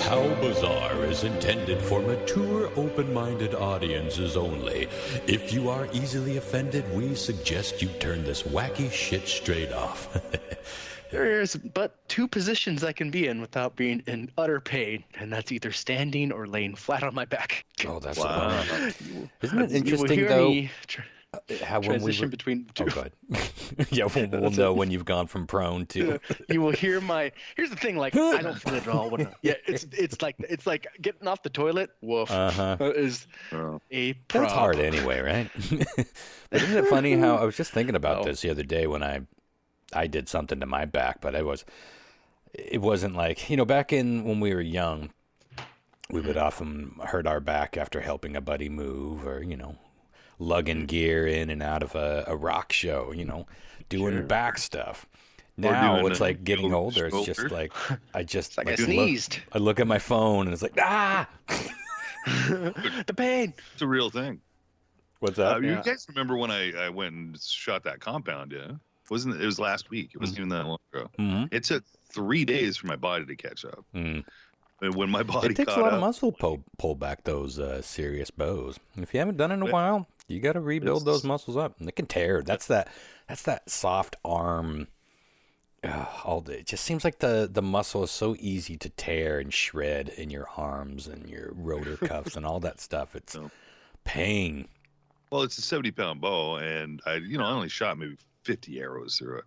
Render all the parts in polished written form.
How Bizarre is intended for mature, open-minded audiences only. If you are easily offended, we suggest you turn this wacky shit straight off. There's but two positions I can be in without being in utter pain, and that's either standing or laying flat on my back. Oh, that's Wow. Isn't it You will interesting hear though? me How when we transition were... between the two. Oh, good. Yeah, we'll know when you've gone from prone to. You will hear my. Here's the thing, like I don't feel it at all. Yeah, it's like getting off the toilet. Woof. Is a prop. That's hard anyway, right? But isn't it funny how I was just thinking about this the other day when I did something to my back, but it wasn't like, back when we were young, we would often hurt our back after helping a buddy move or, lugging gear in and out of a rock show, doing back stuff. Now it's like getting older. It's just like, I sneezed. I look at my phone and it's like, the pain. It's a real thing. What's that? You guys remember when I went and shot that compound, yeah? It was last week. It wasn't even that long ago. Mm-hmm. It took 3 days for my body to catch up. And when my body it takes a lot of muscle pull back those serious bows. If you haven't done it in a while, you got to rebuild those muscles up. And they can tear. That's that soft arm. All day. It just seems like the muscle is so easy to tear and shred in your arms and your rotor cuffs and all that stuff. It's pain. Well, it's a 70-pound bow, and I only shot maybe 50 arrows through it.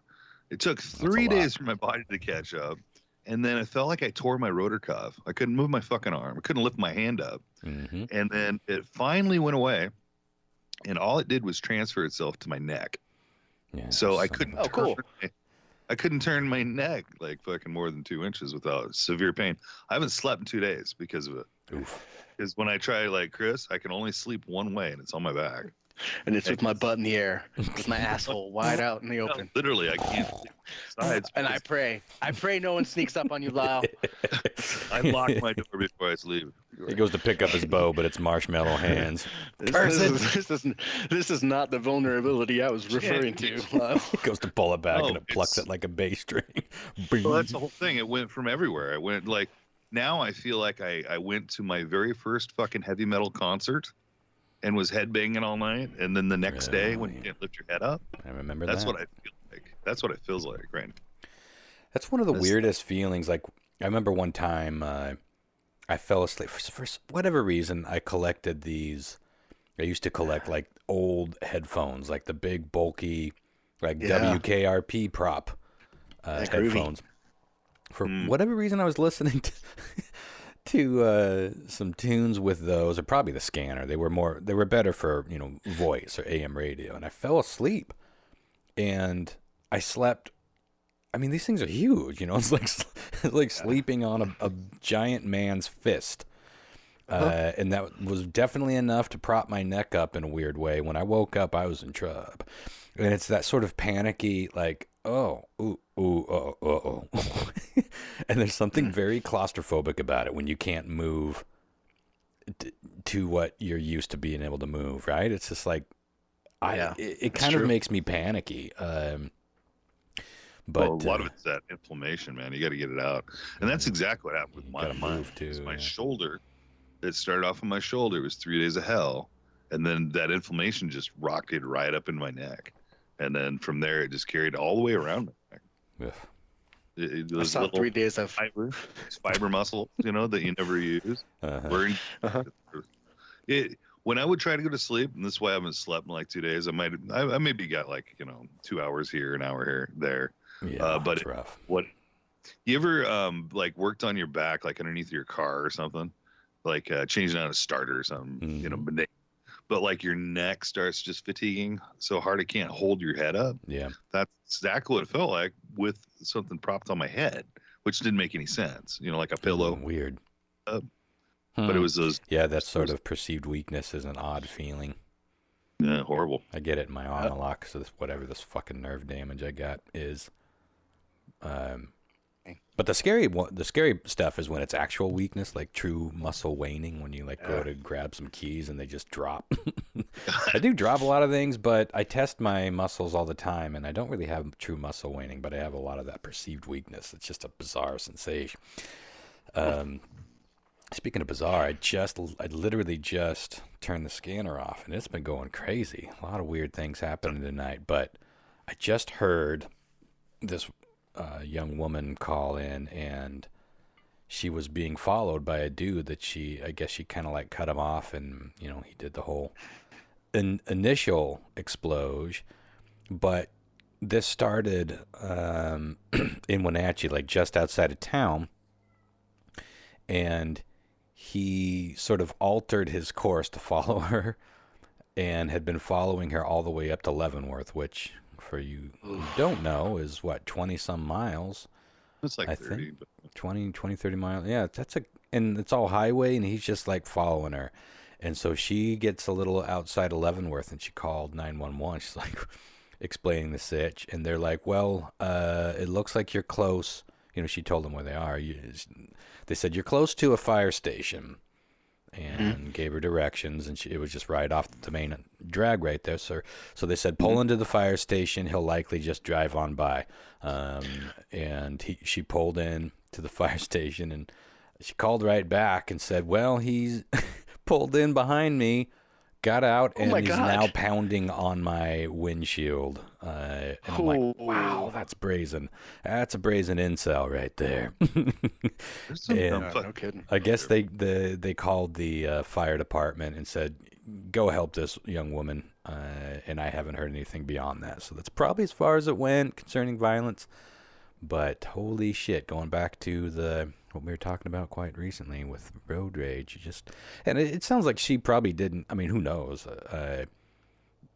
It took 3 days for my body to catch up, and then I felt like I tore my rotor cuff. I couldn't move my fucking arm. I couldn't lift my hand up. Mm-hmm. And then it finally went away, and all it did was transfer itself to my neck. Yeah, so I couldn't. I couldn't turn my neck like fucking more than 2 inches without severe pain. I haven't slept in 2 days because of it. Oof. Because when I try like Chris, I can only sleep one way, and it's on my back. And it's with my butt in the air, with my asshole wide out in the open. No, literally, I can't sleep sides. And I pray no one sneaks up on you, Lyle. I lock my door before I sleep. He goes to pick up his bow, but it's marshmallow hands. This is not the vulnerability I was referring to. He goes to pull it back and it plucks it like a bass string. Well, that's the whole thing. It went from everywhere. I went like, now I feel like I went to my very first fucking heavy metal concert and was headbanging all night, and then the next day when you can't lift your head up, I remember that's what I feel like. That's what it feels like, right? That's one of the weirdest feelings. Like, I remember one time I fell asleep for whatever reason. I collected these. I used to collect like old headphones, like the big bulky, like WKRP prop headphones. For whatever reason, I was listening to some tunes with those, or probably the scanner. They were better for voice or AM radio, and I fell asleep, and I slept. I mean, these things are huge. It's like sleeping on a giant man's fist, and that was definitely enough to prop my neck up in a weird way. When I woke up, I was in trouble, and it's that sort of panicky, like, oh, ooh, oh. And there's something very claustrophobic about it when you can't move to what you're used to being able to move, right? It's just like, it kind of makes me panicky. But a lot of it's that inflammation, man. You got to get it out. And that's exactly what happened with mine. My shoulder, it started off on my shoulder. It was 3 days of hell. And then that inflammation just rocketed right up in my neck. And then from there, it just carried all the way around my neck. Yeah. I saw 3 days of fiber muscle, that you never use. When I would try to go to sleep, and this is why I haven't slept in like 2 days, I maybe got like 2 hours here, an hour here, there. Yeah, but it's rough. What you ever like worked on your back, like underneath your car or something, like changing out a starter or something, but like your neck starts just fatiguing so hard it can't hold your head up. Yeah, that's exactly what it felt like with something propped on my head, which didn't make any sense. Like a pillow. Weird. But it was those. Yeah, that sort of perceived weakness is an odd feeling. Yeah, horrible. I get it in my arm a lot because of whatever this fucking nerve damage I got is. But the scary stuff is when it's actual weakness, like true muscle waning, when you like go to grab some keys and they just drop. I do drop a lot of things, but I test my muscles all the time, and I don't really have true muscle waning, but I have a lot of that perceived weakness. It's just a bizarre sensation. Speaking of bizarre, I literally just turned the scanner off, and it's been going crazy. A lot of weird things happening tonight, but I just heard this young woman call in, and she was being followed by a dude that I guess she kind of like cut him off, and he did the whole initial explosion, but this started in Wenatchee, like just outside of town, and he sort of altered his course to follow her and had been following her all the way up to Leavenworth, which, for you who don't know, is what, 20-some miles? It's like 30. But 20, 30 miles. Yeah, and it's all highway, and he's just like following her. And so she gets a little outside of Leavenworth, and she called 911. She's like explaining the sitch, and they're like, well, it looks like you're close. She told them where they are. They said, you're close to a fire station, and gave her directions, and it was just right off the main drag right there. So they said, pull into the fire station. He'll likely just drive on by. And she pulled in to the fire station, and she called right back and said, well, he's pulled in behind me, got out, and he's now pounding on my windshield. And I'm like, wow, that's brazen. That's a brazen incel right there. No kidding. I guess they called the fire department and said, go help this young woman. And I haven't heard anything beyond that. So that's probably as far as it went concerning violence. But holy shit, going back to what we were talking about quite recently with road rage, and it sounds like she probably didn't. I mean, who knows?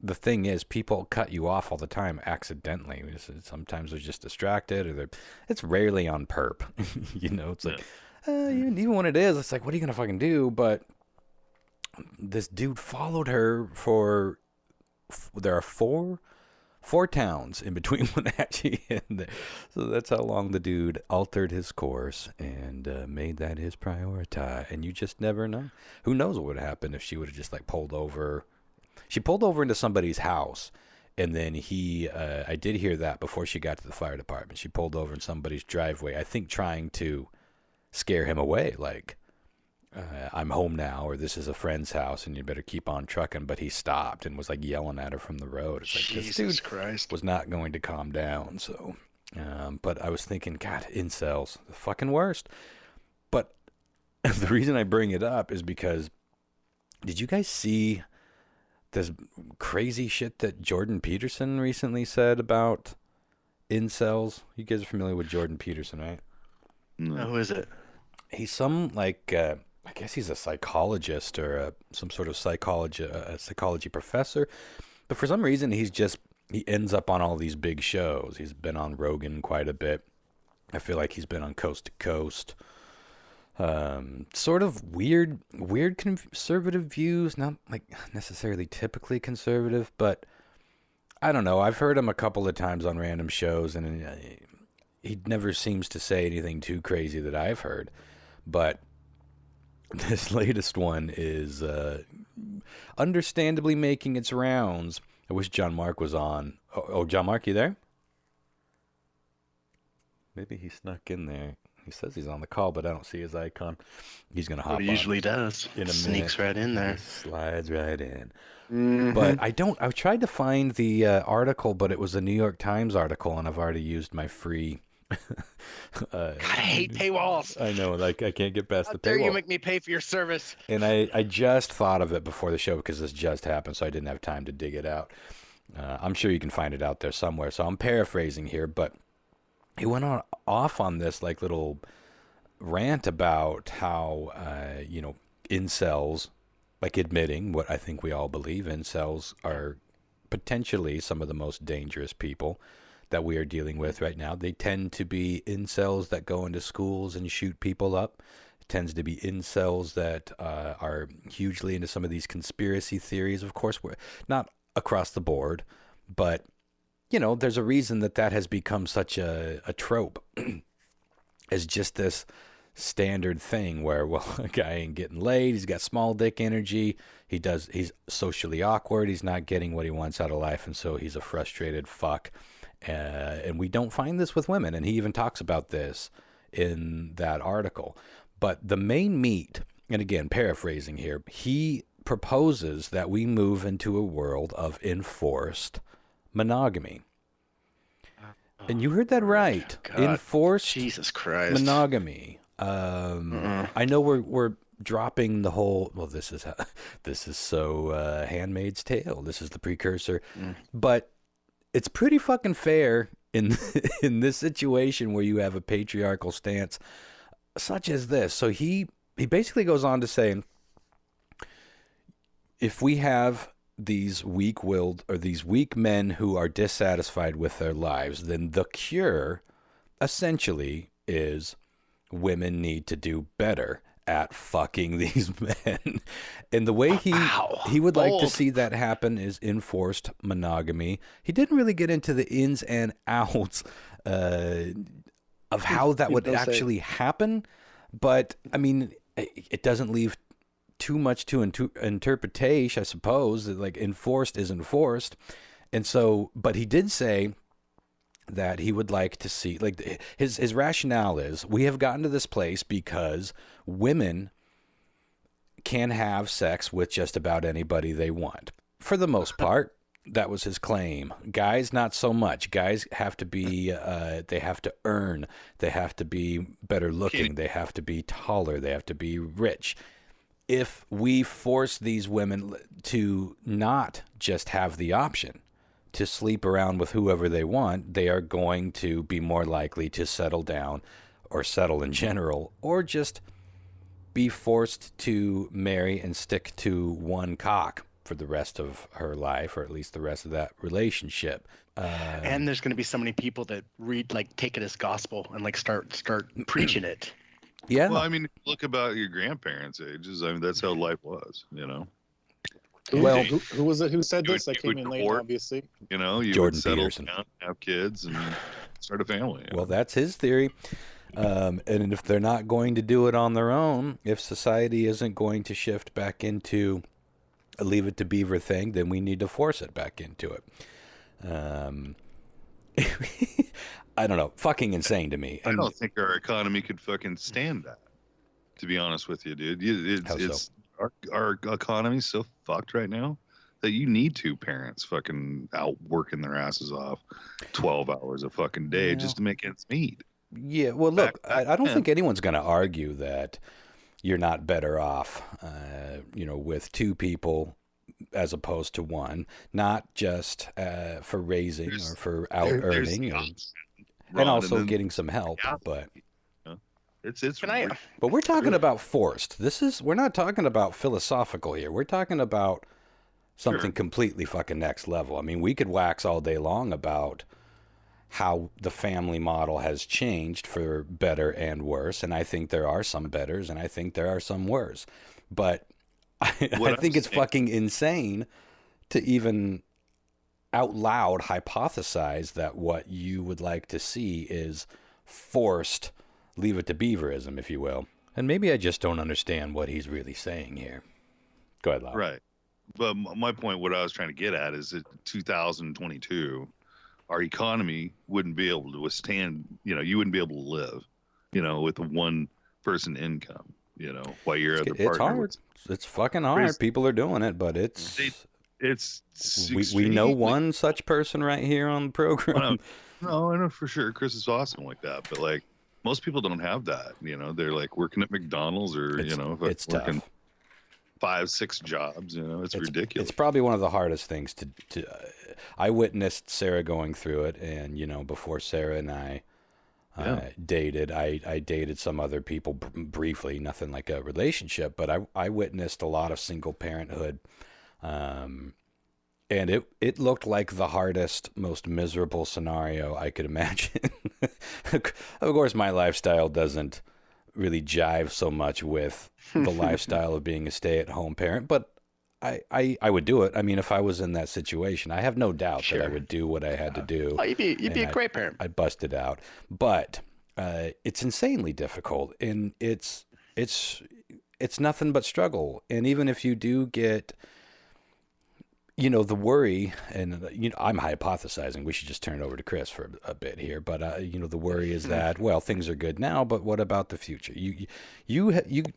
The thing is, people cut you off all the time accidentally. Sometimes they're just distracted, or it's rarely on perp. It's like, even when it is, it's like, what are you gonna fucking do? But this dude followed her for. There are four towns in between Wenatchee and there. So that's how long the dude altered his course and made that his priority. And you just never know. Who knows what would happen if she would have just like pulled over. She pulled over into somebody's house, and then I did hear that before she got to the fire department. She pulled over in somebody's driveway, I think trying to scare him away, like, I'm home now, or this is a friend's house, and you better keep on trucking. But he stopped and was like yelling at her from the road. It's like, Jesus this dude Christ was not going to calm down. So, but I was thinking, God, incels, the fucking worst. But the reason I bring it up is because, did you guys see this crazy shit that Jordan Peterson recently said about incels? You guys are familiar with Jordan Peterson, right? No. Who is it? He's some I guess he's a psychologist or some sort of psychology professor. But for some reason, he ends up on all these big shows. He's been on Rogan quite a bit. I feel like he's been on Coast to Coast. Sort of weird conservative views, not like necessarily typically conservative, but I don't know. I've heard him a couple of times on random shows, and he never seems to say anything too crazy that I've heard. But this latest one is understandably making its rounds. I wish John Mark was on. Oh, John Mark, you there? Maybe he snuck in there. He says he's on the call, but I don't see his icon. He's going to hop on. He usually does. In a Sneaks minute. right in there. Slides right in. Mm-hmm. But I tried to find the article, but it was a New York Times article, and I've already used my free... God, I hate paywalls. I know, like I can't get past the paywall. How dare you make me pay for your service? And I just thought of it before the show because this just happened, so I didn't have time to dig it out. I'm sure you can find it out there somewhere. So I'm paraphrasing here, but he went off on this like little rant about how incels, like admitting what I think we all believe, incels are potentially some of the most dangerous people that we are dealing with right now. They tend to be incels that go into schools and shoot people up. It tends to be incels that are hugely into some of these conspiracy theories. Of course, we're not across the board, but there's a reason that has become such a trope as just this standard thing where, well, a guy ain't getting laid, he's got small dick energy, he's socially awkward, he's not getting what he wants out of life, and so he's a frustrated fuck. And we don't find this with women, and he even talks about this in that article. But the main meat, and again, paraphrasing here, he proposes that we move into a world of enforced monogamy. And you heard that right. God. Enforced Jesus Christ. monogamy. I know we're dropping the whole. Well, this is so Handmaid's Tale. This is the precursor, but it's pretty fucking fair in in this situation where you have a patriarchal stance such as this. So he basically goes on to say, if we have these weak-willed or these weak men who are dissatisfied with their lives, then the cure essentially is women need to do better at fucking these men. And the way he would like to see that happen is enforced monogamy. He didn't really get into the ins and outs of how that would actually happen, but I mean, it doesn't leave too much to interpretation, I suppose. Like, enforced is enforced. And so, but he did say that he would like to see, like, his rationale is, we have gotten to this place because women can have sex with just about anybody they want. For the most part, that was his claim. Guys, not so much. Guys have to be, they have to earn. They have to be better looking. They have to be taller. They have to be rich. If we force these women to not just have the option to sleep around with whoever they want, they are going to be more likely to settle down or settle in general, or just be forced to marry and stick to one cock for the rest of her life, or at least the rest of that relationship. And there's going to be so many people that take it as gospel and start preaching it. Yeah. Well, I mean, look about your grandparents' ages. I mean, that's how life was, you know. Well, who was it who said this? I came in late, obviously. You know, you Jordan would settle Peterson. down, have kids, and start a family. Well, that's his theory. And if they're not going to do it on their own, if society isn't going to shift back into a Leave It to Beaver thing, then we need to force it back into it. I don't know. Fucking insane to me. I don't think our economy could fucking stand that, to be honest with you, dude. It's our economy's so fucked right now that you need two parents fucking out working their asses off 12 hours a fucking day just to make ends meet. Yeah, well, look, I don't think anyone's going to argue that you're not better off, with two people as opposed to one, not just for raising or for out earning, and also getting some help. But but we're talking about forced. We're not talking about philosophical here. We're talking about something completely fucking next level. I mean, we could wax all day long about how the family model has changed for better and worse, and I think there are some betters, and I think there are some worse. But I think it's fucking insane to even out loud hypothesize that what you would like to see is forced Leave It to Beaverism, if you will. And maybe I just don't understand what he's really saying here. Go ahead, Lau. Right. But my point, what I was trying to get at, is that 2022, our economy wouldn't be able to withstand, you wouldn't be able to live, with a one-person income, while you're at the partner. It's hard. It's fucking hard. People are doing it, but it's we know one such person right here on the program. No, I know for sure Chris is awesome like that, but most people don't have that. They're working at McDonald's or it's working tough. 5-6 jobs. It's ridiculous. It's probably one of the hardest things to I witnessed Sarah going through it, and before Sarah and I dated, I dated some other people briefly, nothing like a relationship, but I witnessed a lot of single parenthood, and it looked like the hardest, most miserable scenario I could imagine. Of course, my lifestyle doesn't really jive so much with the lifestyle of being a stay-at-home parent, but I would do it. I mean, if I was in that situation, I have no doubt that I would do what I had to do. Oh, you'd be a great parent. I'd bust it out. But it's insanely difficult, and it's nothing but struggle. And even if you do get You know, the worry, and I'm hypothesizing, we should just turn it over to Chris for a bit here, but you know, the worry is that, well, things are good now, but what about the future? You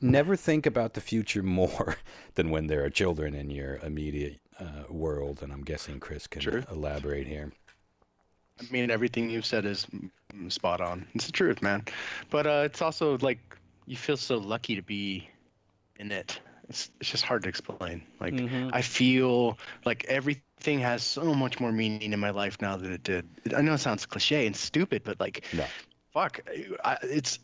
never think about the future more than when there are children in your immediate world, and I'm guessing Chris can elaborate here. I mean, everything you've said is spot on. It's the truth, man. But it's also like you feel so lucky to be in it. It's just hard to explain. Like, I feel like everything has so much more meaning in my life now than it did. I know it sounds cliche and stupid, but like, fuck, it's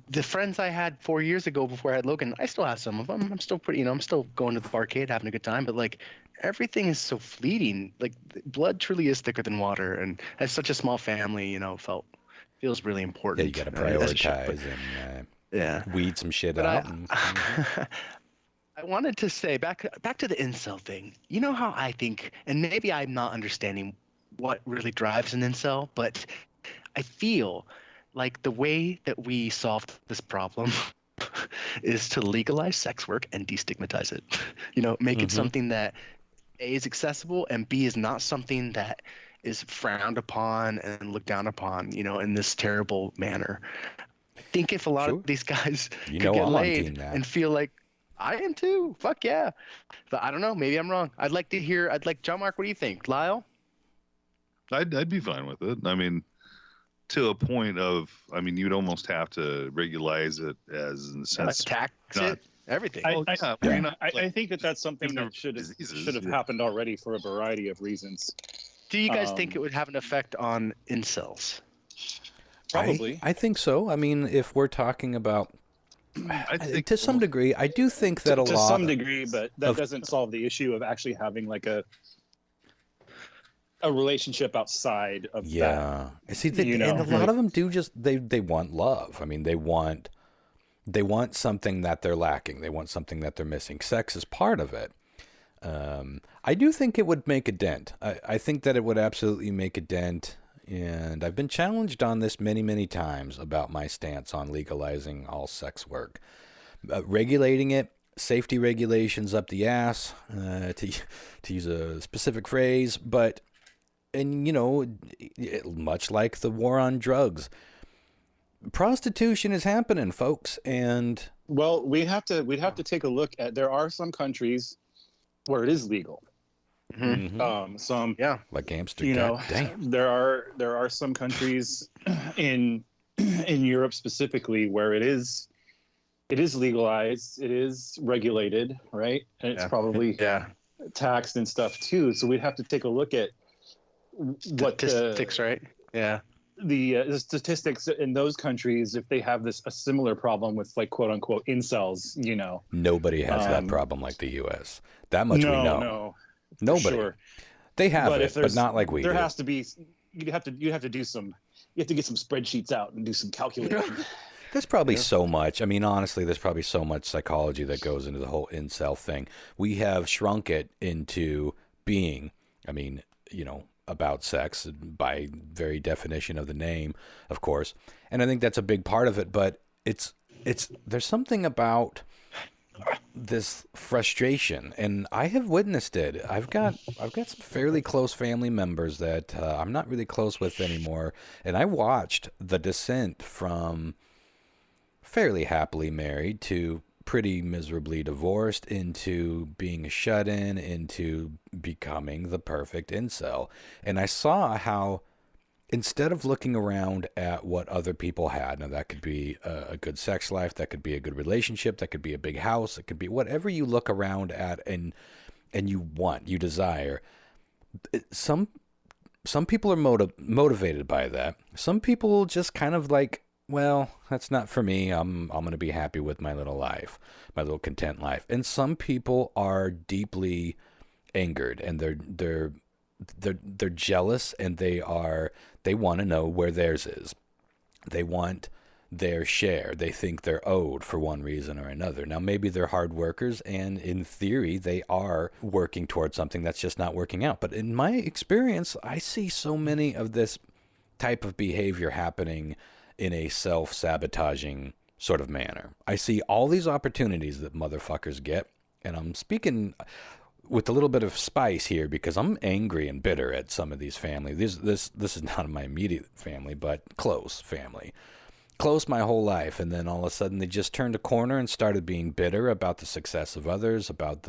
the friends I had 4 years ago before I had Logan. I still have some of them. I'm still pretty, I'm still going to the barcade, having a good time. But like, everything is so fleeting. Like, blood truly is thicker than water. And as such a small family, feels really important. Yeah, you got to prioritize and weed some shit out. I wanted to say back to the incel thing. You know how I think, and maybe I'm not understanding what really drives an incel, but I feel like the way that we solved this problem is to legalize sex work and destigmatize it. Make it something that A, is accessible, and B, is not something that is frowned upon and looked down upon, in this terrible manner. I think if a lot of these guys could get laid and feel like, I am too. Fuck yeah. But I don't know. Maybe I'm wrong. I'd like John Mark, what do you think? Lyle? I'd be fine with it. I mean, to a point of, you'd almost have to regularize it as in the sense. Tax it, everything. I think that's something that should have happened already for a variety of reasons. Do you guys think it would have an effect on incels? Probably. I think so. I mean, if we're talking about, I think to some degree, I do think that to some degree, but that doesn't solve the issue of actually having like a relationship outside of that. See, and a lot of them do just they want love. I mean, they want something that they're lacking. They want something that they're missing. Sex is part of it. I do think it would make a dent. I think that it would absolutely make a dent. And I've been challenged on this many, many times about my stance on legalizing all sex work. Regulating it, safety regulations up the ass, to use a specific phrase, much like the war on drugs, prostitution is happening, folks, and... Well, we'd have to take a look at, there are some countries where it is legal. Like Amsterdam. There are some countries in Europe specifically where it is legalized, it is regulated, right? And it's probably taxed and stuff too. So we'd have to take a look at what statistics, right? Yeah. The statistics in those countries, if they have a similar problem with, like, quote unquote incels, Nobody has that problem like the U.S. That much we know. No. Nobody. Sure. They have but not like we do. There has to be. You have to get some spreadsheets out and do some calculating. There's probably so much. I mean, honestly, there's probably so much psychology that goes into the whole incel thing. We have shrunk it into being, about sex by very definition of the name, of course. And I think that's a big part of it. But there's something about this frustration, and I have witnessed it. I've got some fairly close family members that I'm not really close with anymore, and I watched the descent from fairly happily married to pretty miserably divorced into being a shut-in into becoming the perfect incel. And I saw how, instead of looking around at what other people had, now that could be a good sex life, that could be a good relationship, that could be a big house, it could be whatever you look around at and you want, you desire. Some people are motivated by that. Some people just kind of like, well, that's not for me. I'm going to be happy with my little life, my little content life. And some people are deeply angered, and they're jealous, and they want to know where theirs is. They want their share. They think they're owed for one reason or another. Now, maybe they're hard workers, and in theory, they are working towards something that's just not working out. But in my experience, I see so many of this type of behavior happening in a self-sabotaging sort of manner. I see all these opportunities that motherfuckers get, and I'm speaking with a little bit of spice here, because I'm angry and bitter at some of these families. This is not my immediate family, but close family. Close my whole life, and then all of a sudden they just turned a corner and started being bitter about the success of others, about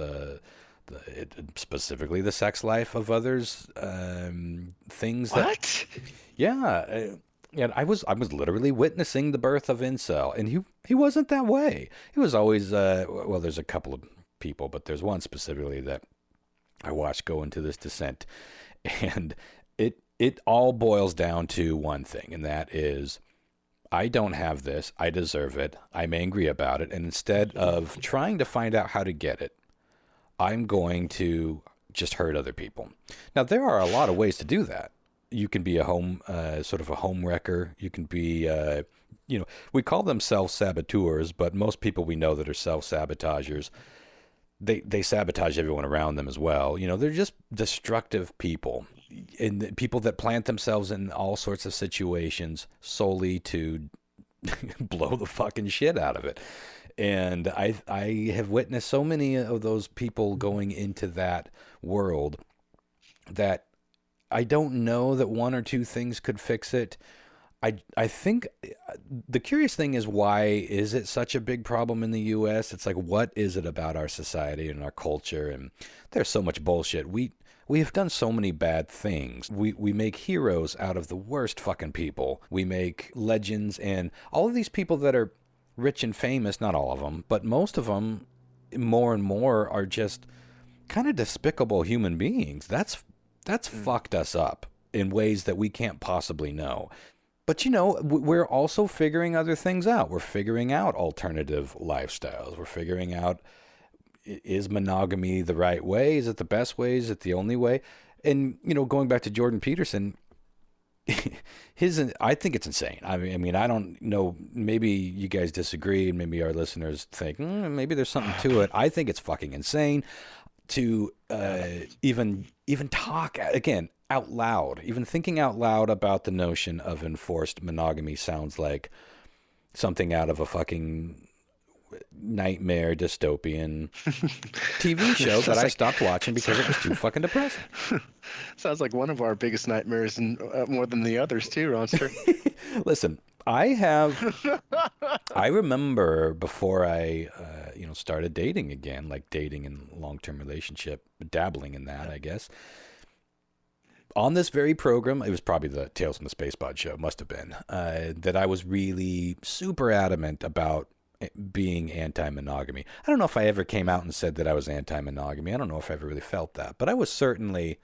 specifically the sex life of others, things that... What? Yeah, and I was literally witnessing the birth of Incel, and he wasn't that way. He was always well, there's a couple of people, but there's one specifically that I watched go into this descent, and it all boils down to one thing, and that is, I don't have this, I deserve it, I'm angry about it, and instead of trying to find out how to get it, I'm going to just hurt other people. Now, there are a lot of ways to do that. You can be sort of a home wrecker. You can be, we call them self-saboteurs, but most people we know that are self-sabotagers, they sabotage everyone around them as well. They're just destructive people, and people that plant themselves in all sorts of situations solely to blow the fucking shit out of it. And I have witnessed so many of those people going into that world that I don't know that one or two things could fix it. I think the curious thing is, why is it such a big problem in the U.S.? It's like, what is it about our society and our culture? And there's so much bullshit. We have done so many bad things. We make heroes out of the worst fucking people. We make legends, and all of these people that are rich and famous, not all of them, but most of them, more and more, are just kind of despicable human beings. That's fucked us up in ways that we can't possibly know. But, we're also figuring other things out. We're figuring out alternative lifestyles. We're figuring out, is monogamy the right way? Is it the best way? Is it the only way? And, going back to Jordan Peterson, I think it's insane. I mean, I don't know. Maybe you guys disagree, and maybe our listeners think maybe there's something to it. I think it's fucking insane to even talk again out loud. Even thinking out loud about the notion of enforced monogamy sounds like something out of a fucking nightmare dystopian TV show that I stopped watching because it was too fucking depressing. Sounds like one of our biggest nightmares, and more than the others too, Ronster. Listen, I remember before I started dating again, like dating in long-term relationship, dabbling in that, I guess. On this very program, it was probably the Tales from the Space Pod show, must have been, that I was really super adamant about being anti-monogamy. I don't know if I ever came out and said that I was anti-monogamy. I don't know if I ever really felt that, but I was certainly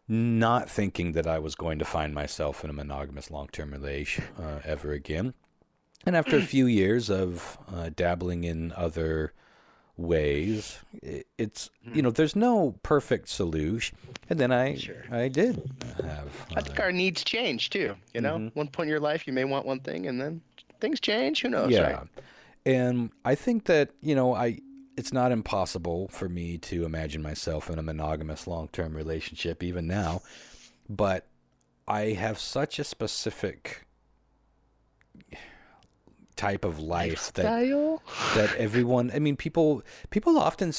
not thinking that I was going to find myself in a monogamous long-term relation ever again. And after a few years of dabbling in other ways, it's there's no perfect solution. And then I did have. I think our needs change too. One point in your life you may want one thing, and then things change. Who knows? Yeah, right? And I think that it's not impossible for me to imagine myself in a monogamous long-term relationship even now, but I have such a specific type of life that everyone, people often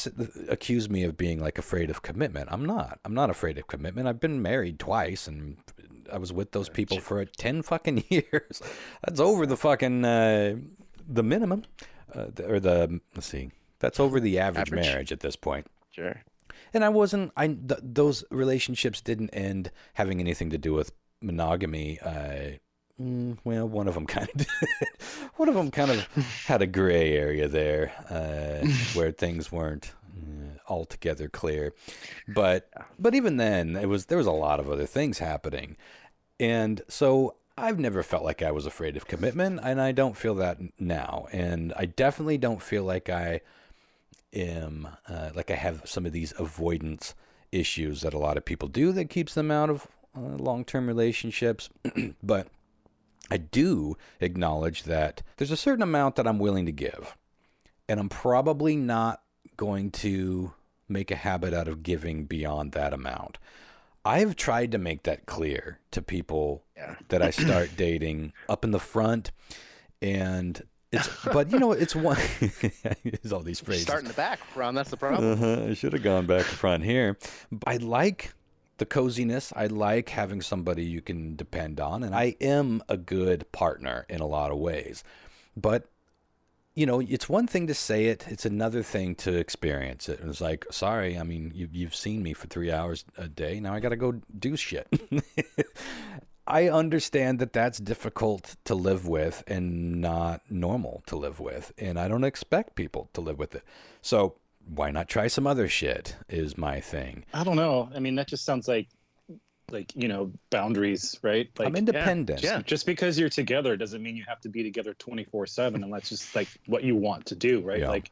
accuse me of being like afraid of commitment. I'm not afraid of commitment. I've been married twice, and I was with those people for 10 fucking years. That's over the fucking the minimum, that's over the average marriage at this point. Sure. And those relationships didn't end having anything to do with monogamy. Well, one of them kind of did. One of them kind of had a gray area there where things weren't altogether clear. But even then, there was a lot of other things happening. And so I've never felt like I was afraid of commitment, and I don't feel that now. And I definitely don't feel like I am like I have some of these avoidance issues that a lot of people do that keeps them out of long-term relationships. But I do acknowledge that there's a certain amount that I'm willing to give, and I'm probably not going to make a habit out of giving beyond that amount. I've tried to make that clear to people that I start dating up in the front, and But you know, it's one. There's all these phrases. Start in the back, Ron. That's the problem. I should have gone back to front here. I like the coziness. I like having somebody you can depend on, and I am a good partner in a lot of ways. But you know, it's one thing to say it; it's another thing to experience it. And it's like, sorry, I mean, you've seen me for 3 hours a day. Now I got to go do shit. I understand that that's difficult to live with and not normal to live with. And I don't expect people to live with it. So why not try some other shit is my thing. I don't know. I mean, that just sounds like, you know, boundaries, right? Like, I'm independent. Yeah. Just because you're together doesn't mean you have to be together 24/7. And that's just like what you want to do, right? Yeah. Like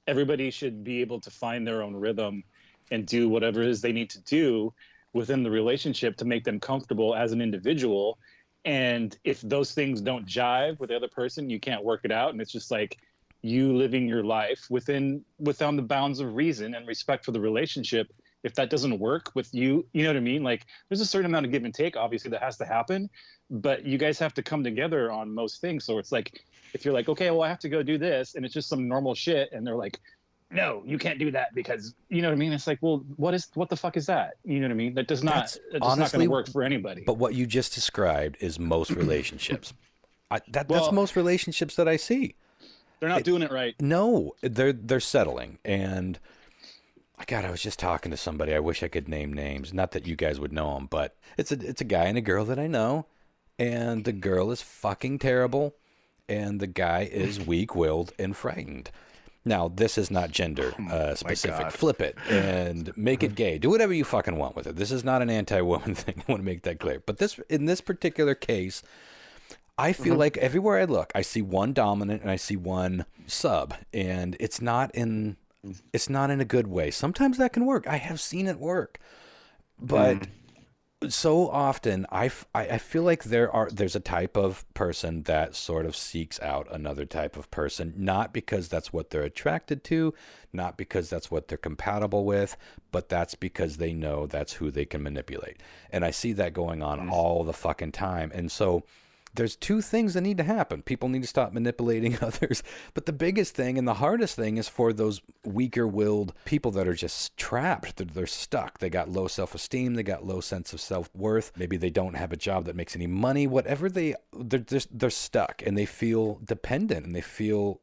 everybody should be able to find their own rhythm and do whatever it is they need to do within the relationship to make them comfortable as an individual. And if those things don't jive with the other person, you can't work it out. And it's just like you living your life within the bounds of reason and respect for the relationship. If that doesn't work with you, you know what I mean? Like there's a certain amount of give and take, obviously, that has to happen, but you guys have to come together on most things. So it's like, if you're like, okay, well, I have to go do this, and it's just some normal shit, and they're like, no, you can't do that because, you know what I mean? It's like, well, what the fuck is that? You know what I mean? That's not going to work for anybody. But what you just described is most relationships. That's most relationships that I see. They're not doing it right. No, they're settling. And God, I was just talking to somebody. I wish I could name names. Not that you guys would know them, but it's a guy and a girl that I know. And the girl is fucking terrible. And the guy is weak-willed and frightened. Now, this is not gender specific. Flip it and make it gay. Do whatever you fucking want with it. This is not an anti-woman thing. I want to make that clear. But in this particular case, I feel like everywhere I look, I see one dominant and I see one sub, and it's not in a good way. Sometimes that can work. I have seen it work, but so often I feel like there's a type of person that sort of seeks out another type of person, not because that's what they're attracted to, not because that's what they're compatible with, but that's because they know that's who they can manipulate. And I see that going on all the fucking time. And so there's two things that need to happen. People need to stop manipulating others. But the biggest thing and the hardest thing is for those weaker-willed people that are just trapped. They're stuck. They got low self-esteem. They got low sense of self-worth. Maybe they don't have a job that makes any money. Whatever they're stuck, and they feel dependent, and they feel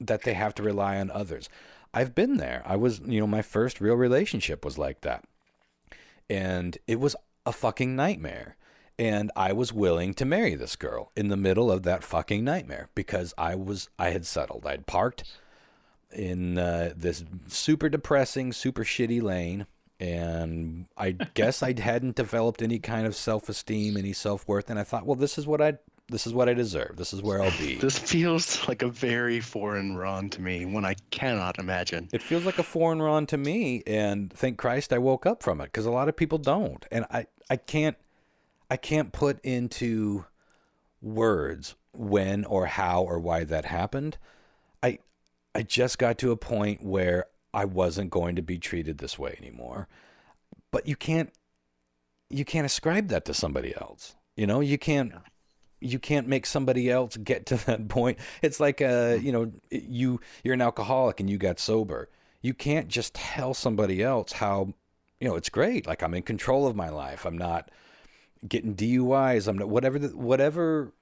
that they have to rely on others. I've been there. I was, my first real relationship was like that. And it was a fucking nightmare. And I was willing to marry this girl in the middle of that fucking nightmare because I had settled. I'd parked in this super depressing, super shitty lane, and I guess I hadn't developed any kind of self-esteem, any self-worth, and I thought, well, this is what I deserve. This is where I'll be. This feels like a very foreign Ron to me, one I cannot imagine. It feels like a foreign Ron to me, and thank Christ I woke up from it, because a lot of people don't, and I can't put into words when or how or why that happened. I just got to a point where I wasn't going to be treated this way anymore. But you can't ascribe that to somebody else. You can't make somebody else get to that point. It's like you're an alcoholic and you got sober. You can't just tell somebody else how it's great. Like, I'm in control of my life. I'm not getting DUIs. I'm not, whatever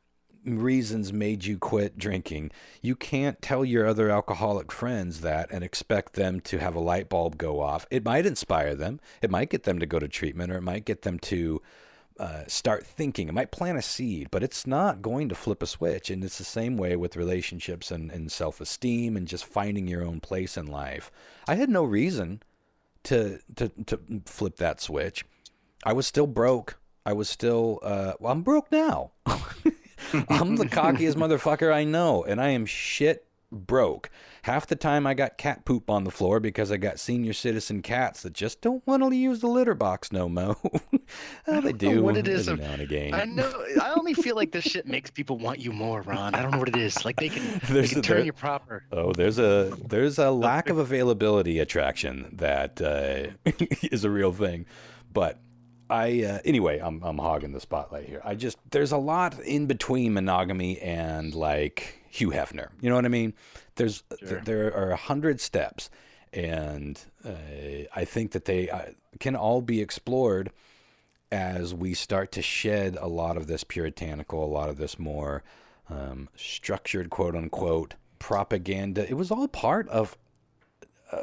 reasons made you quit drinking. You can't tell your other alcoholic friends that and expect them to have a light bulb go off. It might inspire them. It might get them to go to treatment, or it might get them to start thinking. It might plant a seed, but it's not going to flip a switch. And it's the same way with relationships and self-esteem and just finding your own place in life. I had no reason to flip that switch. I was still broke. I was still, I'm broke now. I'm the cockiest motherfucker I know, and I am shit broke. Half the time I got cat poop on the floor because I got senior citizen cats that just don't want to use the litter box no mo. They do what it is every now and again. I know. I only feel like this shit makes people want you more, Ron. I don't know what it is. Like they can turn you proper. Oh, there's a lack of availability attraction that is a real thing. But Anyway, I'm hogging the spotlight here. There's a lot in between monogamy and like Hugh Hefner. You know what I mean? There are 100 steps, and I think that they can all be explored as we start to shed a lot of this puritanical, a lot of this more structured, quote unquote, propaganda. It was all part of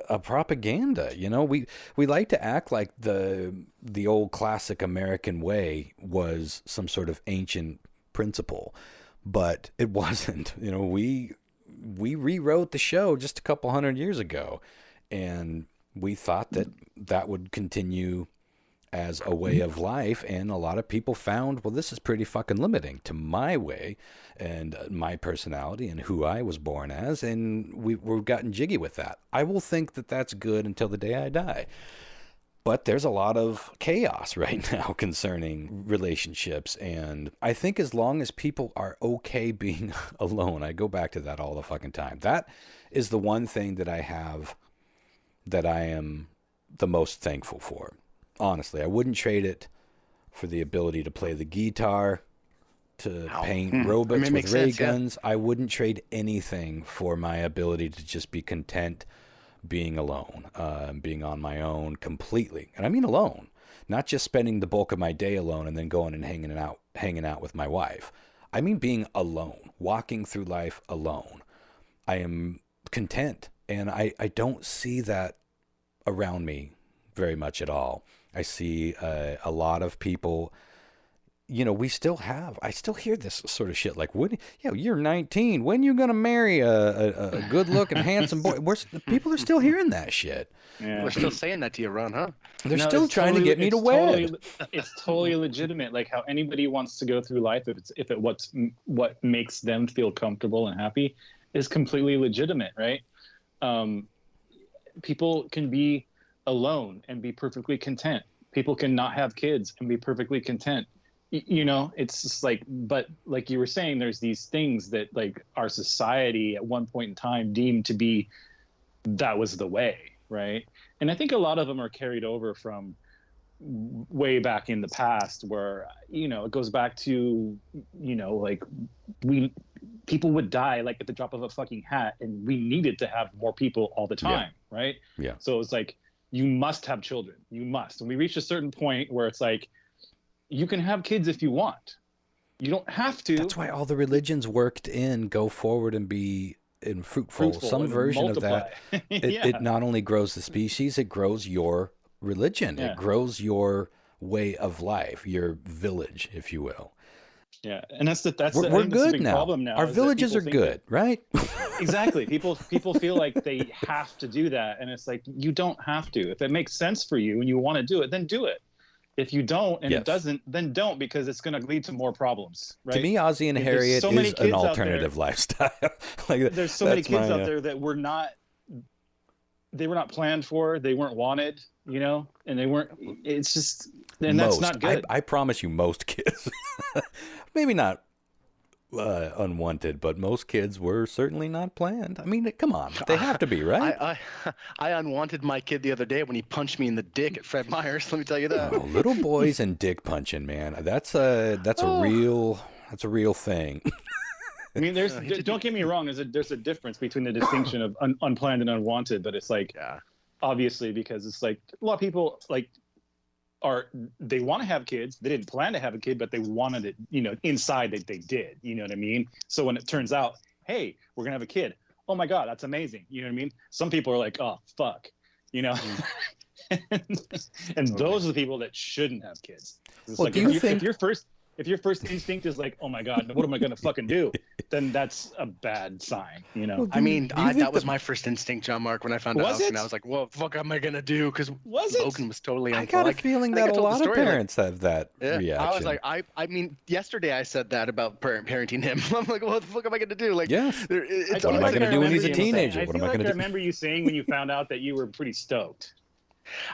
a propaganda. You know, we like to act like the old classic American way was some sort of ancient principle, but it wasn't. You know, we rewrote the show just a couple hundred years ago, and we thought that would continue as a way of life, and a lot of people found, well, this is pretty fucking limiting to my way and my personality and who I was born as, and we've gotten jiggy with that. I will think that that's good until the day I die. But there's a lot of chaos right now concerning relationships, and I think as long as people are okay being alone, I go back to that all the fucking time. That is the one thing that I have that I am the most thankful for. Honestly, I wouldn't trade it for the ability to play the guitar, to paint robots with ray guns. Yeah. I wouldn't trade anything for my ability to just be content being alone, being on my own completely. And I mean alone, not just spending the bulk of my day alone and then going and hanging out with my wife. I mean being alone, walking through life alone. I am content, and I don't see that around me very much at all. I see a lot of people, you know, I still hear this sort of shit like, you're 19. When you going to marry a good-looking, handsome boy? People are still hearing that shit. Yeah. They're still saying that to you, Ron, huh? They're still trying to get me to wed. It's totally legitimate. Like how anybody wants to go through life, if what makes them feel comfortable and happy is completely legitimate, right? People can be alone and be perfectly content. People can not have kids and be perfectly content. You know, it's just like, but like you were saying, there's these things that like our society at one point in time deemed to be, that was the way, right? And I think a lot of them are carried over from way back in the past where, you know, it goes back to, you know, like people would die like at the drop of a fucking hat, and we needed to have more people all the time, right? Yeah. So it was like, you must have children. You must. And we reached a certain point where it's like, you can have kids if you want. You don't have to. That's why all the religions worked in go forward and be fruitful. Some version multiply. Of that. It not only grows the species, it grows your religion. Yeah. It grows your way of life, your village, if you will. Yeah, and we're good now. Problem now. Our villages are good, right? Exactly. People feel like they have to do that, and it's like, you don't have to. If it makes sense for you and you want to do it, then do it. If you don't and it doesn't, then don't, because it's going to lead to more problems. Right? To me, Ozzy and Harriet is an alternative lifestyle. Like, there's so many kids out there that were not planned for. They weren't wanted, you know, and they weren't. It's just, and that's not good. I promise you, most kids, maybe not unwanted, but most kids were certainly not planned. I mean, come on, they have to be, right? I unwanted my kid the other day when he punched me in the dick at Fred Meyer's. Let me tell you that. Oh, little boys and dick punching, man. That's a real thing. I mean, don't get me wrong. There's a difference between the distinction of unplanned and unwanted, but it's like, obviously, because it's like a lot of people like they want to have kids. They didn't plan to have a kid, but they wanted it, you know, inside that they did, you know what I mean? So when it turns out, hey, we're going to have a kid. Oh my God, that's amazing. You know what I mean? Some people are like, oh, fuck, you know? And those are the people that shouldn't have kids. It's like, if your first instinct is like, oh my God, what am I going to fucking do? Then that's a bad sign, you know? I mean, that was my first instinct, John Mark, when I found out. And I was like, what the fuck am I going to do? Because Logan was totally I got a feeling that a lot of parents have that reaction. I was like, I mean, yesterday I said that about parenting him. I'm like, what the fuck am I going to do? Like, what am I going to do when he's a teenager? What am I going to do? I remember you saying when you found out that you were pretty stoked.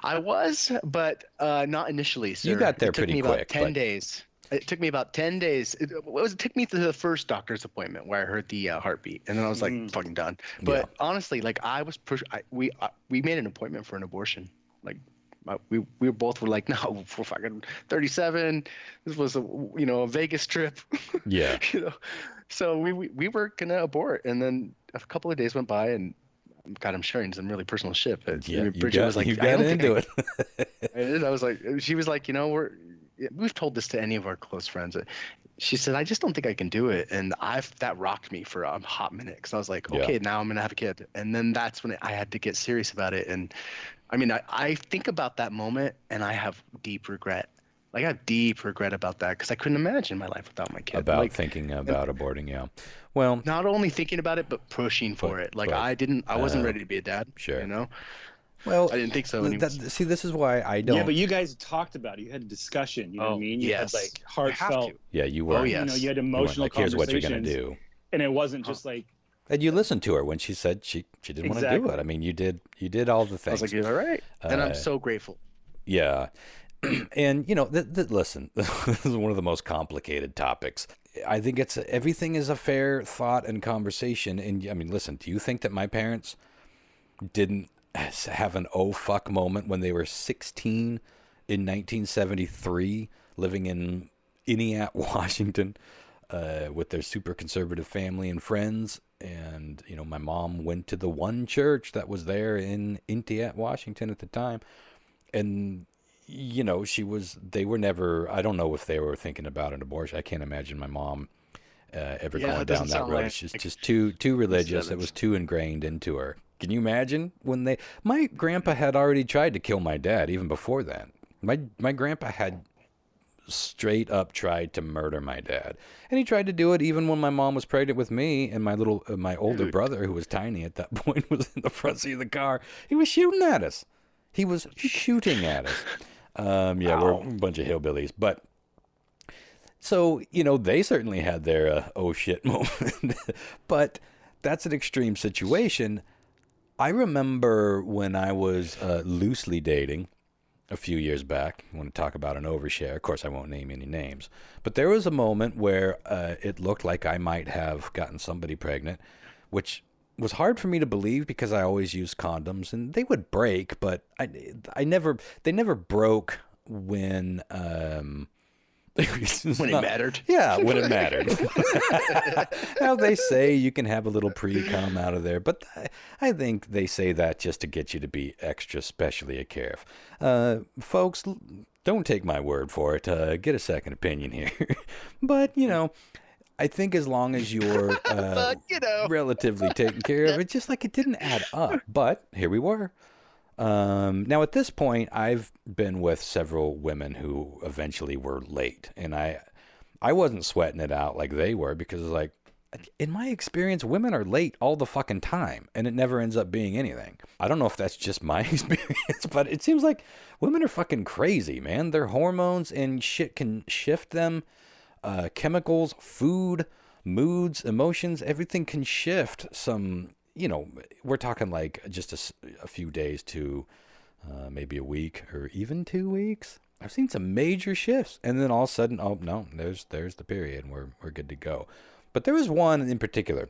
I was, but not initially, sir. You got there pretty quick. It took me about 10 days. It took me about 10 days. It took me to the first doctor's appointment where I heard the heartbeat, and then I was like, fucking done. But honestly, like, I was we made an appointment for an abortion like we both were like, no, we're fucking 37. This was a Vegas trip. Yeah. So we were gonna abort, and then a couple of days went by, and God, I'm sharing some really personal shit. But Yeah, Bridget was like, you got into it. I was like, she was like, we've told this to any of our close friends. She said, I just don't think I can do it. And that rocked me for a hot minute, because I was like, okay, now I'm going to have a kid. And then that's when I had to get serious about it. And I mean, I think about that moment, and I have deep regret. Like, I have deep regret about that, because I couldn't imagine my life without my kid. About thinking about aborting, yeah. Well, not only thinking about it, but pushing for it. Like, I wasn't ready to be a dad. Sure. Well, I didn't think so. See, this is why I don't. Yeah, but you guys talked about it. You had a discussion. You know what I mean? You had like heartfelt. Yeah, you were. Oh, yes. You had emotional conversations. Here's what you're gonna do. And it wasn't just like. And you listened to her when she said she didn't want to do it. I mean, you did all the things. I was like, you're all right, and I'm so grateful. Yeah, and listen, this is one of the most complicated topics. I think everything is a fair thought and conversation. And I mean, listen, do you think that my parents didn't have an oh fuck moment when they were 16 in 1973, living in Entiat, Washington, with their super conservative family and friends? And my mom went to the one church that was there in Entiat, Washington at the time, and they were never, I don't know if they were thinking about an abortion. I can't imagine my mom ever going down that road. It's just too religious. It was too ingrained into her. Can you imagine when my grandpa had already tried to kill my dad even before that. My grandpa had straight up tried to murder my dad. And he tried to do it even when my mom was pregnant with me, and my older brother, who was tiny at that point, was in the front seat of the car. He was shooting at us. He was shooting at us. We're a bunch of hillbillies, but so, they certainly had their oh shit moment, but that's an extreme situation. I remember when I was loosely dating a few years back. I want to talk about an overshare. Of course, I won't name any names, but there was a moment where it looked like I might have gotten somebody pregnant, which was hard for me to believe because I always used condoms and they would break, but they never broke when when it mattered. Yeah, when it mattered. Now they say you can have a little pre-cum out of there, but I think they say that just to get you to be extra specially careful. Folks, don't take my word for it. Get a second opinion here. But, I think as long as you're relatively taken care of, it's just like it didn't add up. But here we were. Now, at this point, I've been with several women who eventually were late. And I wasn't sweating it out like they were because, like, in my experience, women are late all the fucking time. And it never ends up being anything. I don't know if that's just my experience, but it seems like women are fucking crazy, man. Their hormones and shit can shift them. Chemicals, food, moods, emotions, everything can shift some, we're talking like just a few days to maybe a week or even 2 weeks. I've seen some major shifts, and then all of a sudden, oh no, there's the period, and we're good to go. But there was one in particular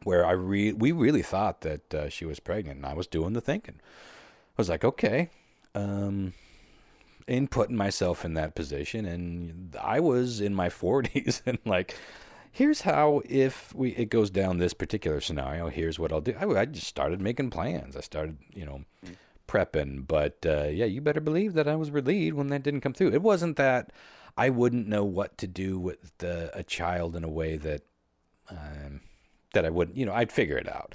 where we really thought that she was pregnant, and I was doing the thinking. I was like, okay, in putting myself in that position, and I was in my 40s, and like, here's how, if it goes down this particular scenario, here's what I'll do. I just started making plans. I started, prepping, but you better believe that I was relieved when that didn't come through. It wasn't that I wouldn't know what to do with a child in a way that I wouldn't, I'd figure it out.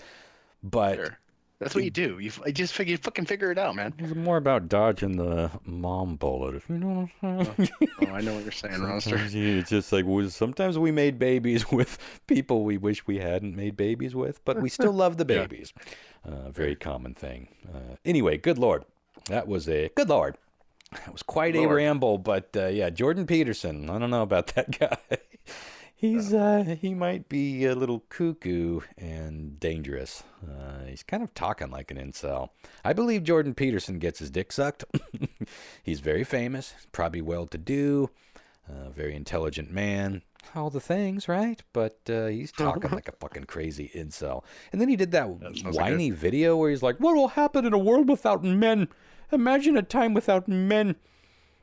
But sure. That's what you do. You fucking figure it out, man. It's more about dodging the mom bullet, if you know what I'm saying. Oh, I know what you're saying, Roster. It's just like sometimes we made babies with people we wish we hadn't made babies with, but we still love the babies. Very common thing. Anyway, good Lord. That was quite a ramble, but Jordan Peterson. I don't know about that guy. He might be a little cuckoo and dangerous. He's kind of talking like an incel. I believe Jordan Peterson gets his dick sucked. He's very famous, probably well-to-do, very intelligent man. all the things, right? But he's talking like a fucking crazy incel. And then he did that whiny video where he's like, what will happen in a world without men? Imagine a time without men.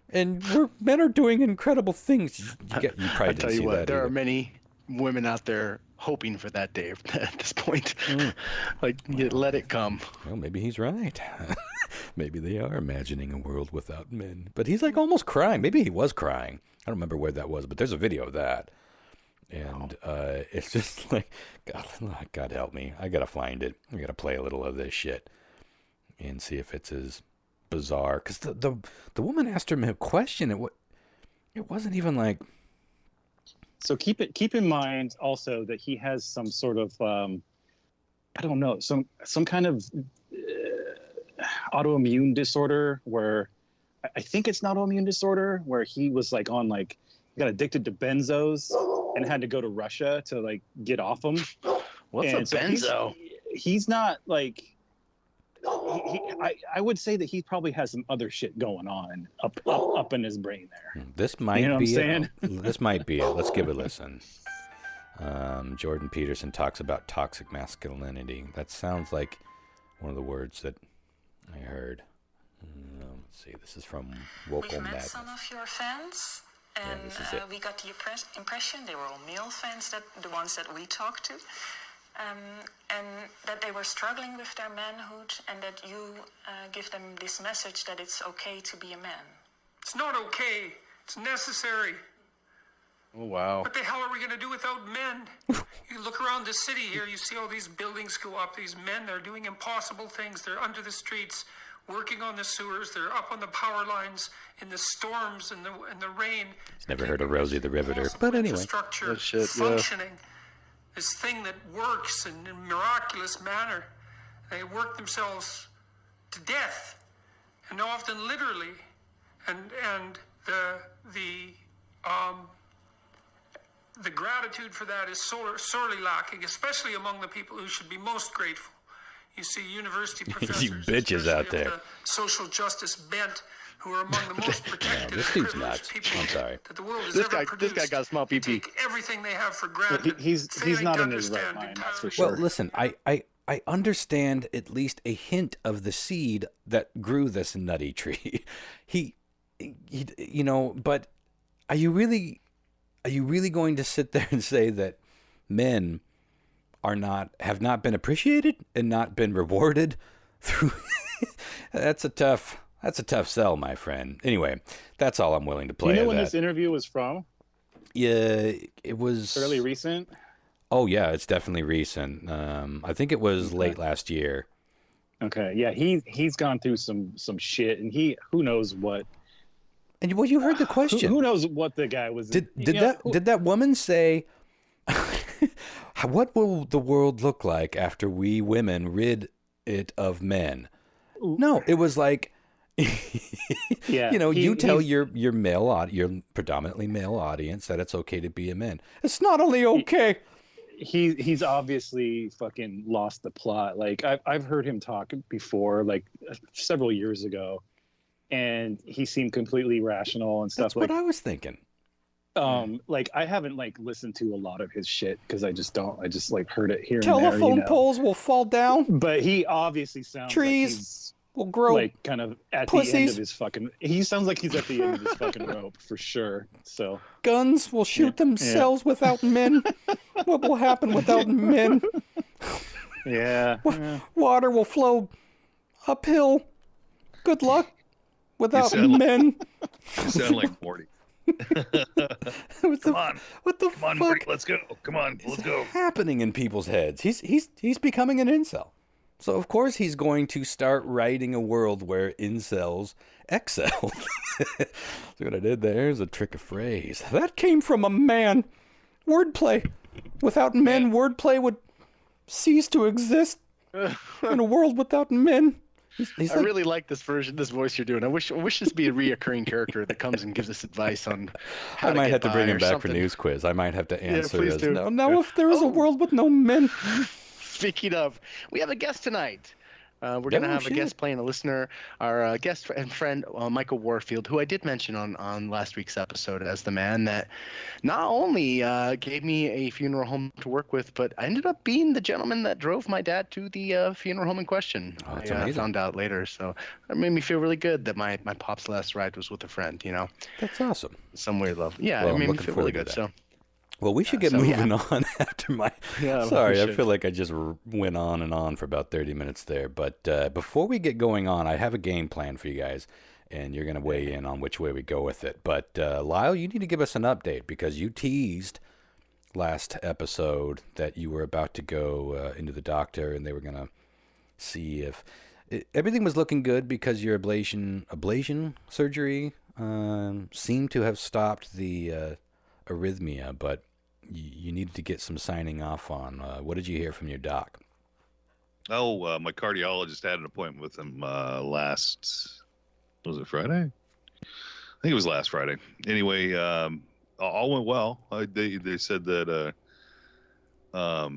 And men are doing incredible things. You probably didn't see that. There are many women out there hoping for that day at this point. Let it come. Well, maybe he's right. Maybe they are imagining a world without men. But he's like almost crying. Maybe he was crying. I don't remember where that was, but there's a video of that. And it's just like, God help me. I got to find it. I got to play a little of this shit and see if it's as bizarre. Because the woman asked him a question. It wasn't even like... So keep in mind also that he has some sort of I don't know, some kind of autoimmune disorder where I think it's an autoimmune disorder where he was like on he got addicted to benzos and had to go to Russia to get off them. What's a benzo? He's not I would say that he probably has some other shit going on up in his brain there. This might be it. This might be it. Let's give it a listen. Jordan Peterson talks about toxic masculinity. That sounds like one of the words that I heard. Let's see. This is from Vocal Madness. We met some of your fans, and we got the impression they were all male fans, the ones that we talked to. And that they were struggling with their manhood, and that you give them this message that it's okay to be a man. It's not okay. It's necessary. Oh, wow. What the hell are we going to do without men? You look around the city here, you see all these buildings go up. These men, they're doing impossible things. They're under the streets, working on the sewers. They're up on the power lines in the storms and the rain. Never heard of Rosie the Riveter, but anyway. Functioning. This thing that works in a miraculous manner. They work themselves to death, and often literally, and the gratitude for that is sorely lacking, especially among the people who should be most grateful. You see university professors, you bitches out there, the social justice bent, who are among the most protected this dude's nuts. People I'm sorry. that the world has This ever produced. guy got a small PP. Take everything they have for granted. He's not in his right mind, that's for sure. Well, listen, I understand at least a hint of the seed that grew this nutty tree. he but are you really going to sit there and say that men have not been appreciated and not been rewarded through That's a tough sell, my friend. Anyway, that's all I'm willing to play. Do you know when this interview was from? Yeah, it was fairly recent. Oh yeah, it's definitely recent. I think it was late last year. Okay, yeah, he's gone through some shit, and who knows what. And well, you heard the question. Who knows what the guy was? Did that woman say? What will the world look like after we women rid it of men? No, it was like, yeah, you tell your your predominantly male audience that it's okay to be a man. It's not only okay. He's obviously fucking lost the plot. Like I've heard him talk before, like several years ago, and he seemed completely rational and stuff. That's what I was thinking. Like I haven't listened to a lot of his shit because I just heard it here Telephone and there. Telephone poles will fall down. But he obviously sounds trees like he's will grow kind of at pussies. the end of his fucking. He sounds like he's at the end of his fucking rope for sure. So guns will shoot themselves without men. What will happen without men? Yeah. Water will flow uphill. Good luck without men. You sound like Morty. Come on, fuck? Morty, let's go. Come on, let's go. Happening in people's heads. He's becoming an incel. So of course he's going to start writing a world where incels excel. See what I did there? Is a trick of phrase. That came from a man. Wordplay. Without men, wordplay would cease to exist in a world without men. I really like this voice you're doing. I wish this be a reoccurring character that comes and gives us advice on how I might have to bring him back something. for news quiz. I might have to answer please do. no, if there is a world with no men. Speaking of, we have a guest tonight. We're going to have a guest playing a listener, our guest and friend, Michael Warfield, who I did mention on last week's episode as the man that not only gave me a funeral home to work with, but I ended up being the gentleman that drove my dad to the funeral home in question. Oh, that's I amazing. found out later. So it made me feel really good that my pop's last ride was with a friend, you know. That's awesome. Some weird love. Yeah, well, it made me feel really good. So. Well, we should get moving on after my... Sorry, I feel like I just went on and on for about 30 minutes there. But before we get going on, I have a game plan for you guys, and you're going to weigh in on which way we go with it. But, Lyle, you need to give us an update, because you teased last episode that you were about to go into the doctor, and they were going to see if... everything was looking good because your ablation surgery seemed to have stopped the arrhythmia, but you needed to get some signing off on. What did you hear from your doc? My cardiologist had an appointment with him was it Friday? I think it was last Friday. Anyway, all went well. They said that I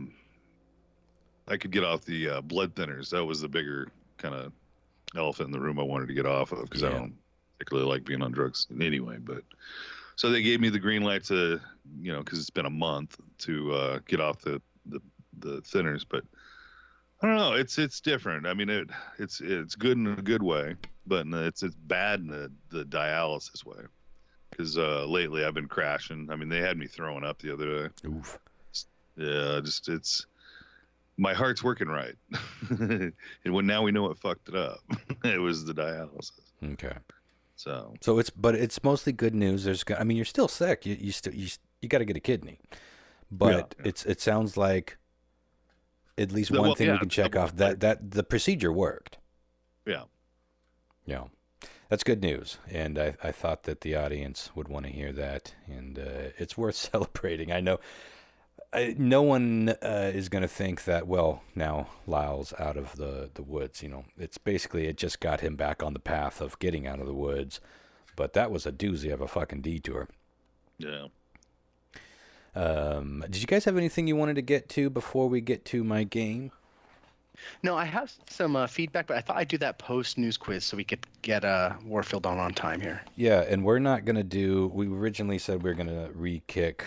could get off the blood thinners. That was the bigger kind of elephant in the room I wanted to get off of, because I don't particularly like being on drugs anyway. But so they gave me the green light to, because it's been a month, to get off the thinners. But I don't know. It's different. I mean, it's good in a good way, but it's bad in the dialysis way. Because lately I've been crashing. I mean, they had me throwing up the other day. Oof. Yeah, it's my heart's working right. And now we know what fucked it up. It was the dialysis. Okay. So it's mostly good news. You're still sick. You got to get a kidney, but it sounds like at least one thing we can check off that the procedure worked. Yeah. Yeah. That's good news, and I thought that the audience would want to hear that, and it's worth celebrating. I know no one is going to think that, well, now Lyle's out of the woods. It's basically, it just got him back on the path of getting out of the woods, but that was a doozy of a fucking detour. Yeah. Did you guys have anything you wanted to get to before we get to my game? No, I have some feedback, but I thought I'd do that post-news quiz so we could get Warfield on time here. Yeah, and we're not going to do... We originally said we were going to re-kick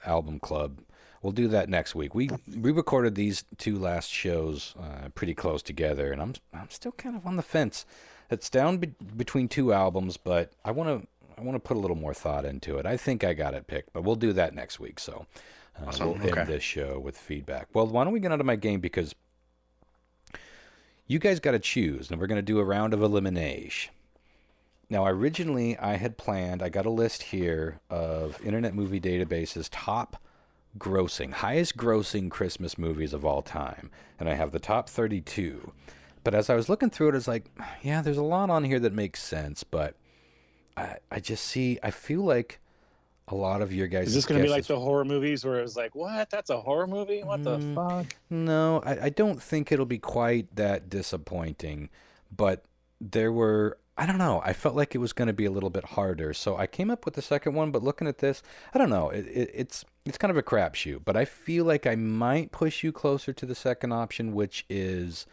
Album Club. We'll do that next week. We recorded these two last shows pretty close together, and I'm still kind of on the fence. It's down between two albums, but I want to put a little more thought into it. I think I got it picked, but we'll do that next week. So awesome. We'll end this show with feedback. Well, why don't we get onto my game, because you guys got to choose, and we're going to do a round of elimination. Now, originally, I had planned, I got a list here of Internet Movie Database's top highest grossing Christmas movies of all time. And I have the top 32. But as I was looking through it, I was like, yeah, there's a lot on here that makes sense, but I feel like a lot of your guys' Is this going to be like the horror movies where it was like, what? That's a horror movie? What the fuck? No, I don't think it'll be quite that disappointing, but there were... I don't know. I felt like it was going to be a little bit harder, so I came up with the second one. But looking at this, I don't know. It's kind of a crapshoot, but I feel like I might push you closer to the second option, which is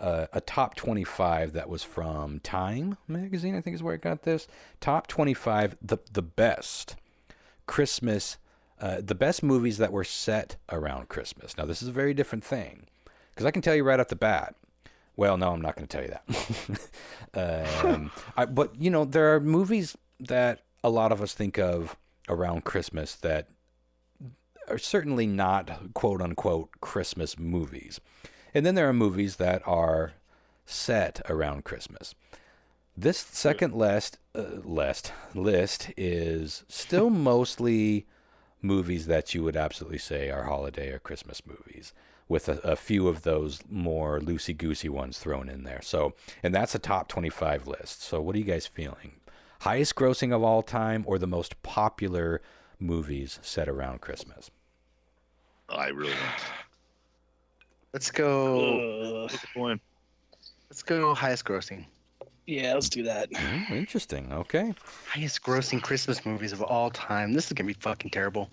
a top 25 that was from Time magazine. I think is where I got this. Top 25, the best Christmas, the best movies that were set around Christmas. Now this is a very different thing, because I can tell you right off the bat. Well, no, I'm not going to tell you that. But, there are movies that a lot of us think of around Christmas that are certainly not quote-unquote Christmas movies. And then there are movies that are set around Christmas. This second list is still mostly movies that you would absolutely say are holiday or Christmas movies, with a few of those more loosey-goosey ones thrown in there. So, and that's a top 25 list. So what are you guys feeling? Highest grossing of all time, or the most popular movies set around Christmas? I really want. Let's go. Let's go highest grossing. Yeah, let's do that. Interesting. Okay. Highest grossing Christmas movies of all time. This is going to be fucking terrible.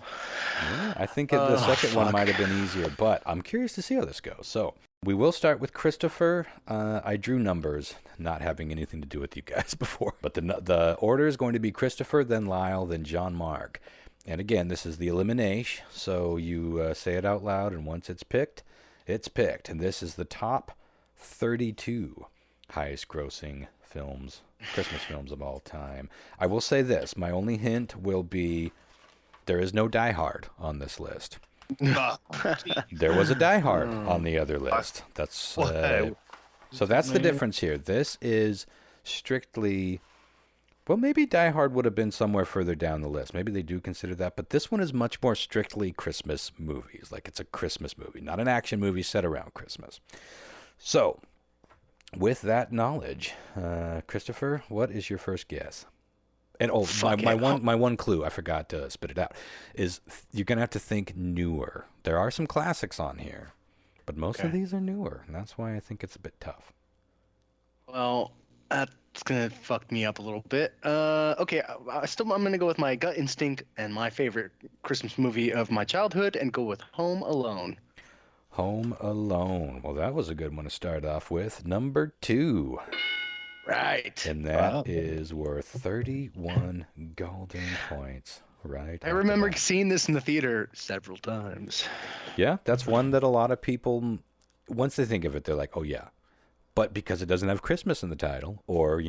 Yeah, I think the second one might have been easier, but I'm curious to see how this goes. So We will start with Christopher. I drew numbers, not having anything to do with you guys before. But the order is going to be Christopher, then Lyle, then John Mark. And again, this is the elimination, so you say it out loud, and once it's picked, it's picked. And this is the top 32 highest-grossing films, Christmas films of all time. I will say this. My only hint will be there is no Die Hard on this list. There was a Die Hard on the other list. That's so that's the difference here. This is strictly, well, maybe Die Hard would have been somewhere further down the list. Maybe they do consider that, but this one is much more strictly Christmas movies. Like, it's a Christmas movie, not an action movie set around Christmas. So, with that knowledge, Christopher, what is your first guess? And my one clue, I forgot to spit it out, is you're going to have to think newer. There are some classics on here, but most of these are newer, and that's why I think it's a bit tough. Well, that's going to fuck me up a little bit. Okay, I'm going to go with my gut instinct and my favorite Christmas movie of my childhood and go with Home Alone. Home Alone. Well, that was a good one to start off with. Number 2. Right. And that is worth 31 golden points. Right. I remember seeing this in the theater several times. Yeah, that's one that a lot of people, once they think of it, they're like, oh, yeah. But because it doesn't have Christmas in the title or,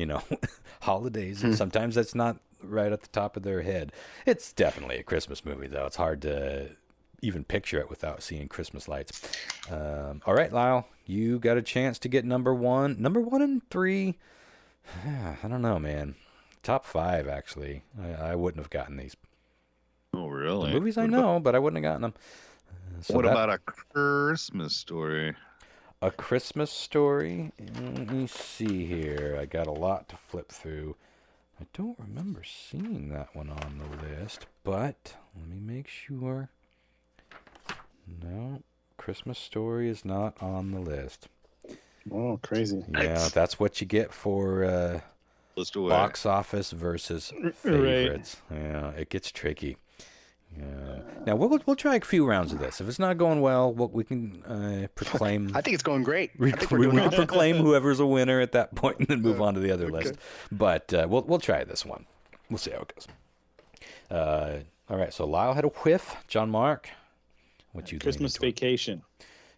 holidays, and sometimes that's not right at the top of their head. It's definitely a Christmas movie, though. It's hard to even picture it without seeing Christmas lights. All right, Lyle, you got a chance to get number 1. Number 1 and 3. I don't know, man. Top 5, actually. I wouldn't have gotten these. Oh, really? The movies I know, but I wouldn't have gotten them. What about A Christmas Story? A Christmas Story? Let me see here. I got a lot to flip through. I don't remember seeing that one on the list, but let me make sure. No, Christmas Story is not on the list. Oh, crazy. Yeah, that's what you get for box office versus favorites. Right. Yeah, it gets tricky. Yeah. Now, we'll try a few rounds of this. If it's not going well, we can proclaim... I think it's going great. We can proclaim whoever's a winner at that point and then move on to the other list. But we'll try this one. We'll see how it goes. All right, so Lyle had a whiff. John Mark, what you Christmas Vacation.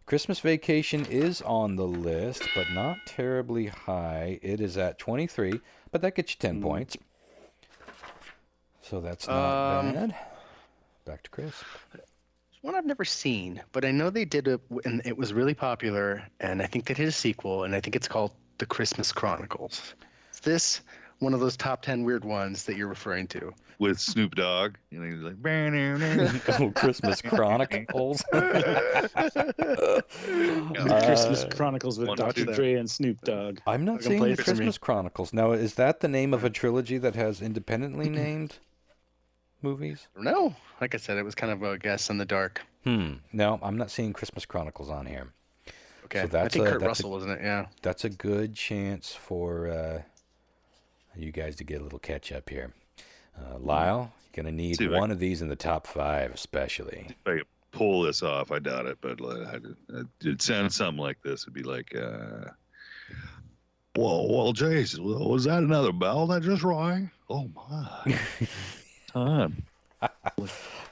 Christmas Vacation is on the list, but not terribly high. It is at 23, but that gets you 10 points. So that's not bad. Back to Chris. It's one I've never seen, but I know they did it, and it was really popular, and I think they did a sequel, and I think it's called The Christmas Chronicles. Is this one of those top 10 weird ones that you're referring to? With Snoop Dogg, he's like, Christmas Chronicles. Christmas Chronicles with Dr. Dre and Snoop Dogg. I'm not seeing the Christmas Chronicles. Now, is that the name of a trilogy that has independently named movies? No. Like I said, it was kind of a guess in the dark. No, I'm not seeing Christmas Chronicles on here. Okay. So I think Kurt Russell, wasn't it? Yeah. That's a good chance for you guys to get a little catch up here. Lyle, you're going to need one of these in the top 5, especially. If I could pull this off, I doubt it, but it sounds something like this. It'd be like, well, Jace, was that another bell that just rang? Oh, my. Time.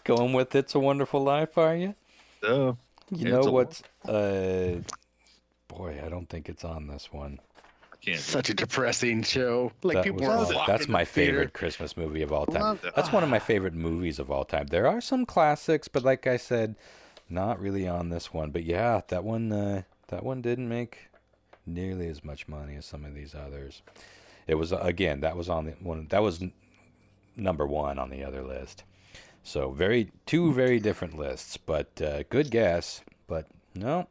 Going with It's a Wonderful Life, are you? Yeah. You know what's... boy, I don't think it's on this one. Such a depressing show. That's my favorite Christmas movie of all time. That's one of my favorite movies of all time. There are some classics, but like I said, not really on this one. But yeah, that one didn't make nearly as much money as some of these others. It was that was on the one. That was number 1 on the other list. So two very different lists, but good guess. But no.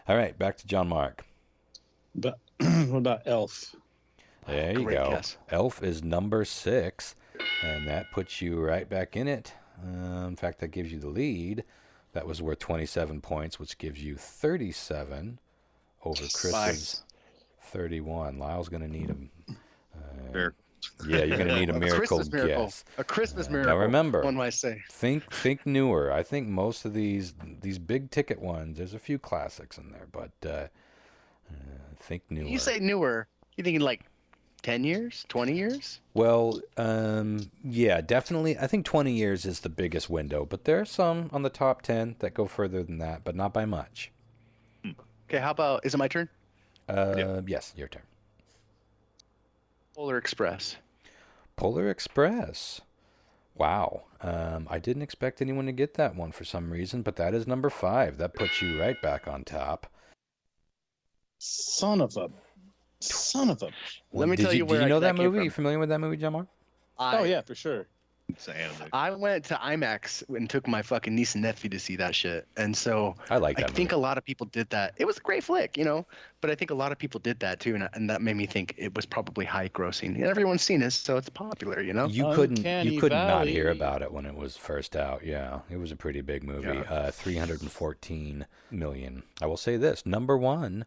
All right, back to John Mark. But what about Elf? There you go. Guess. Elf is number 6, and that puts you right back in it. In fact, that gives you the lead. That was worth 27 points, which gives you 37 over Chris's 31. Lyle's going to need a... yeah, you're going to need a miracle guess. A Christmas miracle. Now remember, one might say. Think newer. I think most of these big ticket ones, there's a few classics in there, but Think newer. You say newer. You thinking like 10 years, 20 years? Well, yeah, definitely. I think 20 years is the biggest window, but there are some on the top 10 that go further than that, but not by much. Okay, how about, is it my turn? Yes, your turn. Polar Express. Polar Express. Wow. I didn't expect anyone to get that one for some reason, but that is number 5. That puts you right back on top. Son of a. Let me tell you where Did you know that movie? From. You familiar with that movie, John Mark? Oh, yeah, for sure. It's an anime. I went to IMAX and took my fucking niece and nephew to see that shit. And so I like that think movie. a lot of people did that. It was a great flick, but I think a lot of people did that too. And that made me think it was probably high grossing. And everyone's seen it, so it's popular, You couldn't not hear about it when it was first out. Yeah, it was a pretty big movie. 314 million. I will say this, number 1,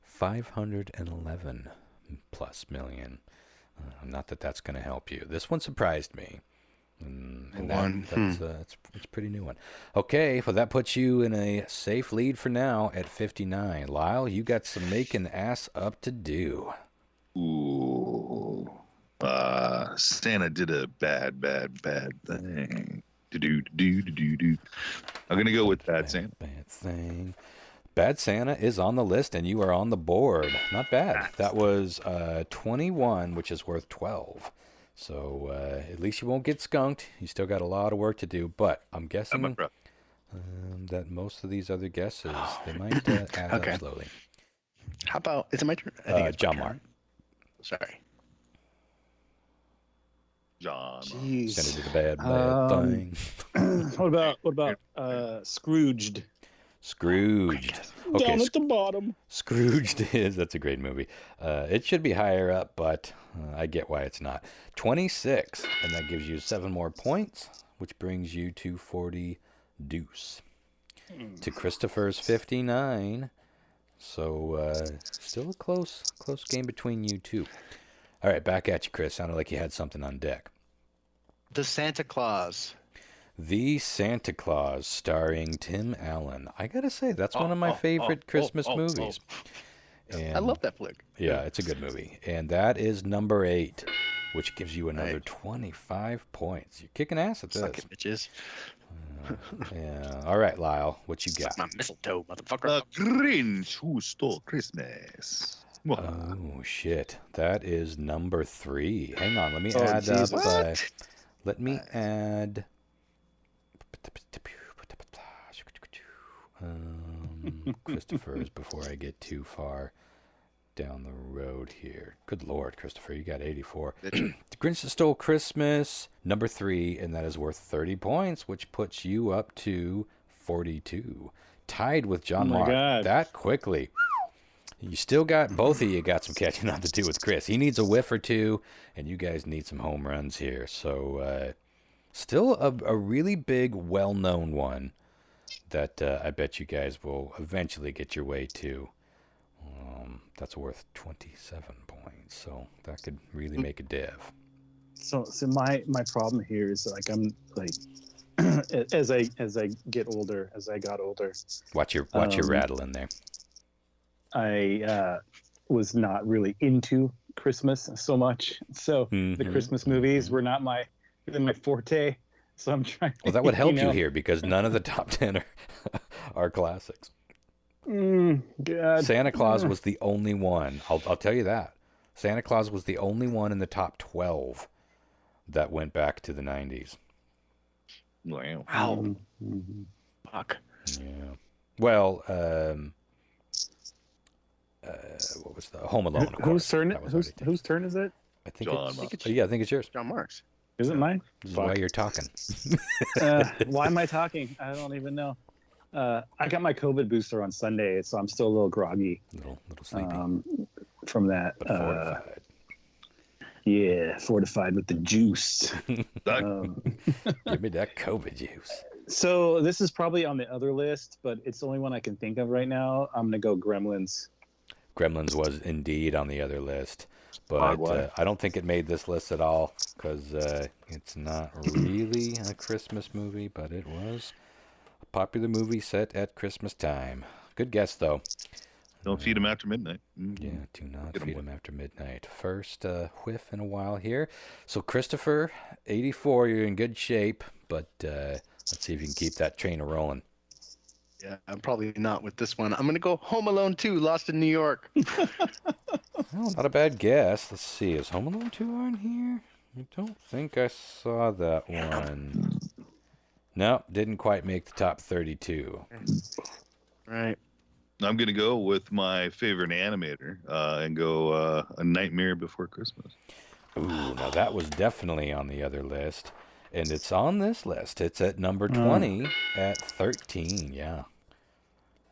511 plus million. Not that that's going to help you. This one surprised me. And it's a pretty new one. Okay, well, that puts you in a safe lead for now at 59. Lyle, you got some making ass up to do. Ooh. Santa did a bad thing. I'm going to go with Bad Santa. Bad thing. Bad Santa is on the list, and you are on the board. Not bad. That was 21, which is worth 12. So at least you won't get skunked. You still got a lot of work to do, but I'm guessing that most of these other guesses, they might add up slowly. How about, is it my turn? I think it's John Mark. Sorry. John. Jeez. Santa did a bad thing. What about Scrooged? Scrooged. Okay, Down at the bottom. Scrooged that's a great movie. It should be higher up, but I get why it's not. 26, and that gives you 7 more points, which brings you to 40 deuce. To Christopher's 59. So still a close game between you two. All right, back at you, Chris. Sounded like you had something on deck. The Santa Claus. The Santa Claus, starring Tim Allen. I gotta say, that's one of my favorite Christmas movies. And, I love that flick. Yeah, it's a good movie. And that is number 8, which gives you another 25 points. You're kicking ass at this. Suck it, bitches. Yeah. All right, Lyle, what you got? My mistletoe, motherfucker. The Grinch Who Stole Christmas. Oh, shit. That is number 3. Hang on, let me add up. Let me add... Christopher's before I get too far down the road here. Good Lord, Christopher, you got 84. The Grinch That Stole Christmas, number 3, and that is worth 30 points, which puts you up to 42. Tied with John Mark. God. That quickly. You still got, both of you got some catching up to do with Chris. He needs a whiff or two, and you guys need some home runs here. So, still a really big, well-known one that I bet you guys will eventually get your way to. That's worth 27 points, so that could really make a div. So my problem here is like I'm like as I got older. Watch your rattle in there. I was not really into Christmas so much, so the Christmas movies were not my forte. So I'm trying. Well, that would help you here because none of the top 10 are classics. God. Santa Claus was the only one. I'll tell you that. Santa Claus was the only one in the top 12 that went back to the 90s. Wow. Fuck. Yeah. Well, what was the Home Alone? Of course. Whose turn is it? I think it's yours. John Mark's. Is it mine? This is why you're talking. Why am I talking? I don't even know. I got my COVID booster on Sunday, so I'm still a little groggy. Little sleepy. From that. But fortified. Yeah, fortified with the juice. Give me that COVID juice. So this is probably on the other list, but it's the only one I can think of right now. I'm going to go Gremlins. Gremlins was indeed on the other list. But I don't think it made this list at all because it's not really a Christmas movie, but it was a popular movie set at Christmas time. Good guess, though. Don't feed them after midnight. Yeah, do not feed them after midnight. First whiff in a while here. So, Christopher, 84, you're in good shape, but let's see if you can keep that train rolling. Yeah, I'm probably not with this one. I'm going to go Home Alone 2, Lost in New York. Well, not a bad guess. Let's see. Is Home Alone 2 on here? I don't think I saw that one. No, didn't quite make the top 32. Right. I'm going to go with my favorite animator and go A Nightmare Before Christmas. Ooh, now that was definitely on the other list. And it's on this list. It's at number 20 at 13, yeah.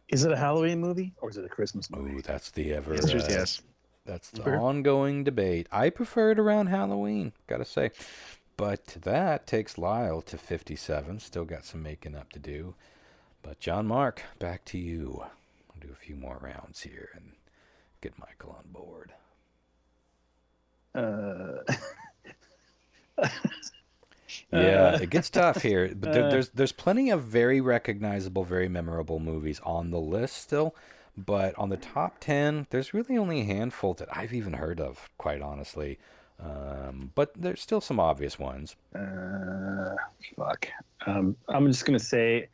Is it a Halloween movie or is it a Christmas movie? Ooh, that's the ever... yes. That's the ongoing debate. I prefer it around Halloween, gotta say. But that takes Lyle to 57. Still got some making up to do. But John Mark, back to you. I'll do a few more rounds here and get Michael on board. Yeah, it gets tough here. But there's plenty of very recognizable, very memorable movies on the list still. But on the top 10, there's really only a handful that I've even heard of, quite honestly. But there's still some obvious ones. Fuck. I'm just going to say...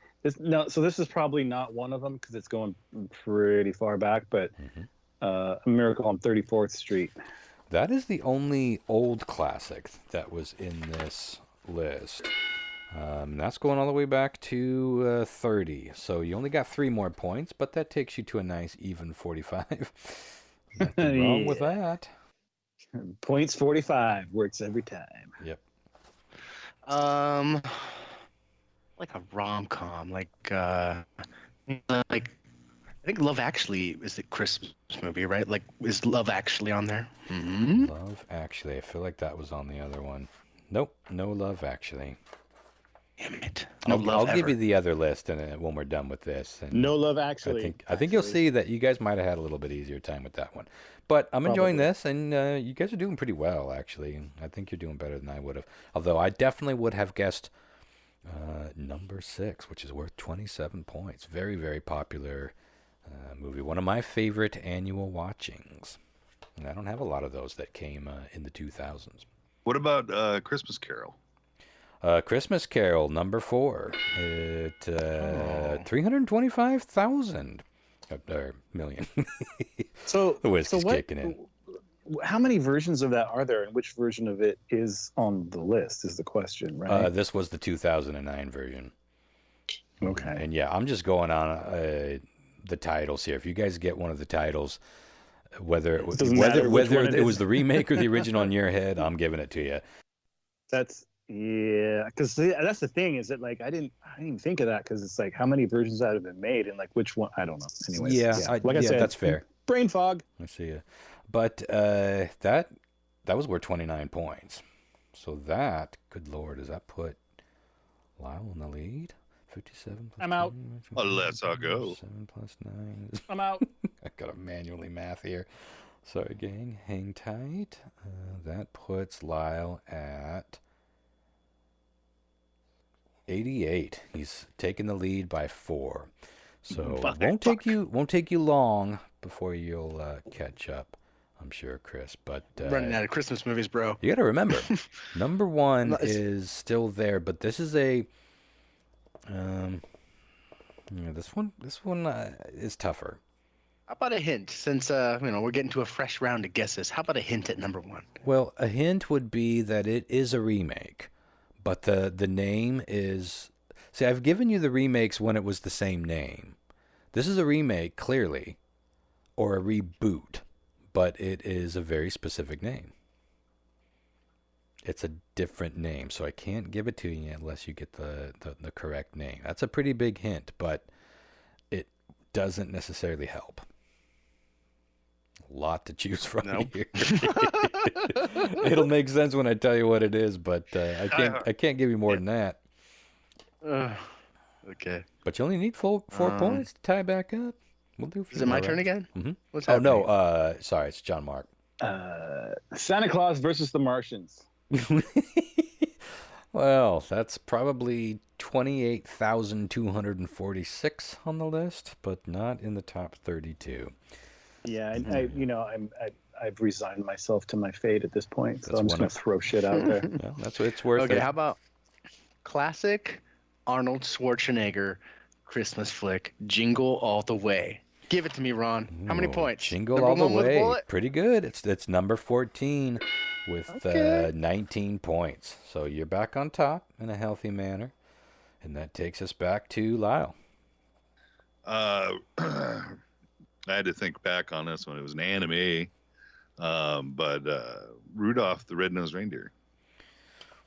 So this is probably not one of them because it's going pretty far back, but A Miracle on 34th Street. That is the only old classic that was in this list. That's going all the way back to 30. So you only got 3 more points, but that takes you to a nice even 45. Nothing wrong with that. Points 45 works every time. Yep. Like a rom-com, like I think Love Actually is the Christmas movie, right? Like, is Love Actually on there? Mm-hmm. Love Actually. I feel like that was on the other one. Nope, no Love Actually. Damn it! I'll give you the other list, and when we're done with this, and No Love Actually. I think you'll see that you guys might have had a little bit easier time with that one. But I'm enjoying this, and you guys are doing pretty well, actually. I think you're doing better than I would have. Although I definitely would have guessed number 6, which is worth 27 points. Very, very popular movie. One of my favorite annual watchings. And I don't have a lot of those that came in the 2000s. What about Christmas Carol? Christmas Carol, number 4. At 325,000 million. So the whiskey's kicking in. How many versions of that are there, and which version of it is on the list is the question, right? This was the 2009 version. Okay. And yeah, I'm just going on the titles here. If you guys get one of the titles, whether it was the remake or the original in your head, I'm giving it to you. Because that's the thing is that like I didn't even think of that because it's like how many versions that have been made and like which one I don't know. Anyways, yeah, I said, that's fair. Brain fog. I see you. But that was worth 29 points. So that, good Lord, does that put Lyle in the lead? 57 plus I'm out. Let's all go. 7 plus 9. I'm out. I gotta manually math here. Sorry, gang. Hang tight. That puts Lyle at 88. He's taking the lead by 4. So won't take you long before you'll catch up, I'm sure, Chris. But running out of Christmas movies, bro. You got to remember, number 1 is still there, but this is a this one is tougher. How about a hint? Since we're getting to a fresh round of guesses, how about a hint at number 1? Well, a hint would be that it is a remake, but the name is. See, I've given you the remakes when it was the same name. This is a remake, clearly, or a reboot, but it is a very specific name. It's a different name, so I can't give it to you unless you get the correct name. That's a pretty big hint, but it doesn't necessarily help. A lot to choose from here. It'll make sense when I tell you what it is, but I can't give you more than that. Okay. But you only need 4 points to tie back up. We'll do. Is it my turn again? Mm-hmm. What's happening? No. Sorry, it's John Mark. Santa Claus versus the Martians. Well, that's probably 28,246 on the list, but not in the top 32. Yeah, I've resigned myself to my fate at this point, so I'm just gonna throw shit out there. Yeah, that's what it's worth. Okay, how about classic Arnold Schwarzenegger Christmas flick, Jingle All the Way? Give it to me, Ron. How many points? Jingle Number All the one with a Way. bullet? Pretty good. It's number 14 with 19 points. So you're back on top in a healthy manner. And that takes us back to Lyle. I had to think back on this one. It was an anime, but Rudolph the Red-Nosed Reindeer.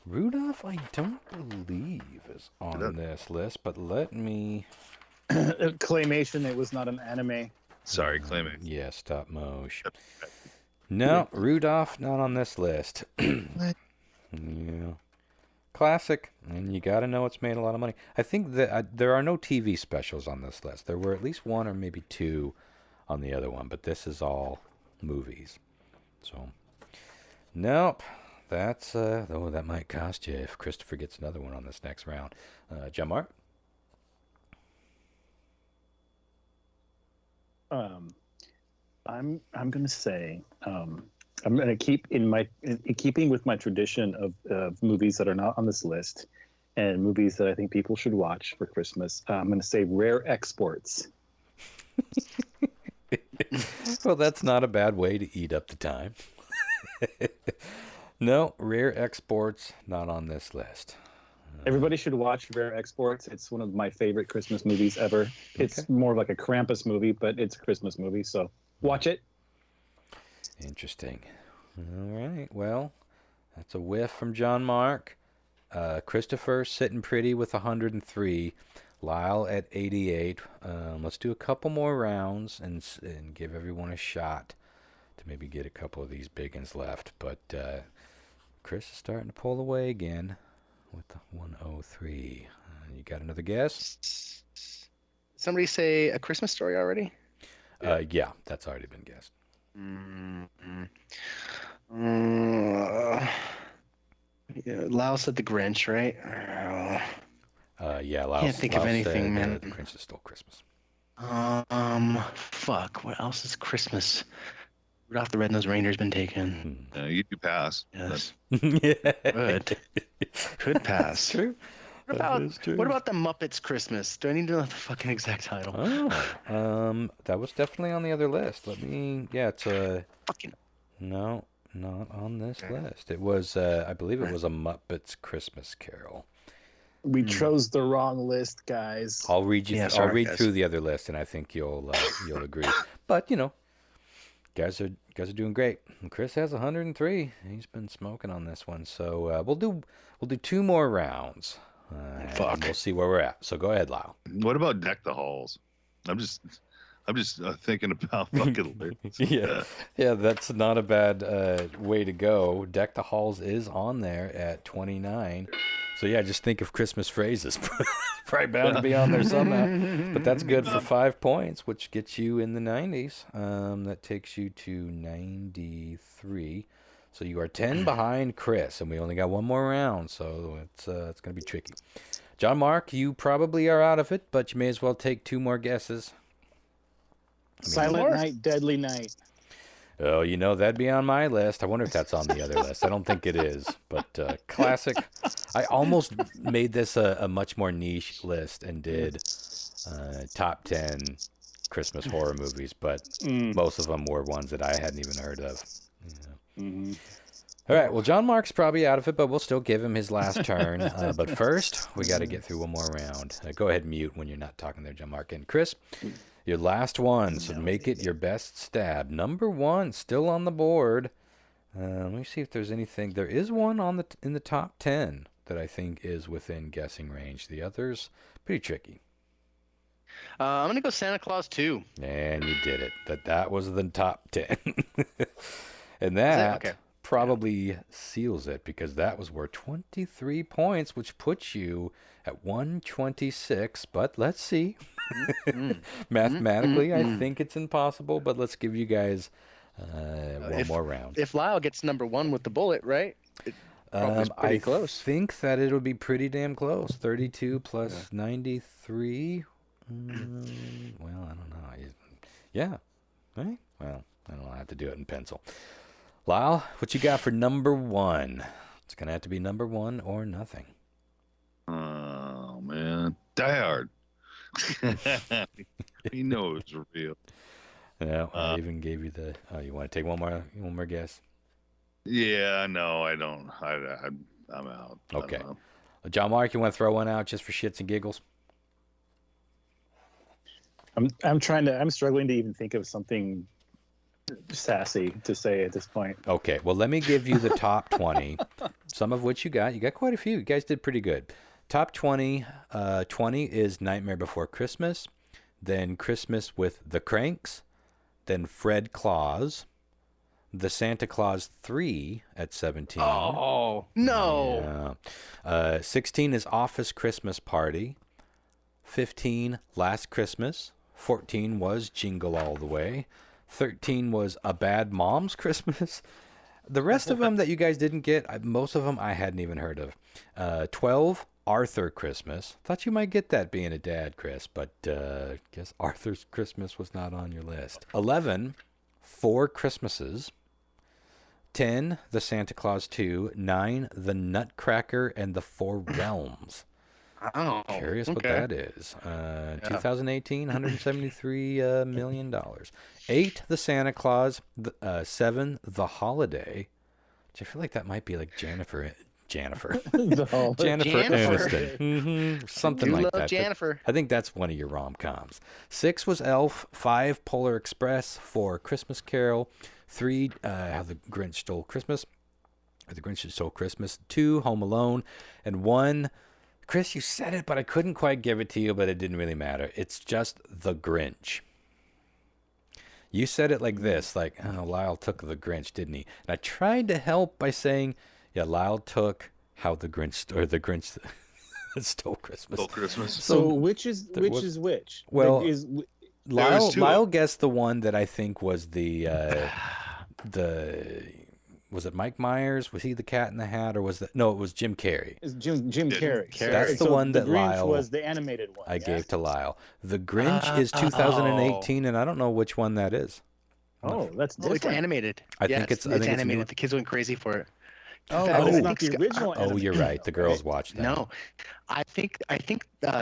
Rudolph, I don't believe is on this list, but let me... Claymation, it was not an anime. Sorry, Claymation. Yeah, stop motion. No, Rudolph, not on this list. Yeah. Classic, and you got to know it's made a lot of money. I think that there are no TV specials on this list. There were at least one or maybe two on the other one, but this is all movies. So, nope. That's, that might cost you if Christopher gets another one on this next round. John Mark? I'm going to say, I'm going to keep in keeping with my tradition of movies that are not on this list and movies that I think people should watch for Christmas. I'm going to say Rare Exports. Well, that's not a bad way to eat up the time. No, Rare Exports, not on this list. Everybody should watch Rare Exports. It's one of my favorite Christmas movies ever. It's more of like a Krampus movie, but it's a Christmas movie, so watch it. Interesting. All right. Well, that's a whiff from John Mark. Christopher sitting pretty with 103. Lyle at 88. Let's do a couple more rounds and give everyone a shot to maybe get a couple of these big ones left. But Chris is starting to pull away again with the 103. You got another guess? Somebody say A Christmas Story already? Yeah, that's already been guessed. Lyle said The Grinch, right? Yeah, Lyle. Can't think of anything, man. The Grinch Stole Christmas. Fuck. What else is Christmas? Rudolph the Red-Nosed Reindeer's been taken. You do pass. Yes. Yeah. Good. Could pass. True. What about the Muppets Christmas? Do I need to know the fucking exact title? Oh, that was definitely on the other list. It's a... Fucking... No, not on this list. It was, I believe it was a Muppets Christmas Carol. We chose the wrong list, guys. I'll read you. I'll read through the other list, and I think you'll agree. But guys are doing great. And Chris has 103. He's been smoking on this one. So we'll do two more rounds. And we'll see where we're at. So go ahead, Lyle. What about Deck the Halls? I'm just thinking about fucking lyrics. Yeah, that's not a bad way to go. Deck the Halls is on there at 29. So yeah, just think of Christmas phrases. Probably bound to be on there somehow. But that's good for 5 points, which gets you in the 90s. That takes you to 93. So you are 10 behind Chris, and we only got one more round, so it's going to be tricky. John Mark, you probably are out of it, but you may as well take two more guesses. Silent Night, Deadly Night. Oh, that'd be on my list. I wonder if that's on the other list. I don't think it is, but classic. I almost made this a much more niche list and did top 10 Christmas horror movies, but most of them were ones that I hadn't even heard of. All right, well, John Mark's probably out of it, but we'll still give him his last turn. But first, we got to get through one more round. Go ahead and mute when you're not talking there, John Mark. And Chris, your last one, so make it your best stab. Number one, still on the board. Let me see if there's anything. There is one in the top 10 that I think is within guessing range. The others, pretty tricky. I'm going to go Santa Claus 2. And you did it. That was the top 10. And that probably seals it, because that was worth 23 points, which puts you at 126. But let's see. Mathematically, I think it's impossible, but let's give you guys one more round. If Lyle gets number one with the bullet, right? It's pretty close. I think that it'll be pretty damn close. 32 plus 93. Well, I don't know. Yeah. Right? Well, I don't have to do it in pencil. Lyle, what you got for number one? It's going to have to be number one or nothing. Oh, man. Die Hard. He knows it's real. Yeah, I even gave you the... Oh, you want to take one more guess? Yeah, no, I don't. I'm out. Okay. John Mark, you want to throw one out just for shits and giggles? I'm struggling to even think of something sassy to say at this point. Okay, well, let me give you the top 20, some of which you got. You got quite a few. You guys did pretty good. Top 20, 20 is Nightmare Before Christmas, then Christmas with the Cranks, then Fred Claus, the Santa Claus 3 at 17. Oh, no. Yeah. 16 is Office Christmas Party. 15, Last Christmas. 14 was Jingle All the Way. 13 was A Bad Mom's Christmas. The rest of them that you guys didn't get, most of them I hadn't even heard of. 12, Arthur Christmas. Thought you might get that being a dad, Chris, but guess Arthur's Christmas was not on your list. 11, Four Christmases. 10, The Santa Claus 2. 9, The Nutcracker and the Four Realms. Oh, Curious what that is. 2018, $173 million. 8, The Santa Claus. 7, The Holiday, which I feel like that might be like Jennifer Aniston. Something like that. Jennifer. I think that's one of your rom-coms. 6 was Elf. 5, Polar Express. 4, Christmas Carol. 3, How the Grinch Stole Christmas. Or The Grinch Stole Christmas. 2, Home Alone. And 1, Chris, you said it, but I couldn't quite give it to you, but it didn't really matter. It's just The Grinch. You said it like this, like, oh, Lyle took The Grinch, didn't he? And I tried to help by saying, yeah, Lyle took How the Grinch Stole Christmas. Stole Christmas. So which is which? Well, like, Lyle guessed the one that I think was the was it Mike Myers? Was he the Cat in the Hat, or was that? No, it was Jim Carrey. It's Jim Carrey. That's the one that the Grinch Lyle was the animated one. I gave to Lyle. The Grinch is 2018, and I don't know which one that is. Oh, that's different. It's animated. I think it's animated. The kids went crazy for it. Oh, it's not the original. Oh, you're right. The girls watched that. No, I think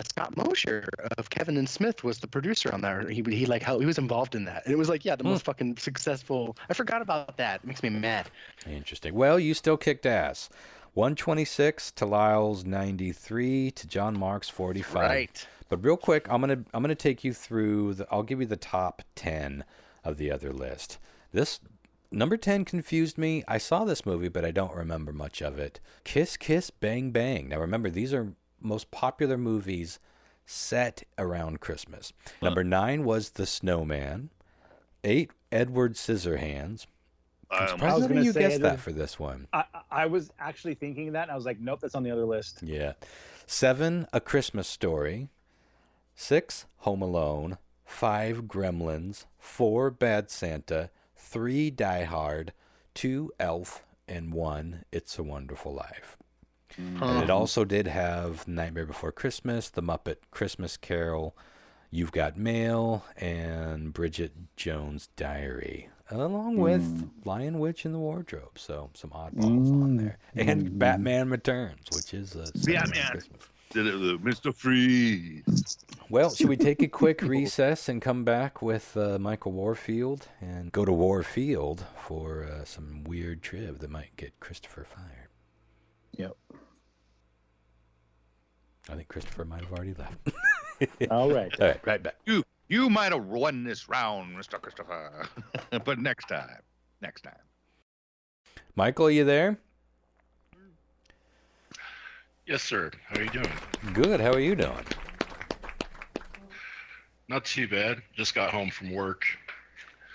Scott Mosher of Kevin and Smith was the producer on that. He was involved in that, and it was like, yeah, the most fucking successful. I forgot about that. It makes me mad. Interesting. Well, you still kicked ass. 126 to Lyle's 93 to John Mark's 45. Right. But real quick, I'm gonna take you through I'll give you the top 10 of the other list. This number 10 confused me. I saw this movie, but I don't remember much of it. Kiss Kiss Bang Bang. Now remember, these are most popular movies set around Christmas. Number 9 was The Snowman. 8, Edward Scissorhands. I'm surprised none of you guessed that for this one. I was actually thinking that, and I was like, nope, that's on the other list. Yeah. 7, A Christmas Story. 6, Home Alone. 5, Gremlins. 4, Bad Santa. 3, Die Hard. 2, Elf. And 1, It's a Wonderful Life. And it also did have Nightmare Before Christmas, The Muppet Christmas Carol, You've Got Mail, and Bridget Jones' Diary, along with Lion Witch in the Wardrobe. So some oddballs on there. And Batman Returns, which is Batman. Did it with Mr. Freeze. Well, should we take a quick recess and come back with Michael Warfield and go to Warfield for some weird trib that might get Christopher fired? Yep. I think Christopher might have already left. All right. All right, right back. You might have won this round, Mr. Christopher. But next time. Michael, are you there? Yes, sir. How are you doing? Good. How are you doing? Not too bad. Just got home from work.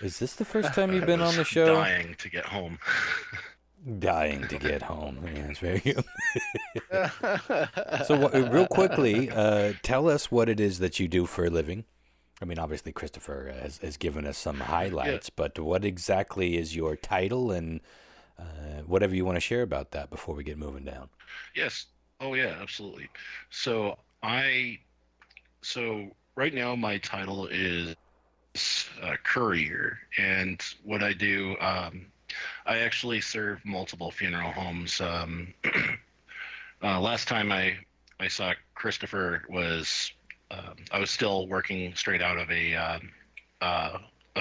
Is this the first time you've been on the show? Dying to get home. Dying to get home. Yeah, that's very good. So, real quickly, tell us what it is that you do for a living. I mean, obviously, Christopher has given us some highlights, but what exactly is your title and whatever you want to share about that before we get moving down? Yes. Oh, yeah, absolutely. So right now my title is a courier, and what I do, I actually serve multiple funeral homes. Last time I saw Christopher was I was still working straight out of a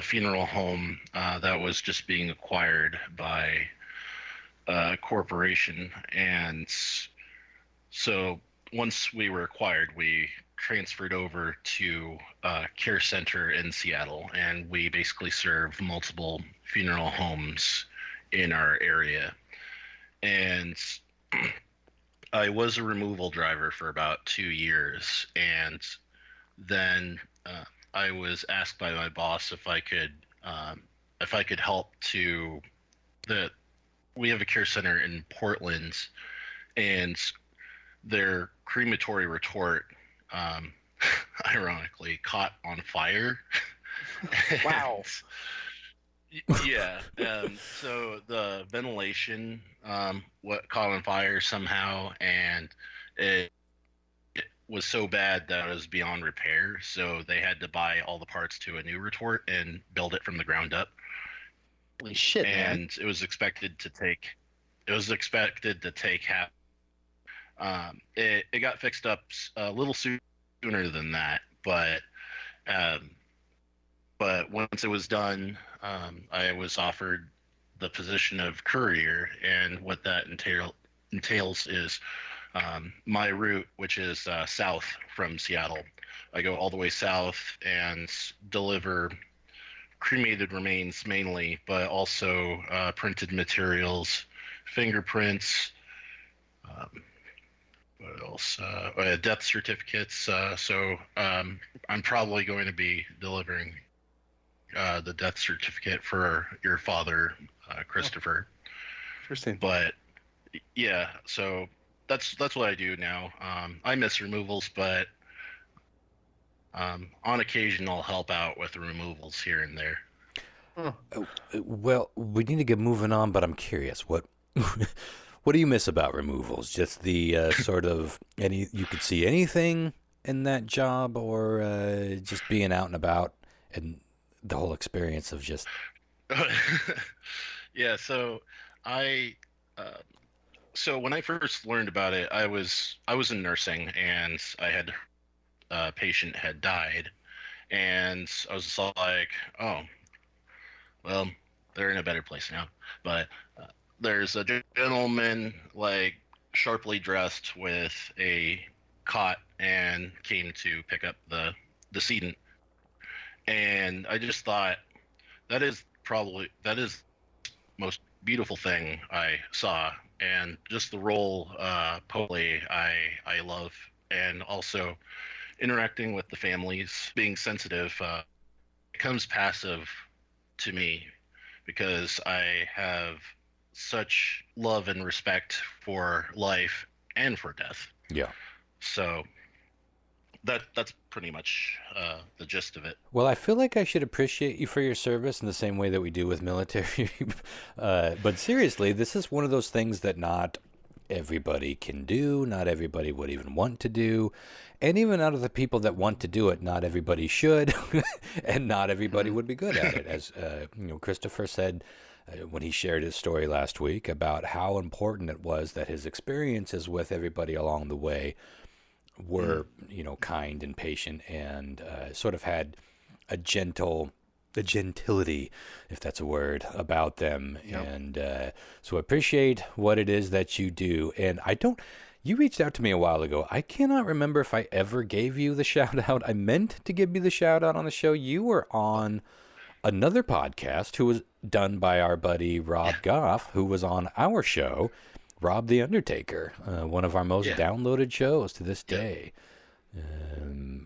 funeral home that was just being acquired by a corporation, and so once we were acquired, we transferred over to a care center in Seattle, and we basically serve multiple funeral homes in our area. And I was a removal driver for about 2 years, and then I was asked by my boss if I could help to the. We have a care center in Portland, and their crematory retort, ironically, caught on fire. Wow. Yeah. So the ventilation what caught on fire somehow, and it was so bad that it was beyond repair. So they had to buy all the parts to a new retort and build it from the ground up. Holy shit, and man. it was expected to take half. It got fixed up a little sooner than that, but once it was done, I was offered the position of courier, and what that entails is my route, which is south from Seattle. I go all the way south and deliver cremated remains mainly, but also printed materials, fingerprints, what else? Death certificates. So I'm probably going to be delivering the death certificate for your father, Christopher. Interesting. But yeah, so that's what I do now. I miss removals, but on occasion I'll help out with the removals here and there. Well, we need to get moving on, but I'm curious, what do you miss about removals? Just the sort of you could see anything in that job, or just being out and about and the whole experience of just. Yeah, so so when I first learned about it, I was in nursing, and I had a patient had died, and I was just like, oh, well, they're in a better place now. But there's a gentleman, like, sharply dressed with a cot and came to pick up the decedent, and I just thought that is the most beautiful thing I saw, and just the role poetry I love, and also interacting with the families, being sensitive. It comes passive to me because I have such love and respect for life and for death. Yeah. So that's pretty much the gist of it. Well, I feel like I should appreciate you for your service in the same way that we do with military. But seriously, this is one of those things that not everybody can do, not everybody would even want to do. And even out of the people that want to do it, not everybody should, and not everybody would be good at it. As Christopher said when he shared his story last week about how important it was that his experiences with everybody along the way were, kind and patient, and sort of had a gentility, if that's a word, about them. Yep. And so I appreciate what it is that you do. And you reached out to me a while ago. I cannot remember if I ever gave you the shout out. I meant to give you the shout out on the show. You were on another podcast who was done by our buddy Rob Goff, who was on our show, Rob the Undertaker, one of our most downloaded shows to this day.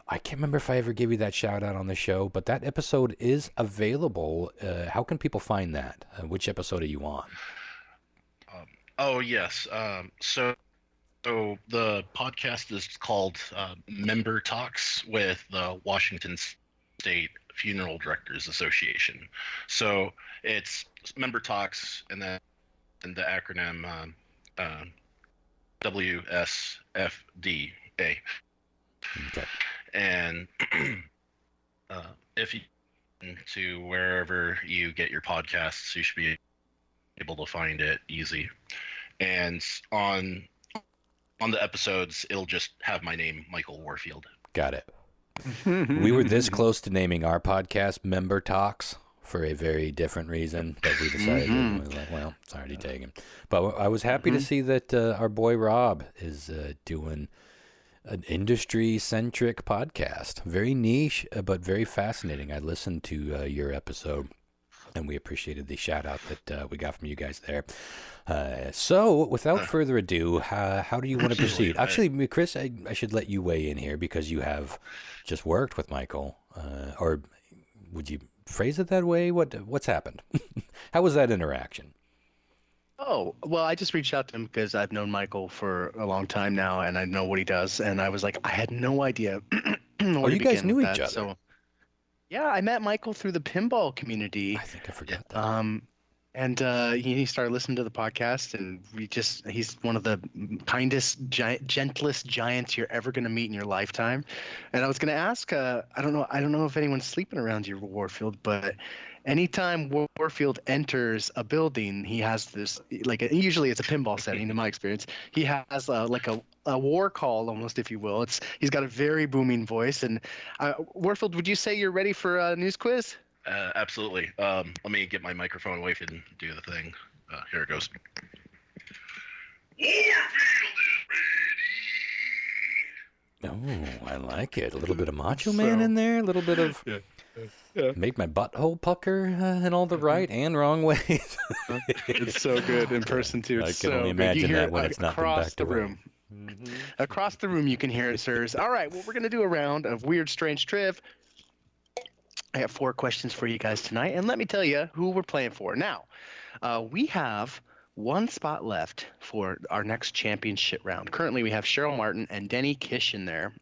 I can't remember if I ever gave you that shout out on the show, but that episode is available. How can people find that? Which episode are you on? Yes. So the podcast is called Member Talks with the Washington State Funeral Directors Association. So it's Member Talks, and then the acronym WSFDA. Okay. And if to wherever you get your podcasts. You should be able to find it easy. And on the episodes, it'll just have my name, Michael Warfield. Got it. We were this close to naming our podcast Member Talks for a very different reason, but we decided we were like, well, it's already taken. But I was happy to see that our boy Rob is doing an industry-centric podcast. Very niche, but very fascinating. I listened to your episode, and we appreciated the shout-out that we got from you guys there. So, without further ado, how do you want to proceed? Actually, Chris, I should let you weigh in here because you have just worked with Michael. Or would you phrase it that way? What's happened? How was that interaction? Oh, well, I just reached out to him because I've known Michael for a long time now, and I know what he does. And I was like, I had no idea. You guys knew each other. So, yeah, I met Michael through the pinball community. I think I forgot that. And he started listening to the podcast, and he's one of the kindest, gentlest giants you're ever going to meet in your lifetime. And I was going to ask, I don't know if anyone's sleeping around you, Warfield, but anytime Warfield enters a building, he has this, usually it's a pinball setting in my experience. He has like a war call almost, if you will. He's got a very booming voice. And Warfield, would you say you're ready for a news quiz? Absolutely. Let me get my microphone away and do the thing. Here it goes. Oh, I like it. A little bit of Macho Man in there. A little bit of make my butthole pucker in all the right and wrong ways. It's so good in person too. I can only imagine that when it's not been back to room. Across the room, you can hear it, sirs. All right. Well, we're gonna do a round of weird, strange triv. I have 4 questions for you guys tonight, and let me tell you who we're playing for. Now, we have 1 spot left for our next championship round. Currently, we have Cheryl Martin and Denny Kish in there.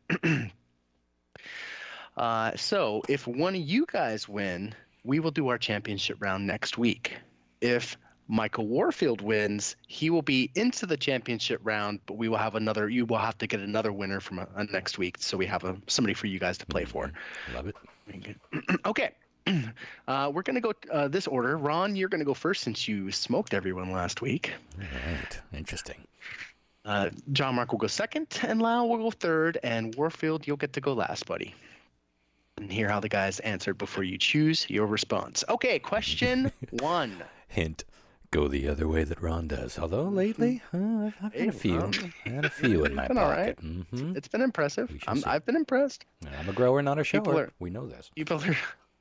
So, if one of you guys win, we will do our championship round next week. If Michael Warfield wins, he will be into the championship round, but you will have to get another winner from next week, so we have somebody for you guys to play for. Love it. Okay. We're going to go this order. Ron, you're going to go first since you smoked everyone last week. All right. Interesting. John Mark will go second, and Lau will go third, and Warfield, you'll get to go last, buddy. And hear how the guys answered before you choose your response. Okay, question 1. Hint. Go the other way that Ron does. Although lately, I've had a few. I had a few in my pocket. All right. It's been impressive. I've been impressed. I'm a grower, not a shower. We know this.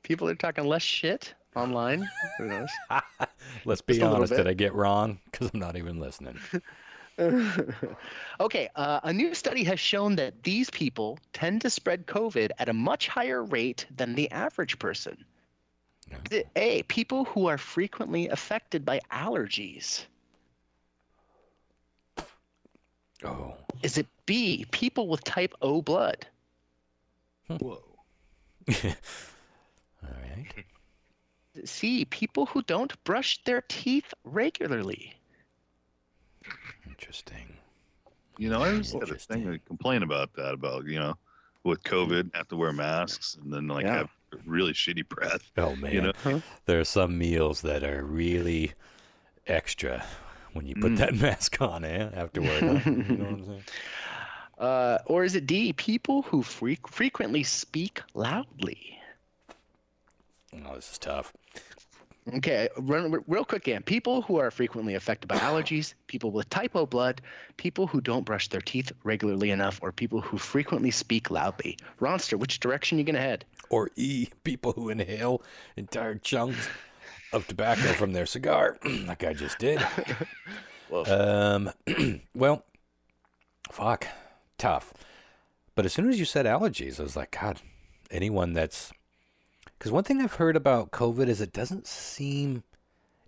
People are talking less shit online. Who knows? Let's be honest. Did I get wrong? Because I'm not even listening. Okay. A new study has shown that these people tend to spread COVID at a much higher rate than the average person. Is it A, people who are frequently affected by allergies? Oh. Is it B, people with type O blood? Whoa. All right. Is it C, people who don't brush their teeth regularly? Interesting. I always had a thing to complain about that, with COVID, have to wear masks, and then have really shitty breath. Oh man, there are some meals that are really extra when you put that mask on afterward. You know what I'm saying? Or is it D, people who frequently speak loudly? Oh, this is tough. Okay, real quick again. People who are frequently affected by allergies, people with type O blood, people who don't brush their teeth regularly enough, or people who frequently speak loudly. Ronster, which direction are you going to head? Or E, people who inhale entire chunks of tobacco from their cigar, like I just did. Well, fuck, tough. But as soon as you said allergies, I was like, God, anyone that's... Because one thing I've heard about COVID is it doesn't seem...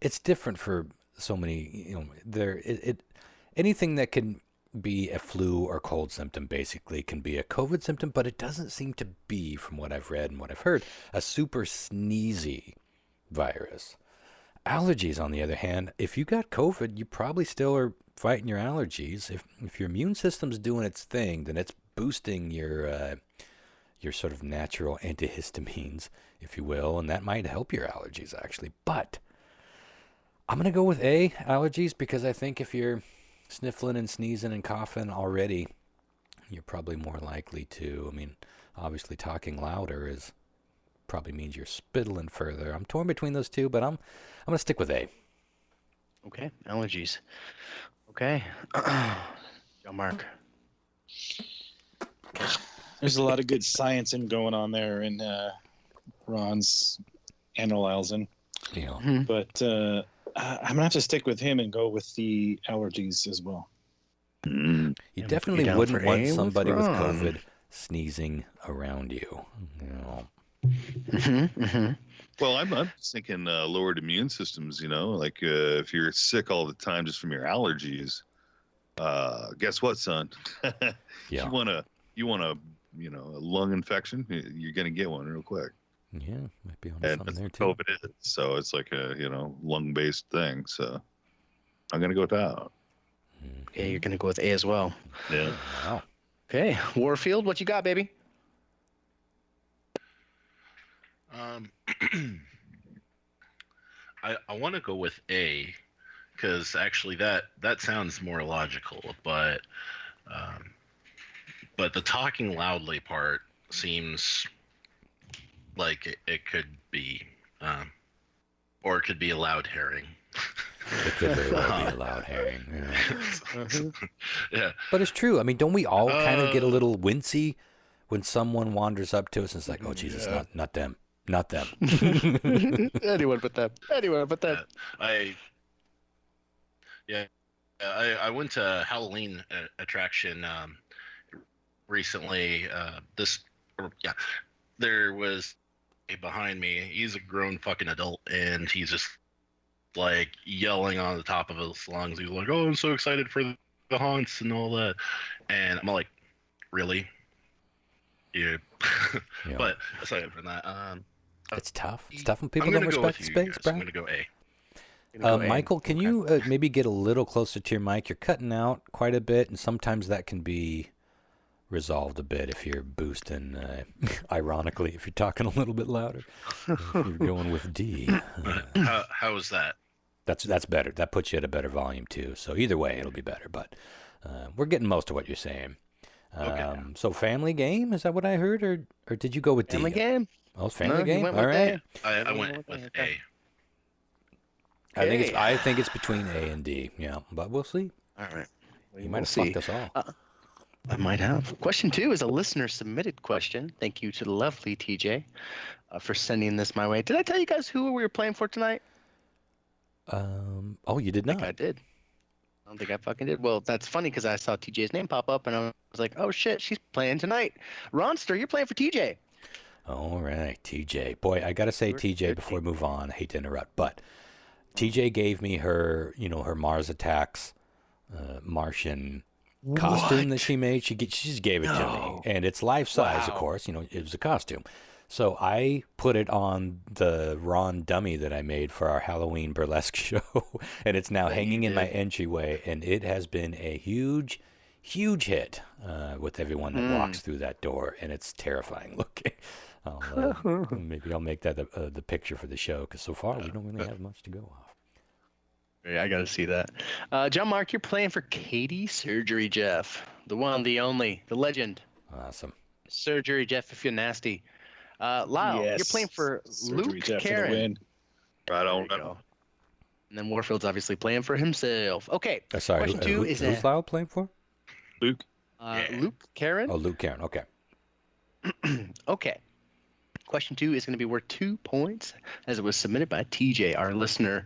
It's different for so many, anything that can be a flu or cold symptom basically can be a COVID symptom, but it doesn't seem to be, from what I've read and what I've heard, a super sneezy virus. Allergies, on the other hand, if you got COVID, you probably still are fighting your allergies. If your immune system's doing its thing, then it's boosting your your sort of natural antihistamines, if you will, and that might help your allergies actually. But I'm going to go with A, allergies, because I think if you're sniffling and sneezing and coughing already, you're probably more likely to, I mean, obviously talking louder is probably means you're spittling further. I'm torn between those two, but I'm going to stick with A. Okay, allergies. Okay. John Mark. There's a lot of good science going on there in Ron's analyzing. Yeah. But I'm going to have to stick with him and go with the allergies as well. You definitely wouldn't want somebody with COVID sneezing around you. Well, I'm just thinking lowered immune systems, like if you're sick all the time just from your allergies, guess what, son? Yeah. You want a lung infection, you're going to get one real quick. Yeah, might be on something there too. COVID is, so it's like a lung-based thing. So I'm going to go with that. Okay, you're going to go with A as well. Yeah. Wow. Okay, Warfield, what you got, baby? I want to go with A, because actually that sounds more logical, but the talking loudly part seems like it could be, or it could be a loud herring. It could very well be a loud herring. Yeah. Yeah. But it's true. I mean, don't we all kind of get a little wincy when someone wanders up to us and it's like, oh, Jesus, not them. Not them. Anyone but them. Anyone but them. I went to a Halloween attraction recently. There was a behind me. He's a grown fucking adult, and he's just like yelling on the top of his lungs. He's like, "Oh, I'm so excited for the haunts and all that," and I'm like, "Really?" Yeah. Yeah. But aside from that, it's tough. It's tough when people don't respect space, bro. I'm gonna go A. Michael, can you maybe get a little closer to your mic? You're cutting out quite a bit, and sometimes that can be resolved a bit if you're boosting, ironically, if you're talking a little bit louder. If you're going with D. How is that? That's better. That puts you at a better volume, too. So either way, it'll be better. But we're getting most of what you're saying. Okay. So family game, is that what I heard? Or did you go with D? Family game? Oh, it's family game? All right. I went with A. I think it's between A and D. Yeah, but we'll see. All right. You might have fucked us all. I might have. Question 2 is a listener submitted question. Thank you to the lovely TJ for sending this my way. Did I tell you guys who we were playing for tonight? Oh, you did not. I did. I don't think I fucking did. Well, that's funny because I saw TJ's name pop up and I was like, oh shit, she's playing tonight. Ronster, you're playing for TJ. All right, TJ. Boy, I got to say TJ before we move on. I hate to interrupt, but TJ gave me her, her Mars Attacks Martian costume that she made. She just gave it to me, and it's life size, of course. It was a costume. So I put it on the Ron dummy that I made for our Halloween burlesque show, and it's now hanging in my entryway, and it has been a huge, huge hit with everyone that walks through that door, and it's terrifying looking. Maybe I'll make that the picture for the show, because so far we don't really have much to go off. Yeah, I got to see that. John Mark, you're playing for Katie Surgery Jeff. The one, the only, the legend. Awesome. Surgery Jeff, if you're nasty. Lyle, you're playing for Surgery Luke Jeff Karen. For the win. Right on. And then Warfield's obviously playing for himself. Okay. Sorry, question 2 is who's Lyle playing for? Luke. Luke Karen. Oh, Luke Karen. Okay. Okay. Question 2 is going to be worth 2 points, as it was submitted by TJ, our listener.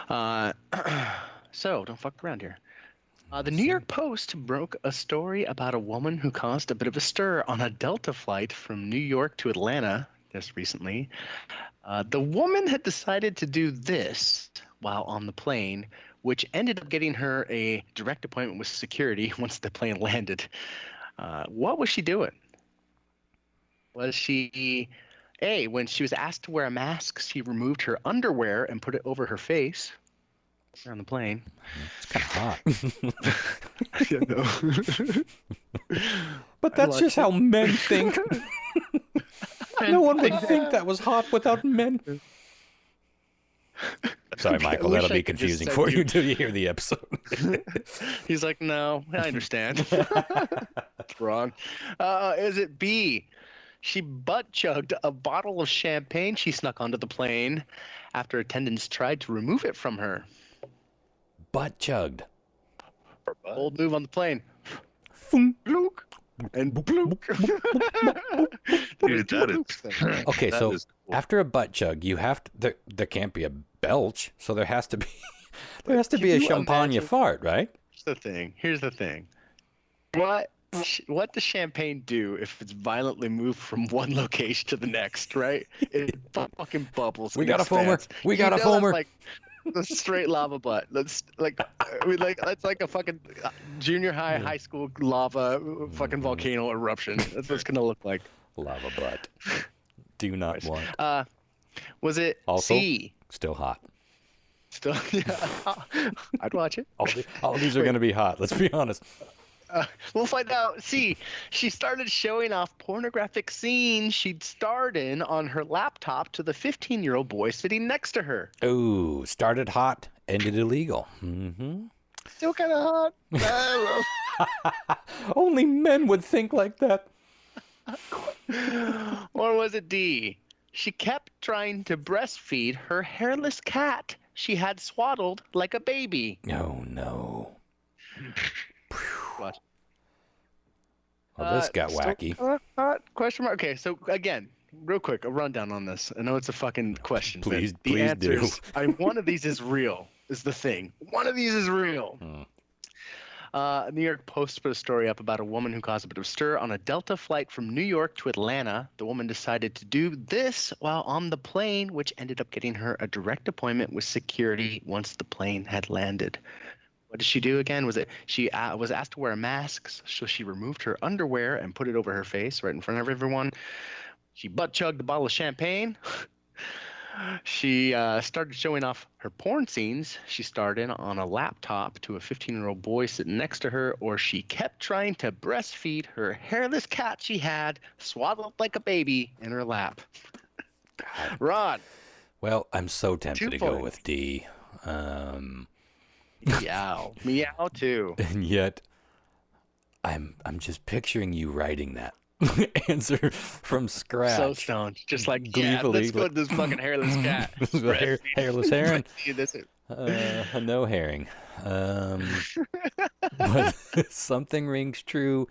So don't fuck around here. The New York Post broke a story about a woman who caused a bit of a stir on a Delta flight from New York to Atlanta just recently. The woman had decided to do this while on the plane, which ended up getting her a direct appointment with security once the plane landed. What was she doing? Was she, A, when she was asked to wear a mask, she removed her underwear and put it over her face? on the plane. It's kind of hot. I know. But that's just how men think. No one would think that was hot without men. Sorry, Michael, that'll be confusing for you till you hear the episode. He's like, no, I understand. Wrong. Is it B? She butt chugged a bottle of champagne she snuck onto the plane after attendants tried to remove it from her. Butt chugged. Bold move on the plane. Blook. And blook. Dude, that is okay, that so is cool. after a butt chug, you have to there can't be a belch, so there has to be a champagne fart, right? Here's the thing. What does champagne do if it's violently moved from one location to the next, right? It fucking bubbles. We got a foamer. We got a foamer. Like the straight lava butt. That's like a fucking junior high school lava fucking volcano eruption. That's what it's gonna look like. Lava butt. Do not want. Was it also C? Still hot. Still, yeah. I'd watch it. All these are going to be hot. Let's be honest. We'll find out. See, she started showing off pornographic scenes she'd starred in on her laptop to the 15-year-old boy sitting next to her. Ooh, started hot, ended illegal. Mm-hmm. Still kind of hot. Only men would think like that. Or was it D? She kept trying to breastfeed her hairless cat she had swaddled like a baby. Oh, no. What? Well, this got wacky. Question mark. Okay, so again, real quick, a rundown on this. I know it's a fucking question. Please answer do. One of these is real, is the thing. One of these is real. New York Post put a story up about a woman who caused a bit of stir on a Delta flight from New York to Atlanta. The woman decided to do this while on the plane, which ended up getting her a direct appointment with security once the plane had landed. What did she do again? Was it she was asked to wear a mask, so she removed her underwear and put it over her face right in front of everyone. She butt chugged a bottle of champagne. She started showing off her porn scenes she starred in on a laptop to a 15-year-old boy sitting next to her, or she kept trying to breastfeed her hairless cat she had swaddled like a baby in her lap. Ron. Well, I'm so tempted to go with D. Meow. Meow too. And yet, I'm just picturing you writing that answer from scratch. So stoned, just like gleefully. Let's go to this fucking hairless cat. Hairless heron. No herring. But something rings true.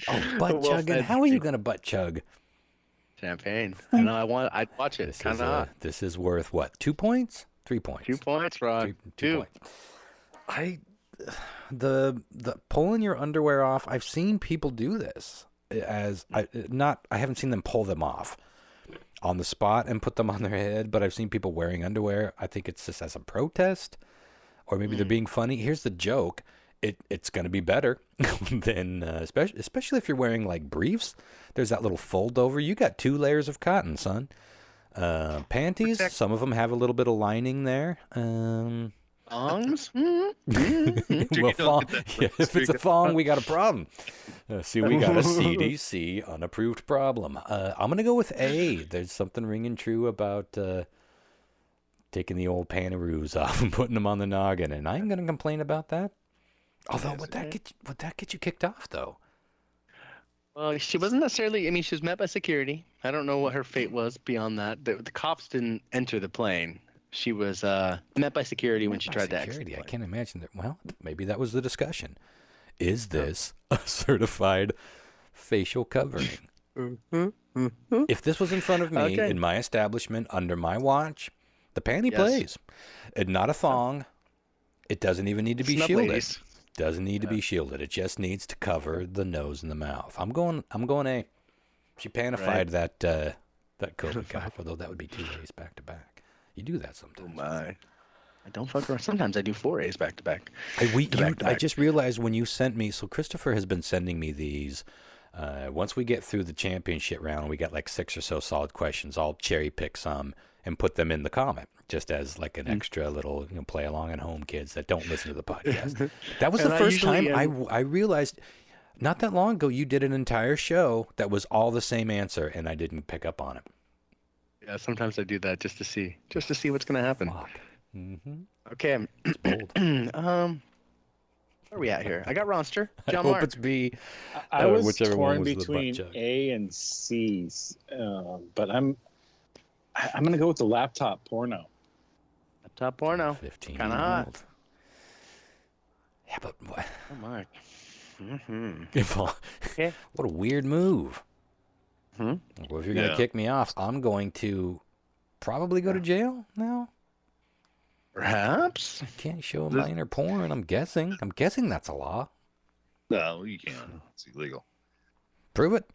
Oh, butt chugging. How are you gonna butt chug champagne? I know. I'd watch it. Kind of hot. This is worth what? 2 points? 3 points? 2 points, Rod. 2 points. The pulling your underwear off. I've seen people do this. I haven't seen them pull them off on the spot and put them on their head, but I've seen people wearing underwear. I think it's just as a protest, or maybe they're being funny. Here's the joke: it's going to be better than especially if you're wearing like briefs. There's that little fold over. You got 2 layers of cotton, son. Panties. Some of them have a little bit of lining there. Thongs? Well, if it's a thong, we got a problem. See, we got a CDC unapproved problem. I'm going to go with A. There's something ringing true about taking the old panaroos off and putting them on the noggin, and I ain't going to complain about that. Although, would that get you kicked off, though? Well, she wasn't necessarily. I mean, she was met by security. I don't know what her fate was beyond that. The cops didn't enter the plane. She was met by security when she tried to exit. I can't imagine that. Well, maybe that was the discussion. Is this a certified facial covering? If this was in front of me in my establishment under my watch, the panty plays. And not a thong. It doesn't even need to be shielded. Ladies. Doesn't need to be shielded. It just needs to cover the nose and the mouth. I'm going A. She panified that COVID cough, although that would be 2 A's back to back. You do that sometimes. Oh my! I don't fuck around. Sometimes I do 4 A's back to back. I just realized when you sent me. So Christopher has been sending me these. Once we get through the championship round, we got like 6 or so solid questions. I'll cherry pick some and put them in the comment just as like an extra little play along at home, kids that don't listen to the podcast. That was the first time I realized not that long ago you did an entire show that was all the same answer, and I didn't pick up on it. Yeah, sometimes I do that just to see what's going to happen. Okay. It's bold. Where are we at here? I got Ronster. I John hope Mark. it's B. I was whichever torn one was between the butt chug. A and C's, but I'm gonna go with the laptop porno. Laptop porno. 15 Kind of hot. Yeah, but what? Oh, Mark. Mm-hmm. Okay. What a weird move. Well, if you're going to kick me off, I'm going to probably go to jail now. Perhaps. I can't show minor porn. I'm guessing that's a law. No, you can't. It's illegal. Prove it.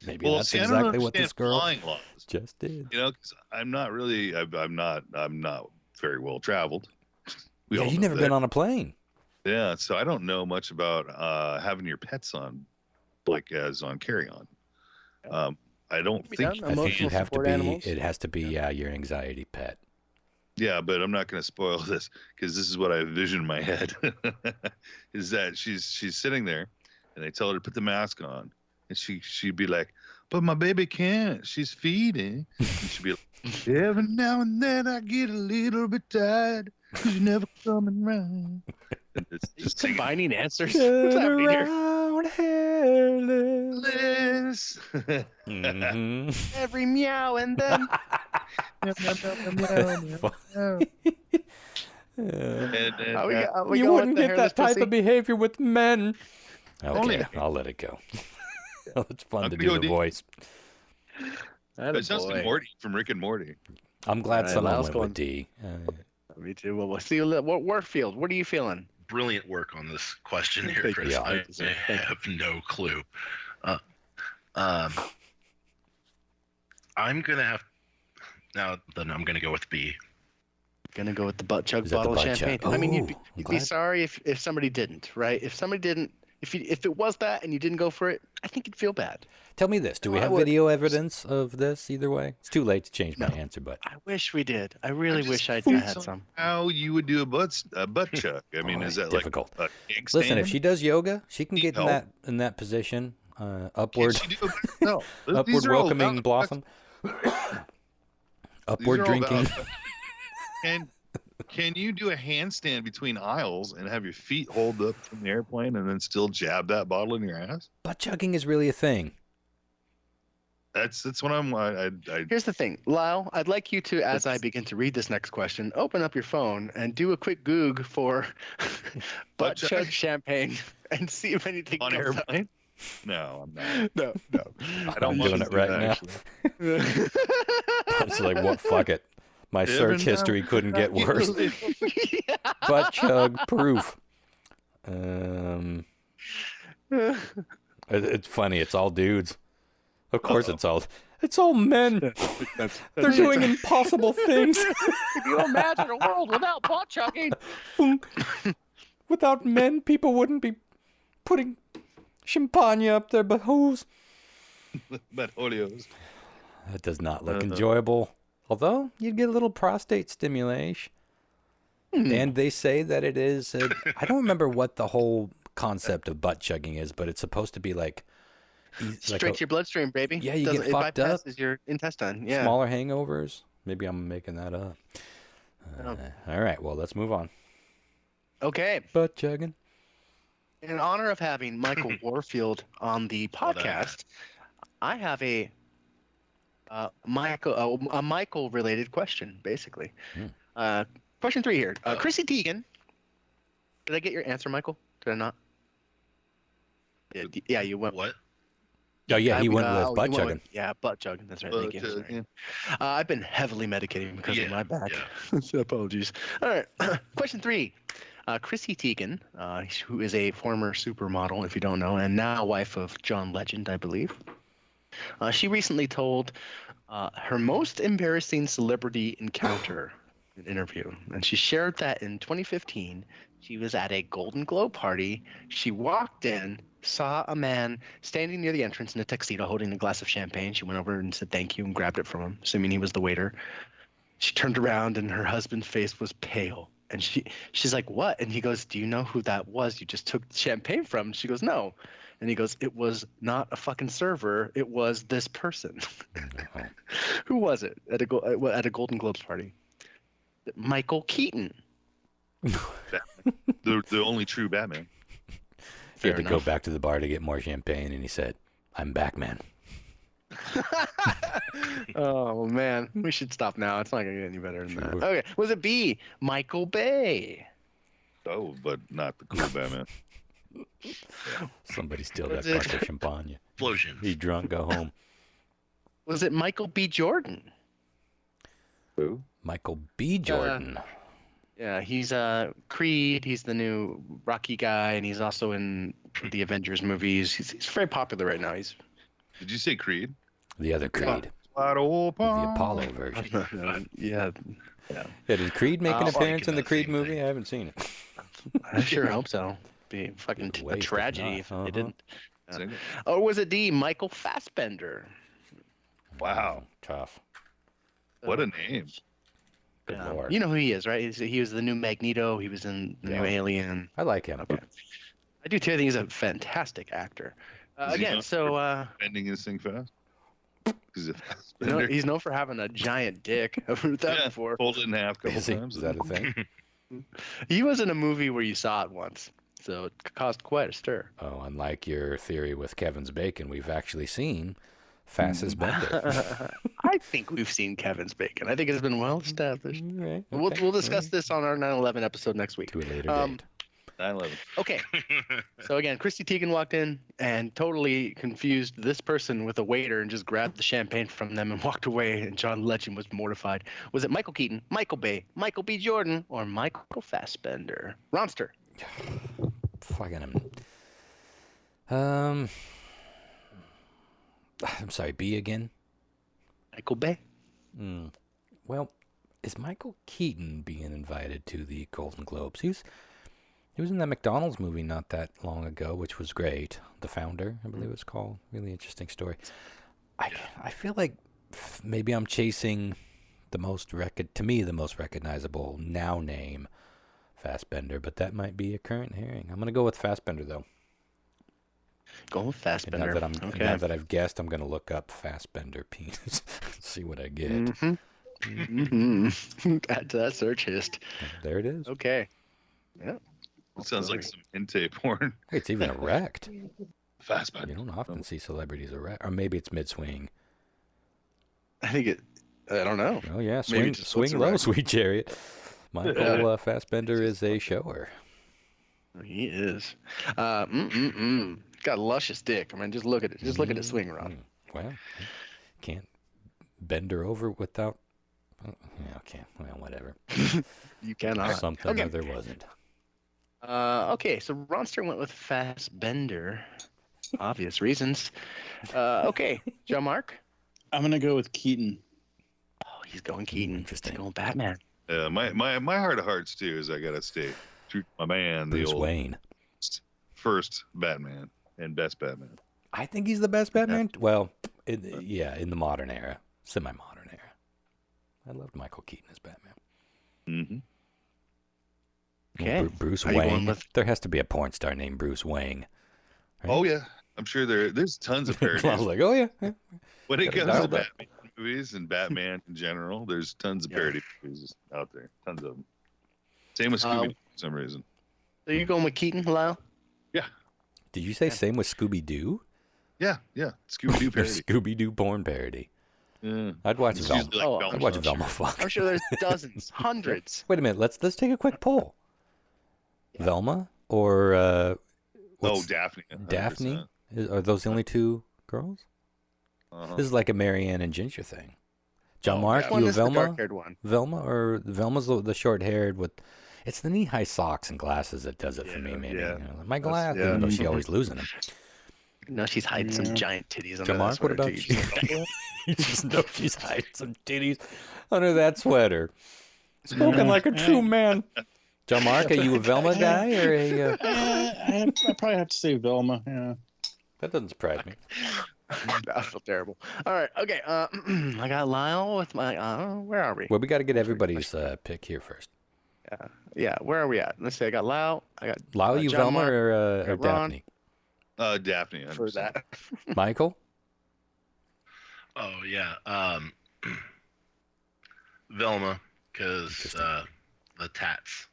Maybe that's exactly what this girl just did. Because I'm not really. I'm not very well traveled. Yeah, you've never been on a plane. Yeah, so I don't know much about having your pets on, like as on carry-on. I don't think. I think you have to be. Animals. It has to be your anxiety pet. Yeah, but I'm not going to spoil this because this is what I envision in my head. Is that she's sitting there, and they tell her to put the mask on, and she'd be like, "But my baby can't. She's feeding." And she'd be like, "Every now and then I get a little bit tired. You're never coming round." It's just combining answers. What's happening here? Hairless. Every meow and then. You wouldn't get that type of behavior with men. Okay, I'll let it go. It's fun to do the voice. It sounds like Morty from Rick and Morty. I'm glad someone went with D. Me too. Well, we'll see. Warfield, what are you feeling? Brilliant work on this question here, Chris. I have no clue. I'm gonna have now. Then I'm gonna go with B. Gonna go with the butt chug bottle of champagne. I mean, you'd be sorry if somebody didn't, right? If somebody didn't, if it was that and you didn't go for it, I think you'd feel bad. Tell me this: do we have video evidence of this? Either way, it's too late to change my answer. But I wish we did. I really wish I had some. How you would do a butt chug? I mean, is that difficult? Like a kickstand? Listen, if she does yoga, she can get in that position. Upward, upward welcoming blossom. Upward drinking. And can you do a handstand between aisles and have your feet hold up from the airplane and then still jab that bottle in your ass? Butt chugging is really a thing. That's what I'm. Here's the thing, Lyle. I'd like you to, as I begin to read this next question, open up your phone and do a quick Goog for butt chug champagne and see if anything on comes airplane. Up. No, I'm not. No. I'm doing it right now. It's like, what? Fuck it. My search history couldn't get worse. Butt chug proof. It's funny. It's all dudes. Of course, it's all men. They're doing impossible things. Can you imagine a world without butt chugging? Without men, people wouldn't be putting champagne up their buttholes. Buttholes. That does not look enjoyable. Although, you'd get a little prostate stimulation. And they say that it is... I don't remember what the whole concept of butt chugging is, but it's supposed to be like... Straight to your bloodstream, baby. Yeah, you get fucked up. It bypasses your intestine. Yeah. Smaller hangovers. Maybe I'm making that up. All right, well, let's move on. Okay. Butt chugging. In honor of having Michael Warfield on the podcast, I have a Michael-related question, basically. Question 3 here. Chrissy Teigen. Did I get your answer, Michael? Did I not? Yeah, you went. What? Oh, yeah, he went with butt chugging. Butt chugging. That's right. Thank you. Yeah. I've been heavily medicating because of my back. Yeah. So apologies. All right. Question 3. Chrissy Teigen, who is a former supermodel, if you don't know, and now wife of John Legend, I believe. She recently told her most embarrassing celebrity encounter in an interview. And she shared that in 2015, she was at a Golden Globe party. She walked in, saw a man standing near the entrance in a tuxedo holding a glass of champagne. She went over and said thank you and grabbed it from him, assuming he was the waiter. She turned around and her husband's face was pale. And she's like, what? And he goes, do you know who that was you just took the champagne from? And she goes, no. And he goes, it was not a fucking server. It was this person. Who was it at a Golden Globes party? Michael Keaton. the only true Batman. He had to go back to the bar to get more champagne, and he said, I'm back, man. Oh, man. We should stop now. It's not going to get any better than that. Okay. Was it B, Michael Bay? Oh, but not the cool Batman. Somebody steal that fucking champagne. Explosion. Be drunk, go home. Was it Michael B. Jordan? Who? Michael B. Jordan. Yeah, he's Creed. He's the new Rocky guy, and he's also in the Avengers movies. He's very popular right now. Did you say Creed? The other Creed. The Apollo version. Yeah. Did Creed make an appearance in the Creed movie? I haven't seen it. I sure hope so. Be fucking a tragedy if they didn't. Or was it D, Michael Fassbender? Wow. Tough. What a name. Good Lord. You know who he is, right? He was the new Magneto. He was in the new Alien. I like him. Okay. I do too. I think he's a fantastic actor. Again, so bending his thing fast. He's known for having a giant dick. I've heard that before. Fold it in half a couple times. Is that a thing? He was in a movie where you saw it once, so it caused quite a stir. Oh, unlike your theory with Kevin's Bacon, we've actually seen Fastest Bender. I think we've seen Kevin's Bacon. I think it's been well established. Right, okay. We'll discuss this on our 9/11 episode next week. To a later date. 9/11. Okay. So again, Chrissy Teigen walked in and totally confused this person with a waiter and just grabbed the champagne from them and walked away. And John Legend was mortified. Was it Michael Keaton, Michael Bay, Michael B. Jordan, or Michael Fassbender? Ronster. Fucking him. I'm sorry, B again? Michael Bay. Well, is Michael Keaton being invited to the Golden Globes? He was in that McDonald's movie not that long ago, which was great. The Founder, I believe it's called. Really interesting story. I feel like maybe I'm chasing the most recognizable now name, Fassbender, but that might be a current hearing. I'm going to go with Fassbender, though. Go with Fassbender. Now that I've guessed, I'm going to look up Fassbender penis, see what I get. Add to that search list. There it is. Okay. Yeah. It sounds like some hentai porn. Hey, it's even erect. Fassbender. You don't often see celebrities erect, or maybe it's mid-swing. I don't know. Oh yeah, swing low, sweet chariot. Michael Fassbender is a shower. He is. Got a luscious dick. I mean, just look at it. Just look at it swing around. Well, can't bend her over without. Yeah, okay. Well, whatever. You cannot. Something or there wasn't. Okay, so Ronster went with Fassbender. Obvious reasons. Okay, John Mark? I'm going to go with Keaton. Oh, he's going Keaton. Interesting. He's going Batman. My heart of hearts, too, is I got to stay true to my man, Bruce the old Wayne. First Batman and best Batman. I think he's the best Batman. Yeah. Well, in the modern era, semi-modern era. I loved Michael Keaton as Batman. Mm-hmm. Okay. Well, Bruce Wayne. There has to be a porn star named Bruce Wayne. Right? Oh yeah, I'm sure there's tons of parodies. I was like, oh yeah. When it comes to Batman movies and Batman in general, there's tons of parody movies out there. Tons of them. Same with Scooby for some reason. So you're going with Keaton, Lyle? Yeah. Did you say same with Scooby-Doo? Yeah. Scooby-Doo parody. Scooby-Doo porn parody. Yeah. I'd watch Velma. I'd watch Velma fuck. I'm sure there's dozens, hundreds. Wait a minute. Let's take a quick poll. Yeah. Velma or Daphne. Daphne? Are those the only two girls? Uh-huh. This is like a Marianne and Ginger thing. John Mark, you Velma? The dark-haired one. Velma or Velma's the short-haired with. It's the knee-high socks and glasses that does it for me, maybe. Yeah. You know, my glasses, even though she's always losing them. No, she's hiding some giant titties under John Mark, that sweater. What about you? You just know she's hiding some titties under that sweater. Spoken like a true man. John Mark, are you a Velma guy or a? I probably have to say Velma. Yeah. That doesn't surprise me. I feel terrible. All right. Okay. I got Lyle with my. Where are we? Well, we got to get everybody's pick here first. Yeah. Where are we at? Let's see. I got Lyle. I got Lyle, you John Velma Mark, or Ron. Daphne? Daphne. For that. Michael? Oh yeah, Velma, because the tats.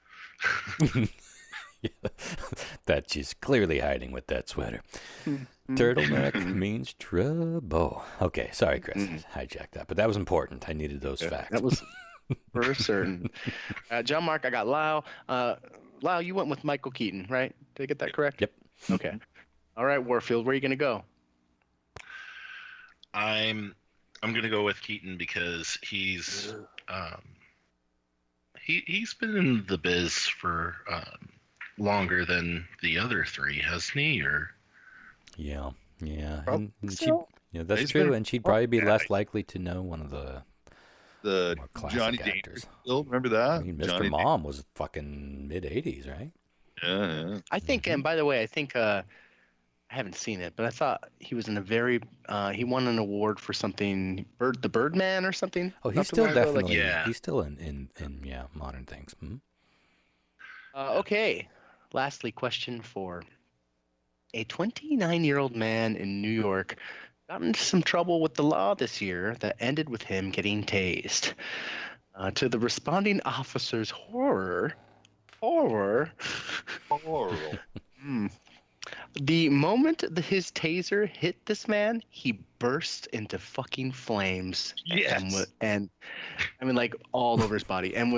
Yeah, that she's clearly hiding with that sweater. Turtleneck means trouble. Okay, sorry, Chris. Hijacked that, but that was important. I needed those facts. That was for certain. John Mark, I got Lyle. Lyle, you went with Michael Keaton, right? Did I get that correct? Yep. Okay. All right, Warfield, where are you going to go? I'm gonna go with Keaton because he's he's been in the biz for longer than the other three, hasn't he? Or yeah. Probably And so. that's true. And she'd probably be less likely to know one of the more classic Johnny actors. Dangerfield. Remember that? I mean, Mr. Johnny Mom was fucking mid-'80s, right? Yeah. I think, and by the way, I think I haven't seen it, but I thought he was in a very. He won an award for something, the Birdman or something. Oh, he's Not still too long ago, definitely. Yeah. He's still in modern things. Okay. Lastly, question 4. A 29-year-old man in New York got into some trouble with the law this year that ended with him getting tased. To the responding officer's horror. The moment his taser hit this man, he burst into fucking flames. Yes. And I mean, like all over his body, and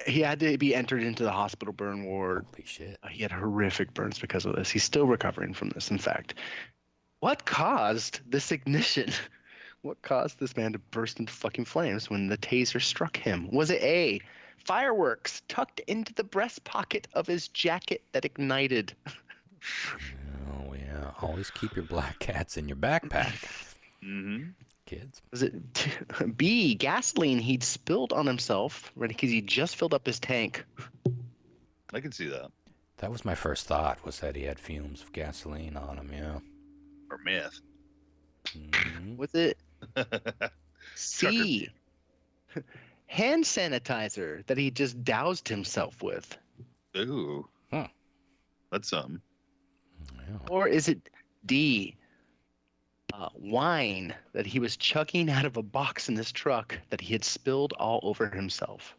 he had to be entered into the hospital burn ward. Holy shit! He had horrific burns because of this. He's still recovering from this. In fact, what caused this ignition? What caused this man to burst into fucking flames when the taser struck him? Was it A, fireworks tucked into the breast pocket of his jacket that ignited? Oh yeah, always keep your black cats in your backpack. Kids. Was it B, gasoline he'd spilled on himself because he just filled up his tank? I can see that. That was my first thought, was that he had fumes of gasoline on him, yeah. Or meth. Was it C, hand sanitizer that he just doused himself with? Ooh. That's something. Yeah. Or is it D, wine that he was chugging out of a box in his truck that he had spilled all over himself?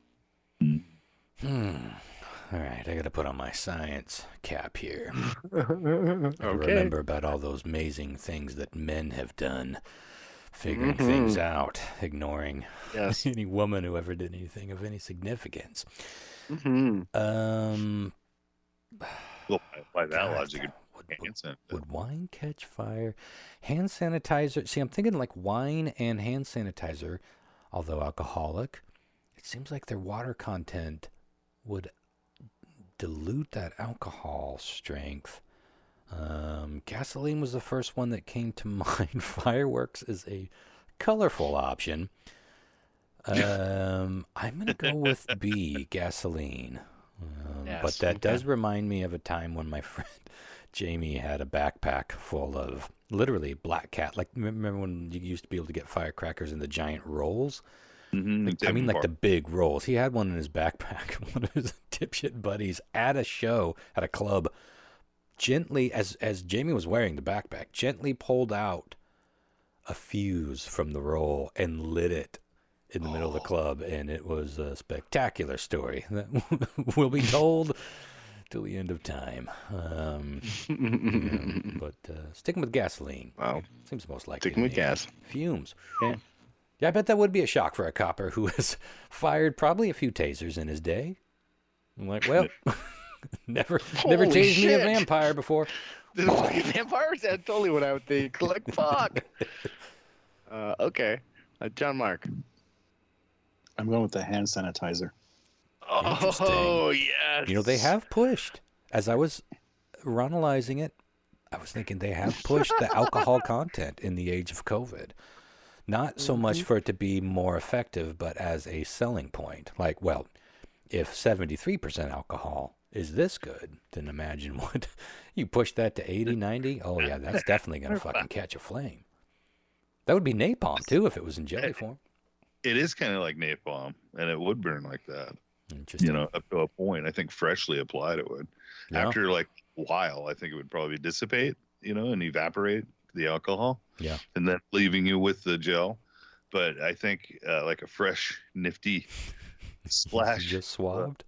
All right, I got to put on my science cap here. Okay. I remember about all those amazing things that men have done, figuring things out, ignoring any woman who ever did anything of any significance. Well, by that logic, would wine catch fire? Hand sanitizer. See, I'm thinking like wine and hand sanitizer, although alcoholic, it seems like their water content would dilute that alcohol strength. Gasoline was the first one that came to mind. Fireworks is a colorful option. I'm going to go with B, gasoline. But that does remind me of a time when my friend Jamie had a backpack full of literally black cat. Like, remember when you used to be able to get firecrackers in the giant rolls? I mean, like the big rolls. He had one in his backpack. One of his dipshit buddies at a show, at a club, gently, as Jamie was wearing the backpack, gently pulled out a fuse from the roll and lit it in the middle of the club, and it was a spectacular story that will be told till the end of time. But sticking with gasoline. Wow. Seems most likely. Sticking with gas. Fumes. Okay. Yeah, I bet that would be a shock for a copper who has fired probably a few tasers in his day. I'm like, well, never tased me a vampire before. The fucking vampires? That's totally what I would think. Like, fuck. Okay. John Mark. I'm going with the hand sanitizer. Oh, yes. You know, they have pushed. As I was analyzing it, I was thinking they have pushed the alcohol content in the age of COVID. Not so much for it to be more effective, but as a selling point. Like, well, if 73% alcohol is this good, then imagine what you push that to 80, 90. Oh yeah, that's definitely gonna fucking catch a flame. That would be napalm too if it was in jelly form. It is kind of like napalm, and it would burn like that. Interesting. Up to a point. I think freshly applied it would. Yeah. After like a while, I think it would probably dissipate, and evaporate the alcohol. Yeah. And then leaving you with the gel. But I think like a fresh, nifty splash. Just swabbed.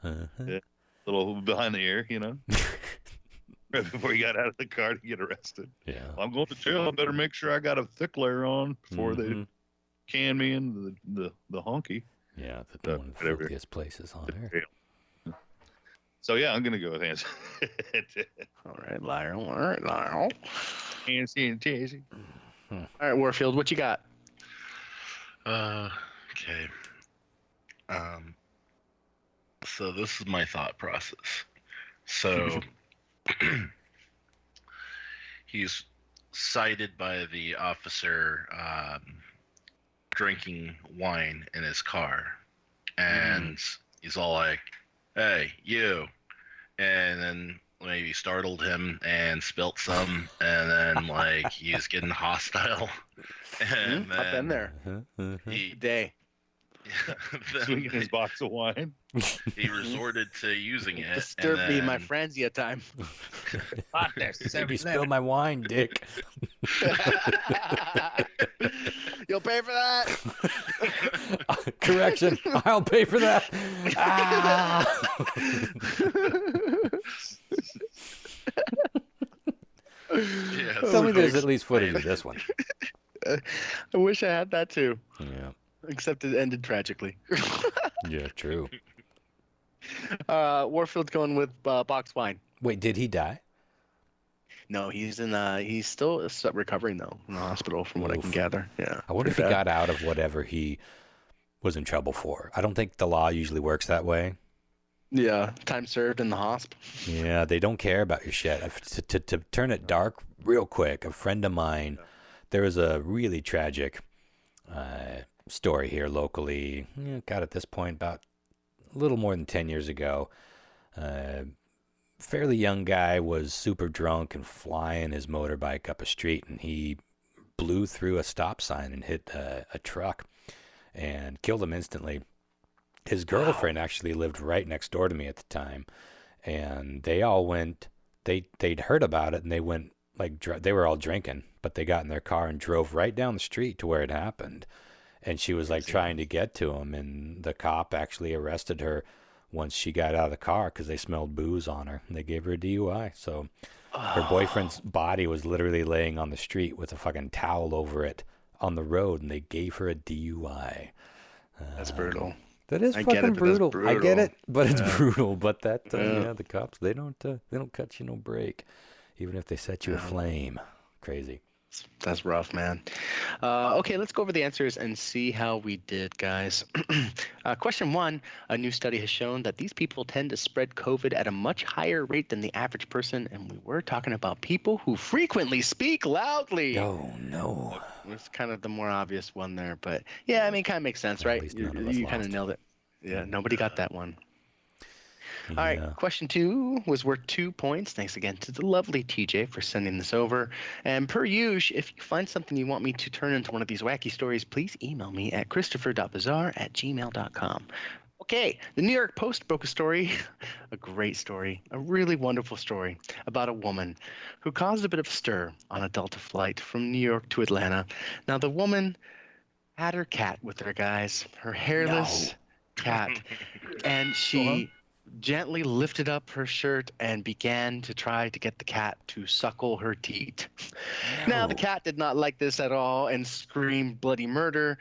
A little behind the ear, right before you got out of the car to get arrested. Yeah. Well, I'm going to jail. I better make sure I got a thick layer on before they can me in the honky. Yeah, one of the filthiest places on earth. So yeah, I'm gonna go with hands. All right, liar. All right, liar. Hands in Tassie. All right, Warfield, what you got? Okay. So this is my thought process. So he's cited by the officer drinking wine in his car, and he's all like, "Hey, you," and then maybe startled him and spilt some, and then like he's getting hostile, and then I've been there. Day. Swinging his box of wine. He resorted to using it. Disturbed me in my frenzy time. You spilled my wine, dick. You'll pay for that. Correction. I'll pay for that. Tell me there's at least footage of this one. I wish I had that too. Yeah. Except it ended tragically. Yeah, true. Warfield's going with box wine. Wait, did he die? No, he's still recovering though in the hospital, from what I can gather. Yeah. I wonder if he got out of whatever he was in trouble for. I don't think the law usually works that way. Yeah, time served in the hosp. Yeah, they don't care about your shit. To turn it dark real quick, a friend of mine, there was a really tragic story here locally. God, at this point, about a little more than 10 years ago. Fairly young guy was super drunk and flying his motorbike up a street, and he blew through a stop sign and hit a truck and killed him instantly. His girlfriend actually lived right next door to me at the time, and they all went, they'd heard about it, and they went, they were all drinking, but they got in their car and drove right down the street to where it happened. And she was trying to get to him, and the cop actually arrested her once she got out of the car because they smelled booze on her, and they gave her a DUI. So her boyfriend's body was literally laying on the street with a fucking towel over it on the road, and they gave her a DUI. That's brutal. That is fucking brutal. I get it, but it's brutal. But the cops, they don't cut you no break, even if they set you aflame. Crazy. That's rough, man. Okay, let's go over the answers and see how we did, guys. Question 1, a new study has shown that these people tend to spread COVID at a much higher rate than the average person, and we were talking about people who frequently speak loudly. Oh, no. It's kind of the more obvious one there, but yeah, I mean, it kind of makes sense, right? You kind of nailed it. Yeah, nobody got that one. All right, question 2 was worth 2 points. Thanks again to the lovely TJ for sending this over. And per usual, if you find something you want me to turn into one of these wacky stories, please email me at christopher.bizarre@gmail.com. Okay, the New York Post broke a story, a great story, a really wonderful story about a woman who caused a bit of stir on a Delta flight from New York to Atlanta. Now, the woman had her cat with her, guys, her hairless cat, and she gently lifted up her shirt and began to try to get the cat to suckle her teat. Now, the cat did not like this at all and screamed bloody murder.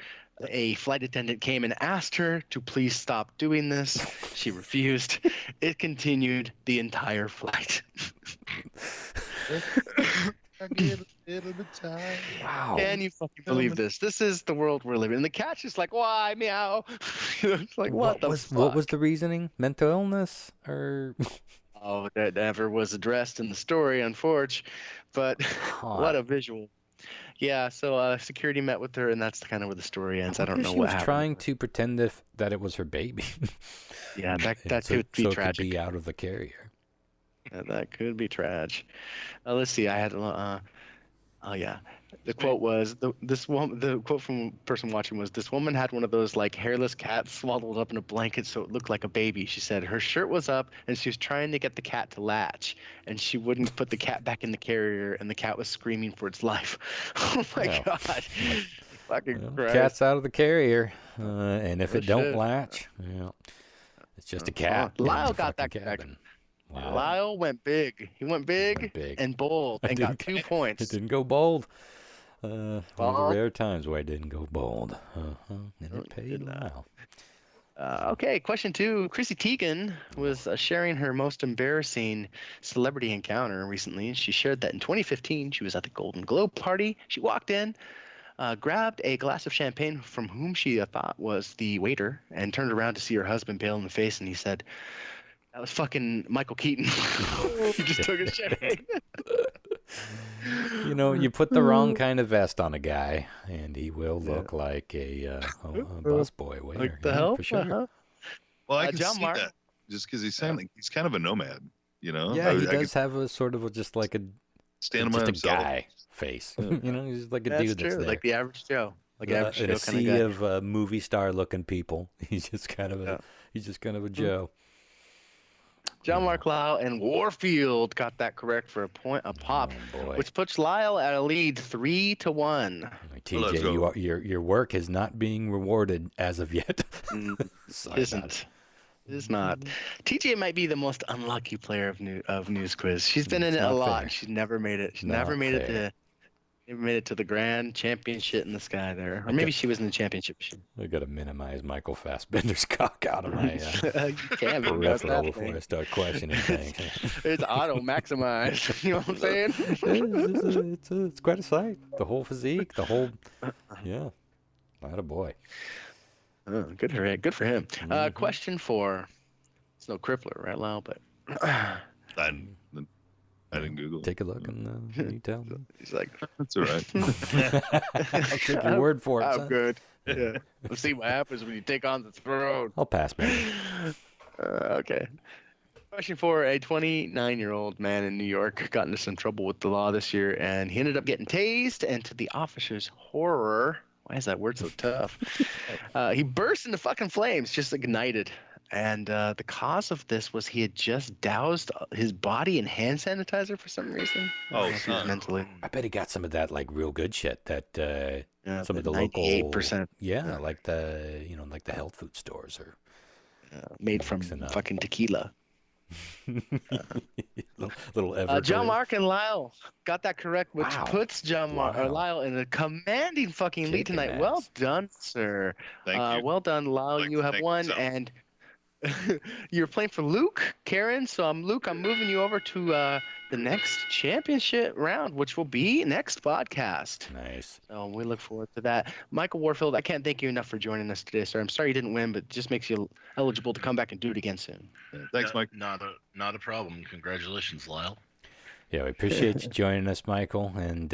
A flight attendant came and asked her to please stop doing this. She refused. It continued the entire flight. Wow. Can you fucking believe this? This is the world we're living in. The cat's just like, why, meow? It's like, what was the reasoning? Mental illness? Or oh, that never was addressed in the story, unfortunately. But what a visual. Yeah, so security met with her, and that's kind of where the story ends. I don't know she what was happened. trying to pretend that it was her baby. Yeah, that could be so tragic. It could be out of the carrier. Yeah, that could be tragic. Let's see. I had oh yeah. The quote was the quote from the person watching was, "This woman had one of those like hairless cats swaddled up in a blanket so it looked like a baby." She said her shirt was up and she was trying to get the cat to latch, and she wouldn't put the cat back in the carrier, and the cat was screaming for its life. Oh my god. Fucking Christ. Cat's out of the carrier, and if it don't latch, it's just a cat. Lyle got that correct. Wow. Lyle went big. He went big and bold and got 2 points. It didn't go bold. One of the rare times where I didn't go bold. And it paid Lyle. Okay, question 2. Chrissy Teigen was sharing her most embarrassing celebrity encounter recently. She shared that in 2015, she was at the Golden Globe party. She walked in, grabbed a glass of champagne from whom she thought was the waiter, and turned around to see her husband pale in the face, and he said, "That was fucking Michael Keaton." He just took his champagne. You put the wrong kind of vest on a guy, and he will look like a busboy waiter. Like the hell? For sure. Uh-huh. Well, I can see that just because he's kind of a nomad, Yeah, he does have a sort of just like a stand by himself. A guy face. He's like a dude that's there. Like the average Joe. Like average Joe in a kind of sea guy. of movie star looking people. He's just kind of a Joe. John Mark Lyle and Warfield got that correct for a pop, which puts Lyle at a lead 3-1. TJ, your work is not being rewarded as of yet. Isn't. It is not. TJ might be the most unlucky player of News Quiz. She's been in it a lot. Fair. She's never made it. She's never made it to the grand championship in the sky there. Or maybe she was in the championship. I got to minimize Michael Fassbender's cock out of my peripheral before I start questioning things. It's auto maximized. You know what I'm saying? It's quite a sight. The whole physique, attaboy. Oh, good for him. Good for him. Question 4. It's no crippler, right, Lyle? But I didn't Google. Take a look and you tell me. He's like, that's all right. I'll take your word for it. I'm good. Yeah. We'll see what happens when you take on the throne. I'll pass, man. Okay. Question 4. A 29-year-old man in New York got into some trouble with the law this year, and he ended up getting tased, and to the officer's horror, why is that word so tough? He burst into fucking flames, just ignited. And the cause of this was he had just doused his body in hand sanitizer for some reason. Mentally. I bet he got some of that like real good shit that some of the 98%. local, like the like the health food stores are made from fucking tequila. little Everglades. John Mark and Lyle got that correct, which puts Lyle in a commanding fucking lead tonight. Ass. Well done, sir. Thank you. Well done, Lyle. You have won, and you're playing for Luke, Karen. So Luke, I'm moving you over to the next championship round, which will be next podcast. Nice. So we look forward to that. Michael Warfield, I can't thank you enough for joining us today, sir. I'm sorry you didn't win, but it just makes you eligible to come back and do it again soon. Thanks, Mike. Not a problem. Congratulations, Lyle. Yeah, we appreciate you joining us, Michael. And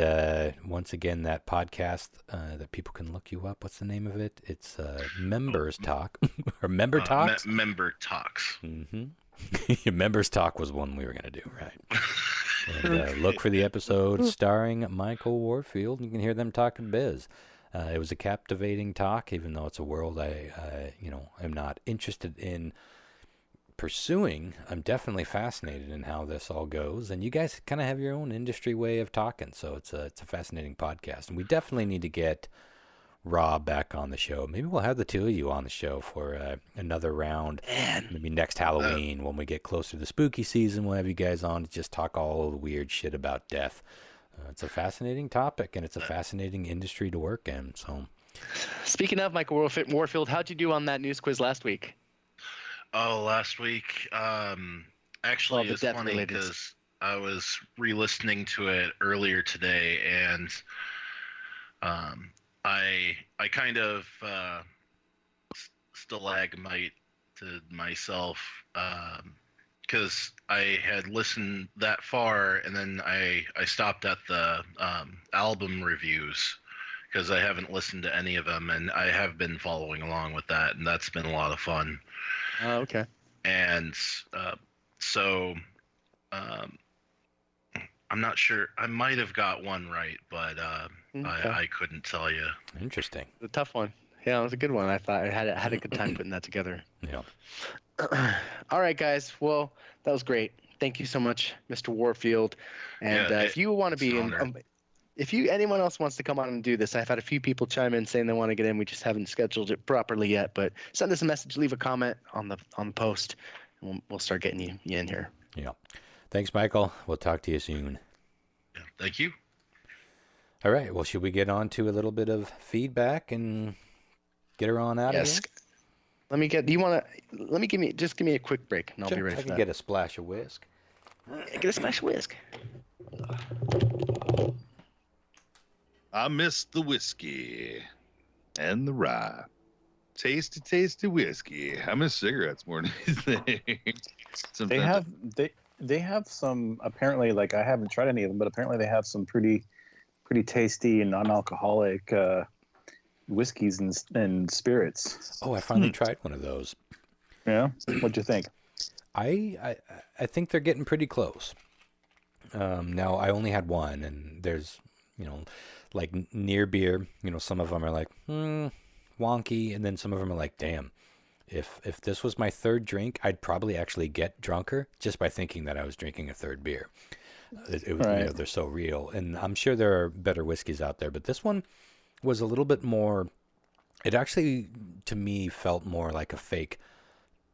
once again, that podcast that people can look you up. What's the name of it? It's Members Talk or Member Talks. Member Talks. Mm-hmm. Members Talk was one we were going to do, right? And look for the episode starring Michael Warfield. You can hear them talking biz. It was a captivating talk, even though it's a world I am not interested in pursuing. I'm definitely fascinated in how this all goes, and you guys kind of have your own industry way of talking, so it's a fascinating podcast, and we definitely need to get Rob back on the show. Maybe we'll have the two of you on the show for another round. Maybe next Halloween when we get closer to the spooky season, we'll have you guys on to just talk all the weird shit about death. It's a fascinating topic, and it's a fascinating industry to work in. So, speaking of Michael Warfield, how'd you do on that news quiz last week? Oh, last week, actually, it's funny because I was re-listening to it earlier today, and I kind of stalagmite to myself because I had listened that far, and then I stopped at the album reviews because I haven't listened to any of them, and I have been following along with that, and that's been a lot of fun. Oh, okay. And so I'm not sure. I might have got one right, but Okay. I couldn't tell you. Interesting. The tough one. Yeah, it was a good one. I thought I had a good time putting that together. Yeah. All right, guys. Well, that was great. Thank you so much, Mr. Warfield. And if you want to be in, if anyone else wants to come on and do this, I've had a few people chime in saying they want to get in. We just haven't scheduled it properly yet. But send us a message, leave a comment on the post, and we'll start getting you in here. Yeah. Thanks, Michael. We'll talk to you soon. Yeah, thank you. All right. Well, should we get on to a little bit of feedback and get her on out of here? Let me give me a quick break and I'll be ready for that. I can get a splash of whisk. Get a splash of whisk. I miss the whiskey and the rye. Tasty, tasty whiskey. I miss cigarettes more than anything. They have some, apparently, like, I haven't tried any of them, but apparently they have some pretty tasty and non-alcoholic whiskeys and spirits. Oh, I finally tried one of those. Yeah? What'd you think? I think they're getting pretty close. Now, I only had one, and there's, like near beer, some of them are like, wonky, and then some of them are like, damn. If this was my third drink, I'd probably actually get drunker just by thinking that I was drinking a third beer. Right. They're so real, and I'm sure there are better whiskeys out there, but this one was a little bit more. It actually, to me, felt more like a fake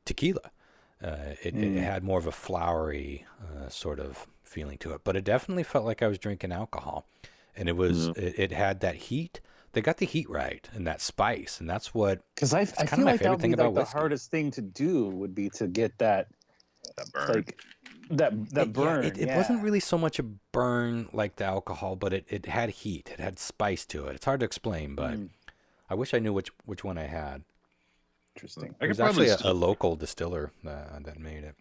tequila. It had more of a flowery sort of feeling to it, but it definitely felt like I was drinking alcohol, and it was. It had that heat. They got the heat right and that spice, and that's what. Because I feel like that would be like the hardest thing to do would be to get that burn. Like that burn. It wasn't really so much a burn like the alcohol, but it had heat. It had spice to it. It's hard to explain, but I wish I knew which one I had. Interesting. It was actually a local distiller that made it.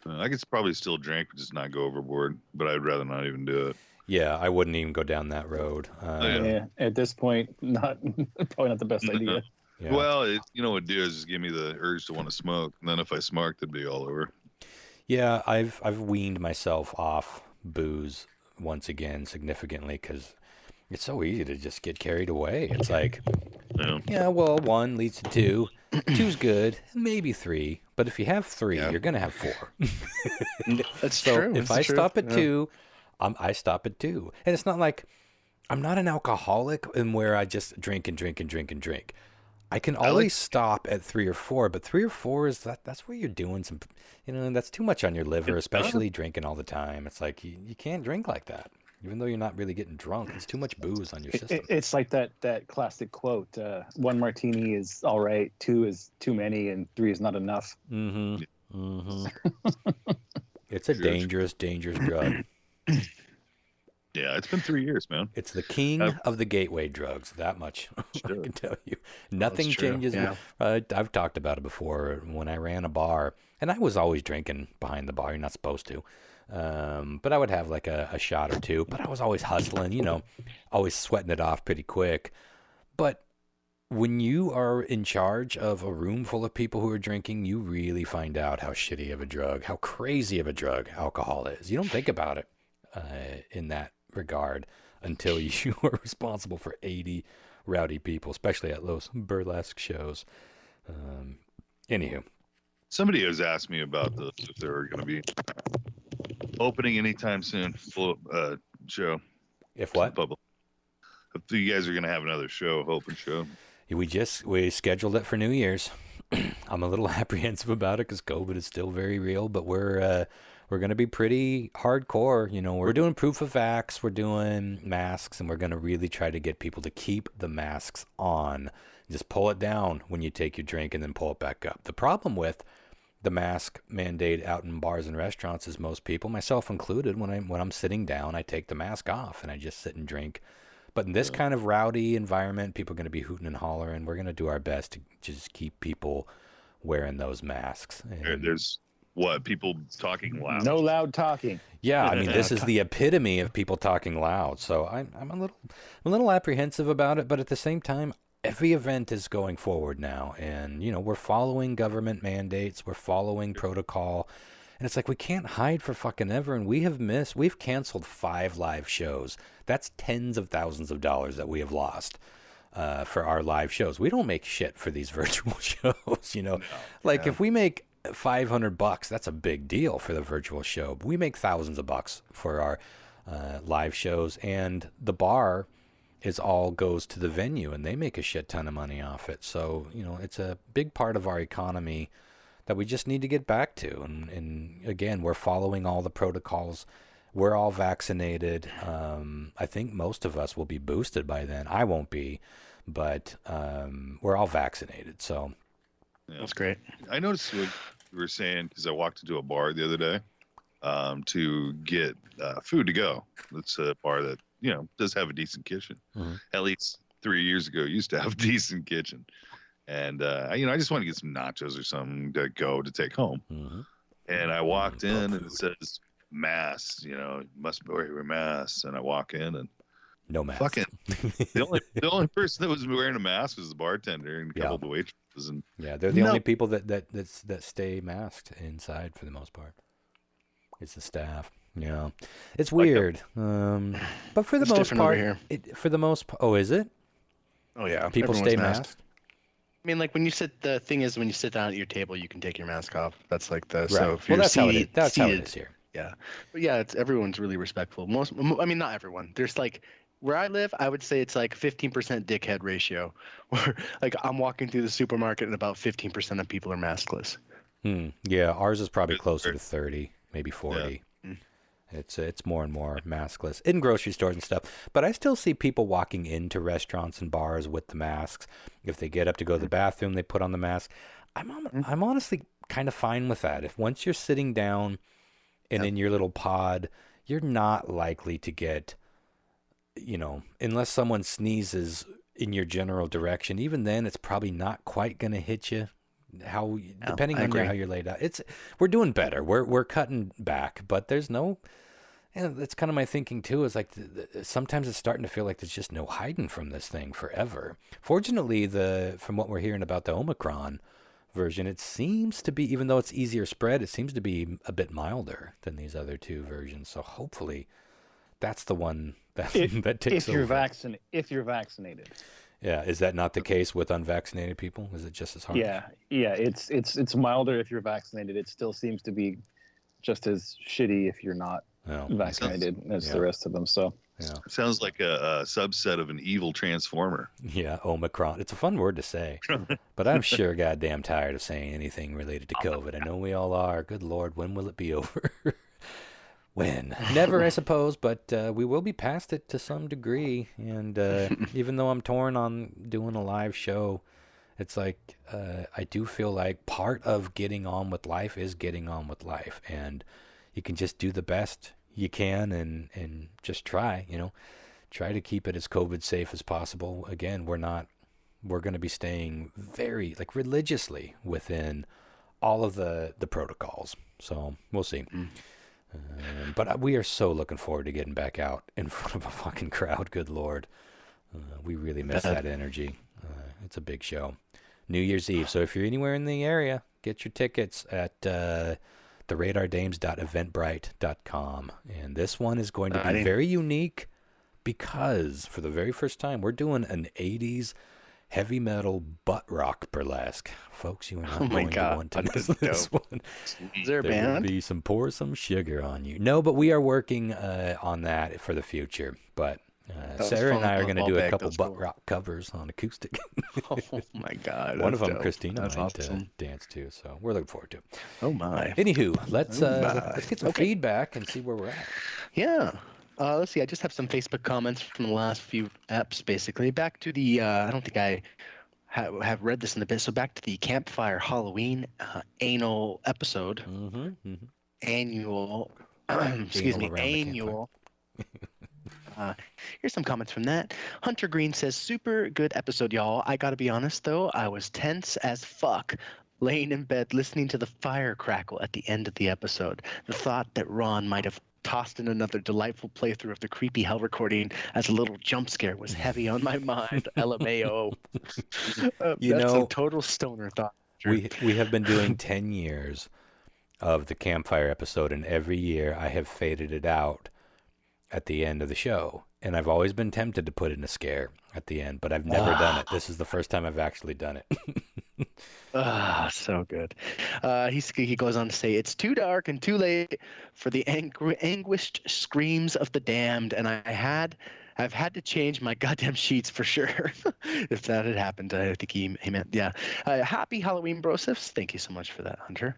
I could probably still drink, just not go overboard, but I'd rather not even do it. Yeah, I wouldn't even go down that road. Yeah, at this point, probably not the best idea. Yeah. Well, what it'd do is just give me the urge to want to smoke, and then if I smoked, it'd be all over. Yeah, I've weaned myself off booze once again significantly because it's so easy to just get carried away. It's like, well, 1 leads to 2. 2's good, maybe 3. But if you have 3, you're gonna have 4. That's true. If I stop at 2. I stop at 2. And it's not like I'm not an alcoholic in where I just drink and drink and drink and drink. I can always stop at 3 or 4, but 3 or 4 is that's where you're doing some, that's too much on your liver, especially drinking all the time. It's like you can't drink like that. Even though you're not really getting drunk, it's too much booze on your system. It's like that classic quote, 1 martini is all right, 2 is too many, and 3 is not enough. Mm-hmm. Mm-hmm. It's a dangerous drug. Yeah, it's been 3 years, man. It's the king of the gateway drugs. That much I can tell you. Nothing changes. Yeah. I've talked about it before. When I ran a bar, and I was always drinking behind the bar. You're not supposed to, but I would have like a shot or 2. But I was always hustling, always sweating it off pretty quick. But when you are in charge of a room full of people who are drinking, you really find out how shitty of a drug, how crazy of a drug alcohol is. You don't think about it in that regard until you are responsible for 80 rowdy people, especially at those burlesque shows. Anywho. Somebody has asked me about if they're going to be opening anytime soon, full show. If what? Public. If you guys are going to have another show, open show. We scheduled it for New Year's. I'm a little apprehensive about it because COVID is still very real, but we're going to be pretty hardcore. We're doing proof of vax, we're doing masks, and we're going to really try to get people to keep the masks on. Just pull it down when you take your drink and then pull it back up. The problem with the mask mandate out in bars and restaurants is most people, myself included, when I'm sitting down, I take the mask off and I just sit and drink. But in this kind of rowdy environment, people are going to be hooting and hollering. We're going to do our best to just keep people wearing those masks. And What, people talking loud? No loud talking. Yeah, I mean, this is the epitome of people talking loud. So I'm a little apprehensive about it, but at the same time, every event is going forward now, and we're following government mandates, we're following protocol, and it's like we can't hide for fucking ever. And we've canceled 5 live shows. That's tens of thousands of dollars that we have lost. For our live shows, we don't make shit for these virtual shows. No, if we make $500, that's a big deal for the virtual show. We make thousands of bucks for our live shows, and the bar goes to the venue, and they make a shit ton of money off it. So it's a big part of our economy that we just need to get back to. And again, we're following all the protocols. We're all vaccinated. I think most of us will be boosted by then. I won't be, but we're all vaccinated. So that's great. I noticed what you were saying because I walked into a bar the other day to get food to go. It's a bar that does have a decent kitchen. Mm-hmm. At least 3 years ago, used to have a decent kitchen. And I just want to get some nachos or something to take home. Mm-hmm. And I walked in and it says masks, must wear a mask. And I walk in and no mask. Fucking the only person that was wearing a mask was the bartender and a couple of the waitresses. And they're the only people that stay masked inside for the most part. It's the staff. Yeah, it's weird. But for the most part, oh, is it? Oh yeah, people stay masked. I mean, like when you the thing is when you sit down at your table, you can take your mask off. That's like the right. So if that's how it is. That's how it is here. Yeah, but yeah, everyone's really respectful. Not everyone. There's where I live, I would say it's 15% dickhead ratio. Where I'm walking through the supermarket and about 15% of people are maskless. Yeah, ours is probably closer to 30, maybe 40. Yeah. It's more and more maskless in grocery stores and stuff. But I still see people walking into restaurants and bars with the masks. If they get up to go to the bathroom, they put on the mask. I'm honestly kind of fine with that. If once you're sitting down and in your little pod, you're not likely to get, unless someone sneezes in your general direction. Even then, it's probably not quite going to hit you. Depending on how you're laid out, we're doing better. We're cutting back, but there's no. And that's kind of my thinking too. Is sometimes it's starting to feel like there's just no hiding from this thing forever. Fortunately, from what we're hearing about the Omicron version, it seems to be, even though it's easier spread, it seems to be a bit milder than these other 2 versions. So hopefully, that's the one that takes over. If you're vaccinated. Yeah, is that not the case with unvaccinated people? Is it just as hard? Yeah, it's milder if you're vaccinated. It still seems to be just as shitty if you're not vaccinated as the rest of them. So sounds like a subset of an evil transformer. Yeah, Omicron. It's a fun word to say, but I'm sure goddamn tired of saying anything related to COVID. I know we all are. Good Lord, when will it be over? When? Never, I suppose, but we will be past it to some degree. And even though I'm torn on doing a live show, it's I do feel like part of getting on with life is getting on with life. And you can just do the best you can and just try, try to keep it as COVID safe as possible. Again, we're going to be staying very, religiously within all of the protocols. So we'll see. But we are so looking forward to getting back out in front of a fucking crowd. Good Lord. We really miss that energy. It's a big show. New Year's Eve. So if you're anywhere in the area, get your tickets at theradardames.eventbrite.com. And this one is going to be very unique because for the very first time, we're doing an 80s heavy metal butt rock burlesque. Folks, you are not going to want to miss this one. Is there a band? Will be pour some sugar on you. No, but we are working on that for the future. But Sarah and I are going to do a couple butt rock covers on acoustic. Oh my God. One of them, Christina, might dance to. So we're looking forward to it. Oh my. Anywho, let's get some feedback and see where we're at. Yeah. Let's see. I just have some Facebook comments from the last few eps, basically. Back to the, I don't think I have read this in a bit. So back to the Campfire Halloween anal episode. Annual. Excuse me. Annual. Here's some comments from that. Hunter Green says, super good episode, y'all. I gotta be honest, though. I was tense as fuck. laying in bed listening to the fire crackle at the end of the episode. The thought that Ron might have tossed in another delightful playthrough of the creepy hell recording as a little jump scare was heavy on my mind. LMAO. That's a total stoner thought. We have been doing 10 years of the campfire episode, and every year I have faded it out at the end of the show. And I've always been tempted to put in a scare at the end, but I've never done it. This is the first time I've actually done it. So good. He goes on to say, it's too dark and too late for the anguished screams of the damned, and I've had to change my goddamn sheets for sure. If that had happened, I think he meant, yeah. Happy Halloween, brosifs. Thank you so much for that, Hunter.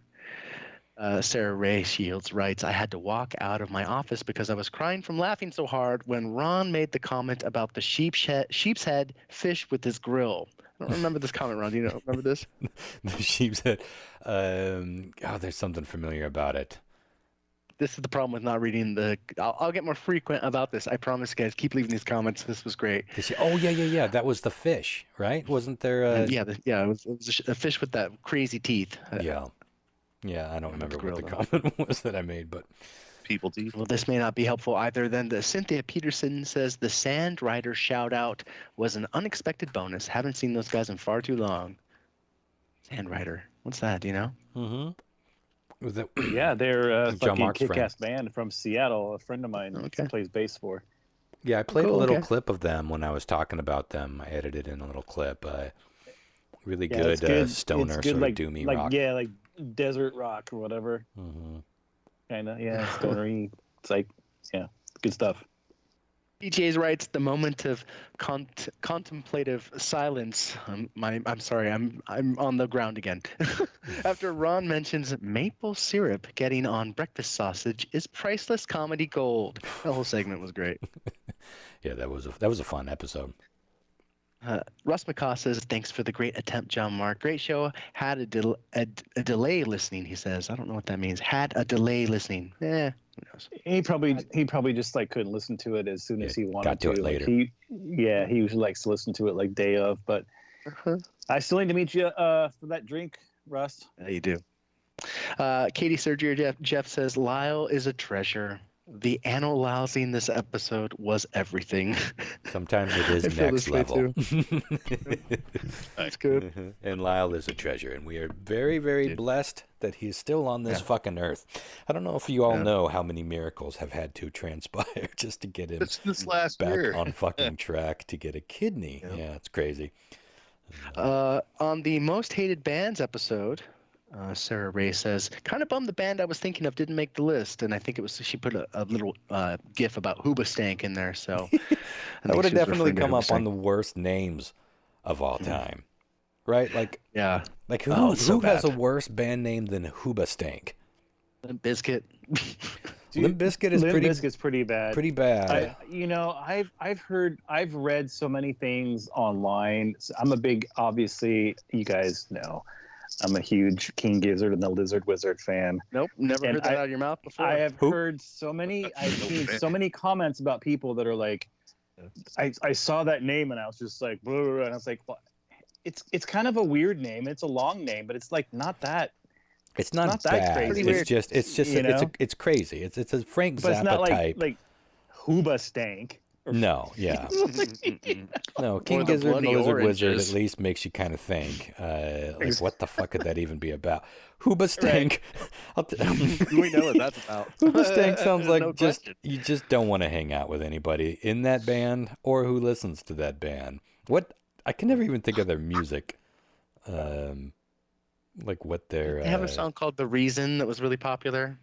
Sarah Ray Shields writes, I had to walk out of my office because I was crying from laughing so hard when Ron made the comment about the sheep's head fish with his grill. I don't remember this comment, Ron. Do you remember this? The sheep's head. There's something familiar about it. This is the problem with not reading the... I'll get more frequent about this. I promise, guys. Keep leaving these comments. This was great. Yeah. That was the fish, right? Wasn't there a... It was a fish with that crazy teeth. Yeah, I don't remember what the comment was that I made, but... People teeth. Well, this may not be helpful either. Then Cynthia Peterson says the Sand Rider shout-out was an unexpected bonus. Haven't seen those guys in far too long. Sand Rider. What's that, do you know? Mm-hmm. Was that... Yeah, they're a fucking kick-ass band from Seattle. A friend of mine plays bass for. Yeah, I played a little clip of them when I was talking about them. I edited in a little clip. Really good stoner sort of doomy rock. Yeah, like desert rock or whatever. Mm-hmm. Kind of, yeah, stonery. It's like, yeah, good stuff. DJs writes, the moment of contemplative silence. I'm sorry, I'm on the ground again. After Ron mentions maple syrup getting on breakfast sausage is priceless comedy gold. The whole segment was great. Yeah, that was a fun episode. Russ McCaw says, thanks for the great attempt, John Mark. Great show. Had a delay listening, he says. I don't know what that means. Had a delay listening. Who knows? He probably just like couldn't listen to it as soon as he wanted got to. It later. He usually likes to listen to it like day of. But I still need to meet you for that drink, Russ. Yeah, you do. Katie Sergio Jeff says, Lyle is a treasure. The analyzing this episode was everything. Sometimes it is next level. That's good. And Lyle is a treasure, and we are very, very blessed that he's still on this fucking earth. I don't know if you all know how many miracles have had to transpire just to get him this last back year. on fucking track to get a kidney. Yeah, it's crazy. On the most hated bands episode, Sarah Ray says, kind of bummed the band I was thinking of didn't make the list. And I think it was, she put a little gif about Hoobastank in there. So that would have definitely come up on the worst names of all time. Right? Like, like who has a worse band name than Hoobastank? Limp Bizkit. Limp Bizkit is pretty bad. Pretty bad. I've read so many things online. I'm a big, obviously, you guys know, I'm a huge King Gizzard and the Lizard Wizard fan. Nope, never heard that out of your mouth before. I have heard I've seen so many comments about people that are like, I saw that name and I was just like, blah, blah, blah, and I was like, well, it's kind of a weird name. It's a long name, but it's like not that. It's not that bad. Crazy. It's just it's crazy. It's a Frank but Zappa it's not type. like Hoobastank. No, yeah. No, King Gizzard and the Lizard Wizard at least makes you kind of think, like, what the fuck could that even be about? Hoobastank. Right. We know what that's about. Hoobastank sounds like you just don't want to hang out with anybody in that band or who listens to that band. I can never even think of their music. Like what their... They have a song called The Reason that was really popular.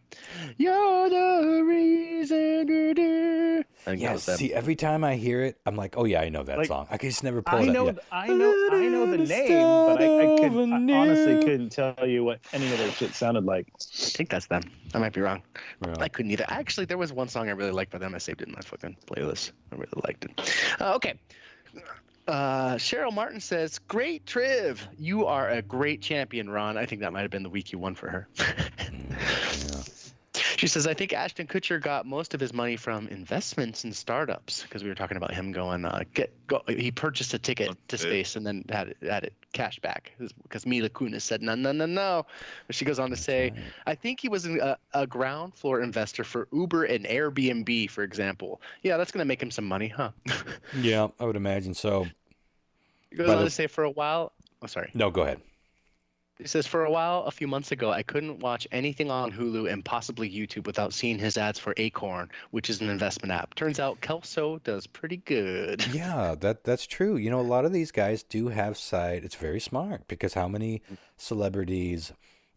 You're the reason. Yeah, see, every time I hear it, I'm like, oh yeah, I know that song. I can just never pull it up. I know the name, but I honestly couldn't tell you what any of their shit sounded like. I think that's them. I might be wrong. Really? I couldn't either. Actually, there was one song I really liked by them. I saved it in my fucking playlist. I really liked it. Okay. Cheryl Martin says, great Triv. You are a great champion, Ron. I think that might have been the week you won for her. She says, I think Ashton Kutcher got most of his money from investments in startups, because we were talking about him going, he purchased a ticket to space and then had it cashed back, because Mila Kunis said, no. But she goes on to say, I think he was a ground floor investor for Uber and Airbnb, for example. Yeah, that's going to make him some money, huh? Yeah, I would imagine so. He goes on to say, for a while. Oh, sorry. No, go ahead. He says, for a while, a few months ago, I couldn't watch anything on Hulu and possibly YouTube without seeing his ads for Acorn, which is an investment app. Turns out Kelso does pretty good. Yeah, that's true. You know, a lot of these guys do have side. It's very smart, because how many celebrities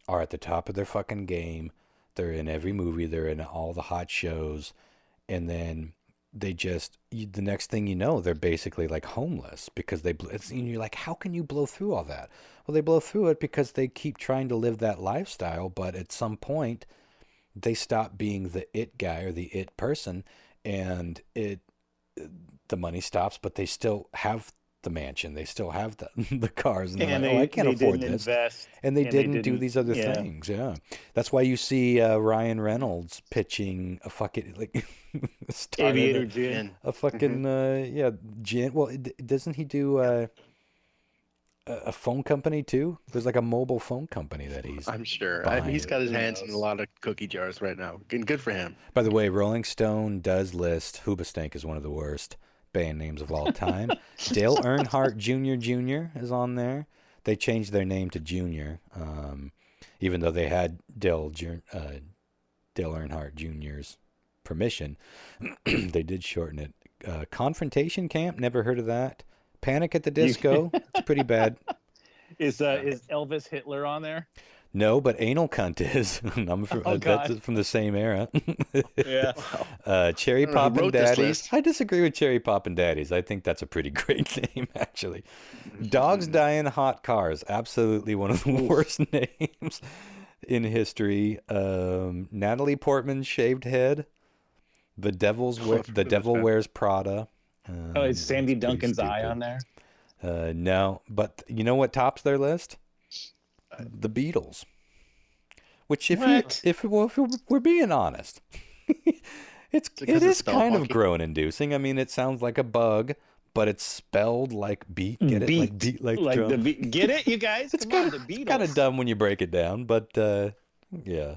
are at the top of their fucking game? They're in every movie. They're in all the hot shows. And then they just, the next thing you know, they're basically like homeless because and you're like, how can you blow through all that? Well, they blow through it because they keep trying to live that lifestyle, but at some point they stop being the it guy or the it person, and the money stops, but they still have the mansion, they still have the cars, and they're like, I can't afford this. And they didn't do these other things. Yeah, that's why you see Ryan Reynolds pitching a fucking like Aviator gin, a fucking gin. Well, doesn't he do a phone company too? There's like a mobile phone company that I'm sure he's got his hands in a lot of cookie jars right now. Good for him. By the way, Rolling Stone does list Hoobastank as one of the worst band names of all time. Dale Earnhardt Jr. is on there. They changed their name to Junior, even though they had Dale Earnhardt Jr.'s permission. They did shorten it. Confrontation Camp, never heard of that. Panic at the Disco, it's pretty bad. Is Elvis Hitler on there? No, but Anal Cunt is. That's from the same era. Yeah. Cherry Poppin' Daddies. I disagree with Cherry Poppin' Daddies. I think that's a pretty great name, actually. Dogs Die in Hot Cars. Absolutely one of the worst names in history. Natalie Portman's Shaved Head. The Devil Wears Prada. Is Sandy Duncan's eye on there? No, but you know what tops their list? The Beatles. Which, if we're being honest, it is kind of groan-inducing. I mean, it sounds like a bug, but it's spelled like beat. Get it? Like beat, like drum. The beat. Get it, you guys? It's kind of dumb when you break it down, but yeah,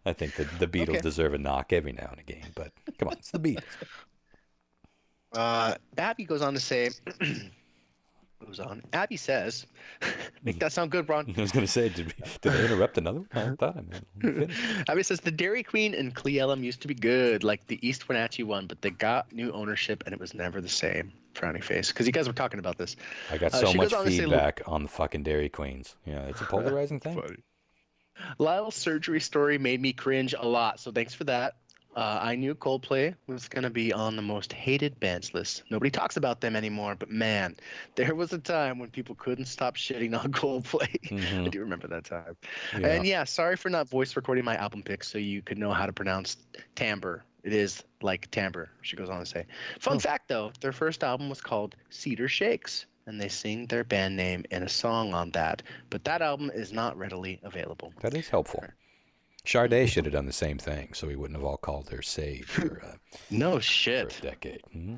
I think that the Beatles deserve a knock every now and again. But come on, it's the Beatles. Abby goes on to say, Abby says, make that sound good, Ron. I was going to say, did I interrupt another one? I thought I meant. Abby says, the Dairy Queen in Cle Elum used to be good, like the East Wenatchee one, but they got new ownership and it was never the same. Frowning face. Because you guys were talking about this. I got so much feedback on the fucking Dairy Queens. Yeah, it's a polarizing thing. Funny. Lyle's surgery story made me cringe a lot, so thanks for that. I knew Coldplay was going to be on the most hated bands list. Nobody talks about them anymore, but man, there was a time when people couldn't stop shitting on Coldplay. Mm-hmm. I do remember that time. Yeah. And sorry for not voice recording my album picks so you could know how to pronounce timbre. It is like timbre, she goes on to say. Fun fact, though, their first album was called Cedar Shakes, and they sing their band name in a song on that. But that album is not readily available. That is helpful. Sade should have done the same thing, so we wouldn't have all called her Sage for no shit for a decade. Mm-hmm.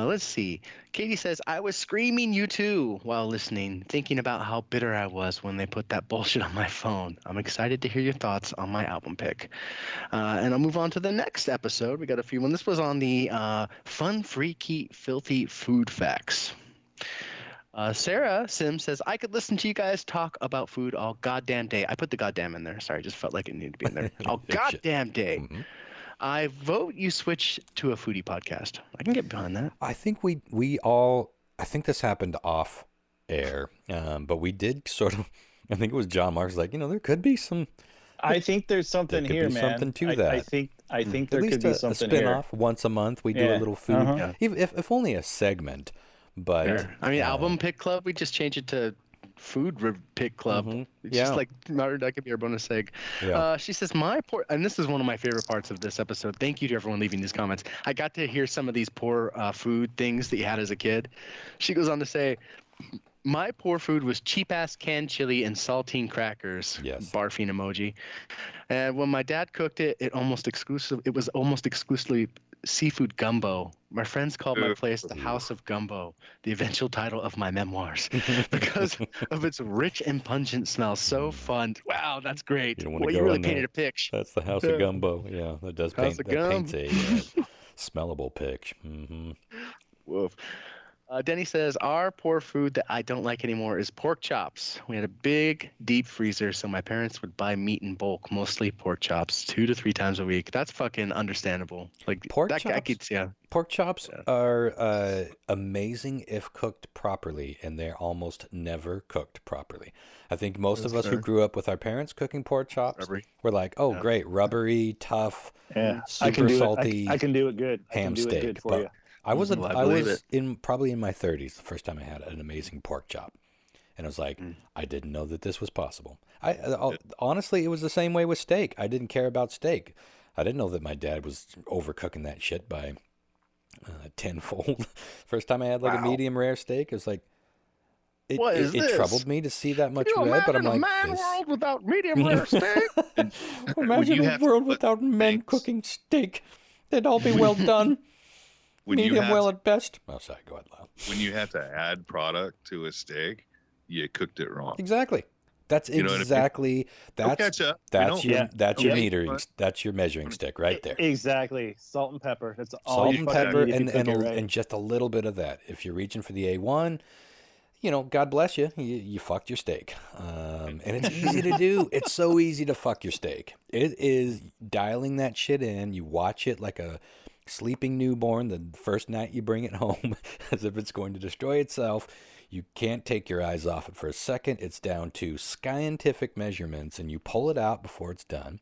Let's see. Katie says, I was screaming you too while listening, thinking about how bitter I was when they put that bullshit on my phone. I'm excited to hear your thoughts on my album pick. And I'll move on to the next episode. We got a few. When this was on the fun, freaky, filthy food facts. Sarah Sims says, I could listen to you guys talk about food all goddamn day. I put the goddamn in there. Sorry, just felt like it needed to be in there. All goddamn day. Mm-hmm. I vote you switch to a foodie podcast. I can get behind that. I think we all, I think this happened off air, but we did sort of, I think it was John Mark's like, there could be some. I think there's something here, man. Something to that. I think there could be something here. A spin-off once a month. We do a little food, if only a segment. But sure. I mean, album pick club, we just change it to food pick club. Mm-hmm. It's just like that could be our bonus egg. Yeah. She says, and this is one of my favorite parts of this episode. Thank you to everyone leaving these comments. I got to hear some of these poor food things that you had as a kid. She goes on to say, My poor food was cheap-ass canned chili and saltine crackers. Yes. Barfing emoji. And when my dad cooked it, it was almost exclusively seafood gumbo. My friends called my place the House of Gumbo, the eventual title of my memoirs, because of its rich and pungent smell. So fun. Wow, that's great. You really painted a picture. That's the House of Gumbo. Yeah, that does paint. That paints a smellable picture. Mm-hmm. Woof. Denny says, our poor food that I don't like anymore is pork chops. We had a big, deep freezer, so my parents would buy meat in bulk, mostly pork chops, 2 to 3 times a week. That's fucking understandable. Like pork chops. Pork chops are amazing if cooked properly, and they're almost never cooked properly. I think most of us who grew up with our parents cooking pork chops were like, "Oh, great, rubbery, tough, super salty." I can do it good. Ham steak good for you. I was probably in my 30s the first time I had an amazing pork chop, and I was like, I didn't know that this was possible. Honestly, it was the same way with steak. I didn't care about steak. I didn't know that my dad was overcooking that shit by tenfold. First time I had a medium rare steak, it was like, it troubled me to see that much red, but I'm like, this world without medium rare steak. Imagine a world without men cooking steak. It'd all be well done. Medium well at best. Oh, sorry. Go ahead, Lyle. When you have to add product to a steak, you cooked it wrong. Exactly. That's exactly that's your metering. That's your measuring stick right there. Exactly. Salt and pepper. That's all. Salt and pepper and just a little bit of that. If you're reaching for the A1, God bless you. You fucked your steak. And it's easy to do. It's so easy to fuck your steak. It is dialing that shit in. You watch it like a sleeping newborn the first night you bring it home, as if it's going to destroy itself. You can't take your eyes off it for a second. It's down to scientific measurements, and you pull it out before it's done.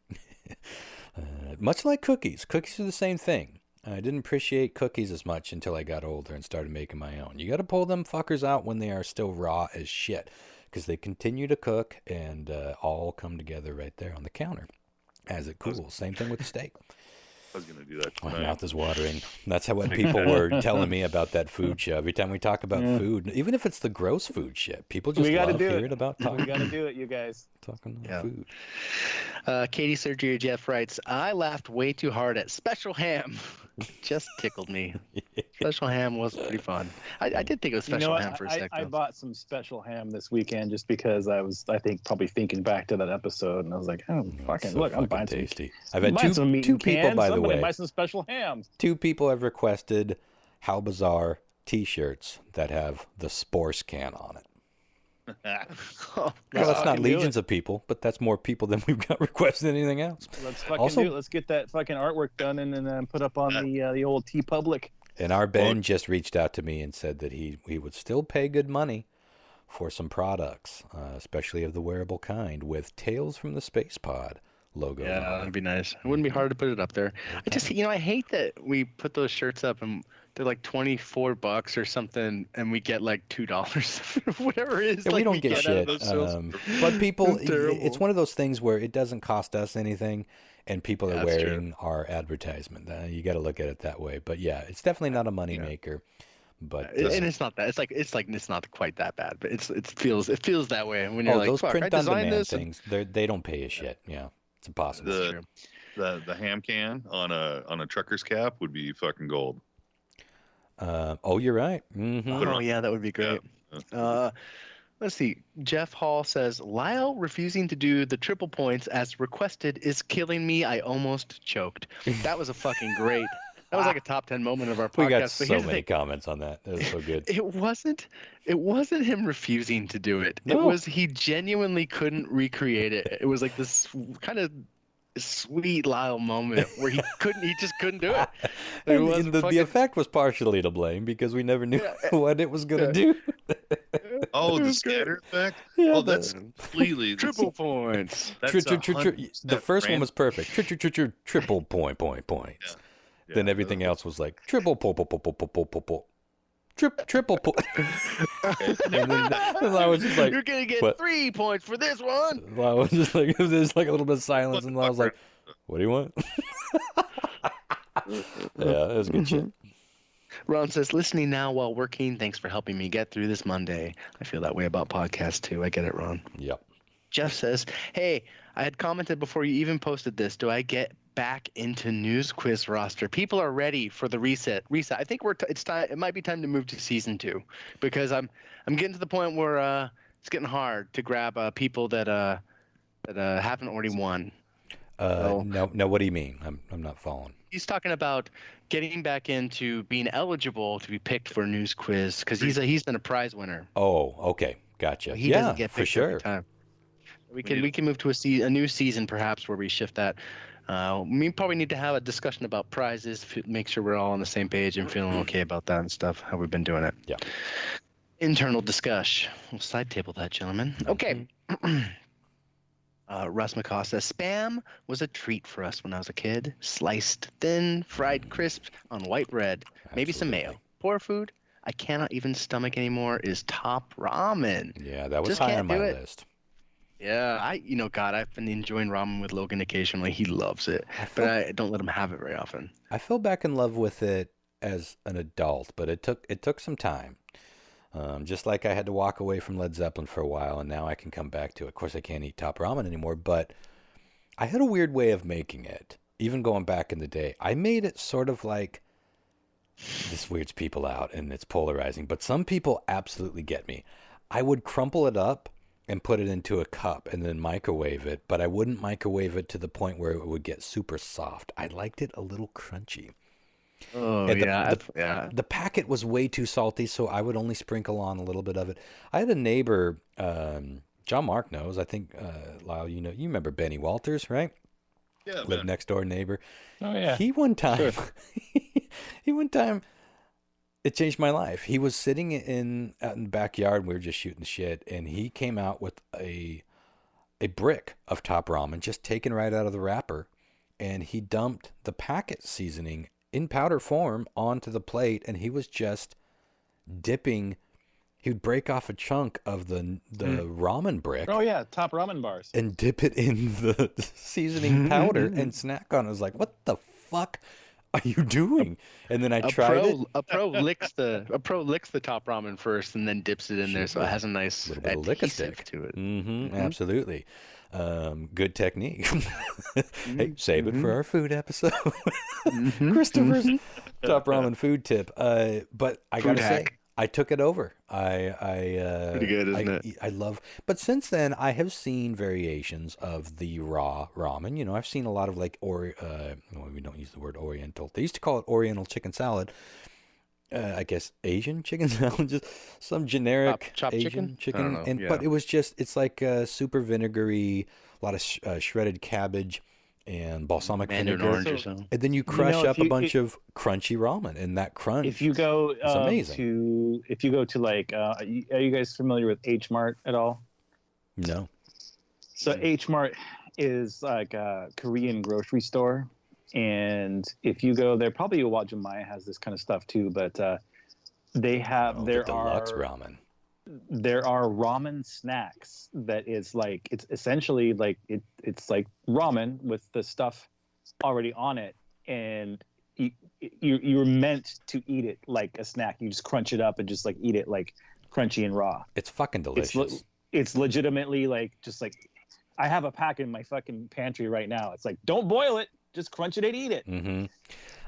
Much like cookies. Cookies are the same thing. I didn't appreciate cookies as much until I got older and started making my own. You got to pull them fuckers out when they are still raw as shit, because they continue to cook and all come together right there on the counter as it cools. Same thing with the steak. I was going to do that tonight. My mouth is watering. That's what people were telling me about that food show. Every time we talk about food, even if it's the gross food shit, people just love hearing about talking. We got to do it, you guys. Talking about food. Katie Surgery Jeff writes, I laughed way too hard at Special Ham. Just tickled me. Special Ham was pretty fun. I did think it was Special Ham for a second. I bought some Special Ham this weekend just because I think probably thinking back to that episode, and I was like, oh, fucking look, I'm buying tasty. I've had two people, by the way. Buy some Special Ham. 2 people have requested How Bizarre T-shirts that have the Sporce can on it. Well, that's not legions of people, but that's more people than we've got requested anything else. Let's fucking do it. Let's get that fucking artwork done and then put up on the old TeePublic. And our Ben just reached out to me and said that he would still pay good money for some products, especially of the wearable kind, with Tales from the Space Pod logo. Yeah, that'd be nice. It wouldn't be hard to put it up there. I just, I hate that we put those shirts up and they're like $24 or something, and we get like $2, whatever it is. Yeah, we don't get shit. But people, it's one of those things where it doesn't cost us anything, and people are wearing our advertisement. You got to look at it that way. But yeah, it's definitely not a money maker. But and it's not that. It's not quite that bad. But it feels that way when you're like, those print on demand things. They don't pay a shit. Yeah, it's impossible. The ham can on a trucker's cap would be fucking gold. You're right. Mm-hmm. Oh yeah, that would be great. Let's see. Jeff Hall says, Lyle refusing to do the triple points as requested is killing me. I almost choked. That was a fucking great. That was like a top 10 moment of our podcast. We got so many comments on that. That was so good. It wasn't him refusing to do it. No. It was he genuinely couldn't recreate it. It was like this kind of sweet Lyle moment where he just couldn't do it. The effect was partially to blame because we never knew what it was going to do. The scatter effect? Yeah, that's completely triple points. The first one was perfect. Triple point. Yeah, then everything else was like triple triple point. And then I was just like, you're gonna get 3 points for this one. I was just like, there's like a little bit of silence, and I was like, what do you want? Yeah, it was good shit. Ron says, listening now while working. Thanks for helping me get through this Monday. I feel that way about podcasts too. I get it, Ron. Yep. Jeff says, hey, I had commented before you even posted this. Do I get back into News Quiz roster? People are ready for the reset. I think it's time. It might be time to move to season 2 because I'm getting to the point where it's getting hard to grab people that haven't already won. No. What do you mean? I'm not following. He's talking about getting back into being eligible to be picked for News Quiz because he's been a prize winner. Oh, okay, gotcha. He doesn't get picked for sure. every time. We can move to a new season perhaps where we shift that. We probably need to have a discussion about prizes, make sure we're all on the same page and feeling okay about that and stuff. How we've been doing it. Yeah. Internal discussion. We'll side table that, gentlemen. Okay. Russ McCaw says, Spam was a treat for us when I was a kid. Sliced thin, fried crisp on white bread. Maybe some mayo. Poor food I cannot even stomach anymore is Top Ramen. Yeah, that was high on my list. Yeah, I've been enjoying ramen with Logan occasionally. He loves it, but I don't let him have it very often. I fell back in love with it as an adult, but it took some time. Just like I had to walk away from Led Zeppelin for a while, and now I can come back to it. Of course, I can't eat Top Ramen anymore, but I had a weird way of making it, even going back in the day. I made it sort of like, this weirds people out, and it's polarizing, but some people absolutely get me. I would crumple it up and put it into a cup and then microwave it, but I wouldn't microwave it to the point where it would get super soft. I liked it a little crunchy. Oh, and yeah. The packet was way too salty, so I would only sprinkle on a little bit of it. I had a neighbor, John Mark knows, I think, Lyle, you remember Benny Walters, right? Yeah, lived next door neighbor. Oh, yeah. He one time, it changed my life. He was sitting out in the backyard, and we were just shooting the shit, and he came out with a brick of Top Ramen, just taken right out of the wrapper, and he dumped the packet seasoning in powder form onto the plate, and he was just dipping. He would break off a chunk of the ramen brick. Oh yeah, Top Ramen bars. And dip it in the seasoning powder and snack on it. I was like, what the fuck are you doing? And then I tried it. A pro licks the Top Ramen first and then dips it in there, so it has a nice adhesive to it. Mm-hmm. Absolutely. Good technique. Hey, save it for our food episode. Christopher's Top Ramen food tip. But I gotta say, I took it over. Pretty good, isn't it? I love. But since then, I have seen variations of the raw ramen. I've seen a lot of we don't use the word Oriental. They used to call it Oriental chicken salad. I guess Asian chicken salad, just some generic chopped Asian chicken. I don't know. But it was it's like super vinegary, a lot of shredded cabbage and balsamic vinegar, orange or something. And then you crush up a bunch of crunchy ramen, and that crunch. If you go is amazing. if you go to are you guys familiar with H Mart at all? No. So H Mart is like a Korean grocery store, and if you go there, probably Uwajimaya has this kind of stuff too. But they have the deluxe ramen. There are ramen snacks that is like it's essentially like it's like ramen with the stuff already on it, and you're meant to eat it like a snack. You just crunch it up and just like eat it like crunchy and raw. It's fucking delicious. It's legitimately like just like I have a pack in my fucking pantry right now. It's like don't boil it, just crunch it and eat it. Mm-hmm.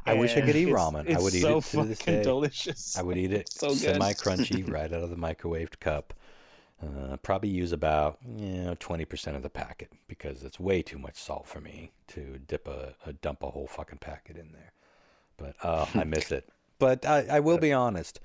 I wish I could eat ramen. I would eat it to this day. Delicious. I would eat it semi-crunchy right out of the microwaved cup. Probably use about 20% of the packet because it's way too much salt for me to dump a whole fucking packet in there. But I miss it. But I will be honest.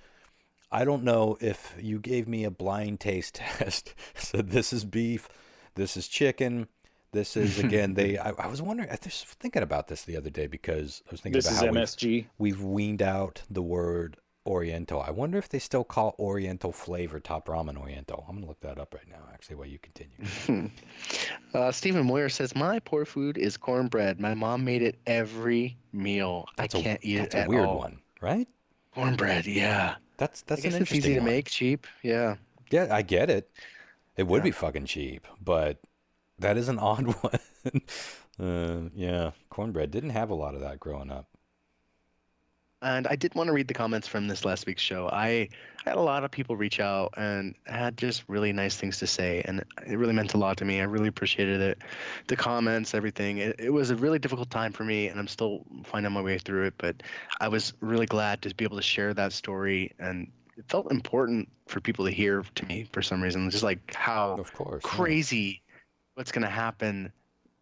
I don't know if you gave me a blind taste test. Said this is beef, this is chicken. This is, again, I was wondering, I was thinking about this the other day because I was thinking about how MSG. We've weaned out the word Oriental. I wonder if they still call Oriental flavor Top Ramen Oriental. I'm going to look that up right now, actually, while you continue. Stephen Moyer says, my poor food is cornbread. My mom made it every meal. I can't eat it at all. That's a weird one, right? Cornbread, yeah. That's an interesting it's easy to make, cheap, yeah. Yeah, I get it. It would be fucking cheap, but... that is an odd one. Yeah, cornbread. Didn't have a lot of that growing up. And I did want to read the comments from this last week's show. I had a lot of people reach out and had just really nice things to say, and it really meant a lot to me. I really appreciated it. The comments, everything. It was a really difficult time for me, and I'm still finding my way through it, but I was really glad to be able to share that story, and it felt important for people to hear to me for some reason, just like how crazy what's going to happen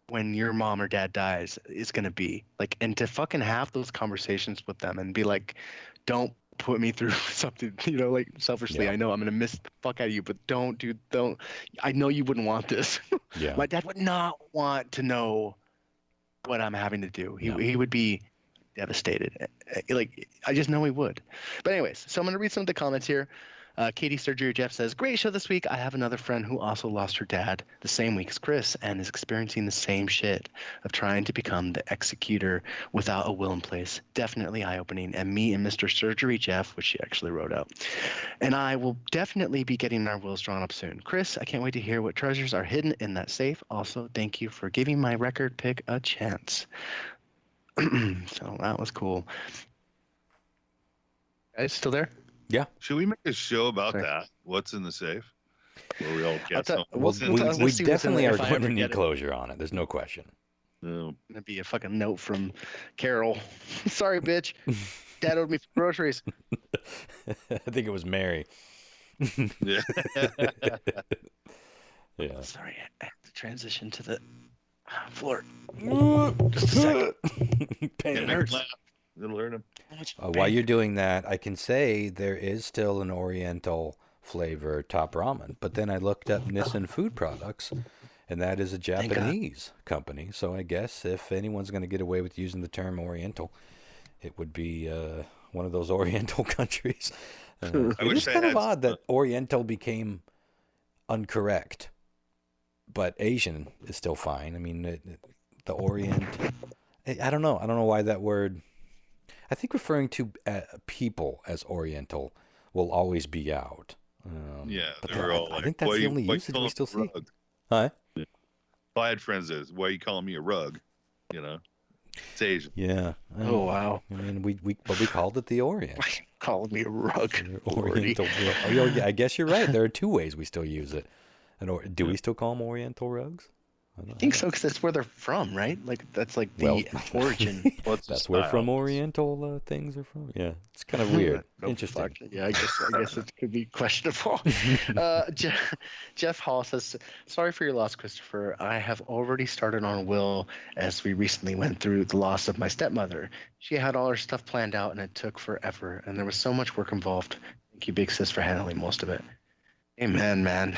when your mom or dad dies is going to be like, and to fucking have those conversations with them and be like, don't put me through something, like selfishly, I know I'm going to miss the fuck out of you, but don't, I know you wouldn't want this. Yeah. My dad would not want to know what I'm having to do. He would be devastated. Like, I just know he would. But anyways, so I'm going to read some of the comments here. Katie Surgery Jeff says, great show this week. I have another friend who also lost her dad the same week as Chris and is experiencing the same shit of trying to become the executor without a will in place. Definitely eye-opening. And me and Mr. Surgery Jeff, which she actually wrote out, and I will definitely be getting our wills drawn up soon. Chris, I can't wait to hear what treasures are hidden in that safe. Also, thank you for giving my record pick a chance. So that was cool. Guys, still there? Yeah. Should we make a show about that? What's in the safe? Where we all get we definitely are going to need closure on it. There's no question. No. Gonna be a fucking note from Carol. Sorry, bitch. Dad owed me for groceries. I think it was Mary. Yeah. Yeah. Sorry, I have to transition to the floor. Just a second. Pain hurts. It'll hurt him. While you're doing that, I can say there is still an Oriental flavor top ramen. But then I looked up Nissan Food Products, and that is a Japanese company. So I guess if anyone's going to get away with using the term Oriental, it would be one of those Oriental countries. It is kind of odd that Oriental became uncorrect, but Asian is still fine. I mean, the Orient. I don't know. I don't know why that word. I think referring to people as Oriental will always be out. But I think that's the only usage we still see. Huh? Yeah. Well, I had friends that was, why are you calling me a rug? It's Asian. Yeah. Oh, wow. I mean, we called it the Orient. Calling me a rug. Oriental. Yeah, I guess you're right. There are two ways we still use it. Do we still call them Oriental rugs? I think so, because that's where they're from, right? Like, that's like the origin. That's where from Oriental things are from. Yeah, it's kind of weird. Interesting. Yeah, I guess it could be questionable. Jeff Hall says, sorry for your loss, Christopher. I have already started on a will as we recently went through the loss of my stepmother. She had all her stuff planned out, and it took forever, and there was so much work involved. Thank you, Big Sis, for handling most of it. Amen, man.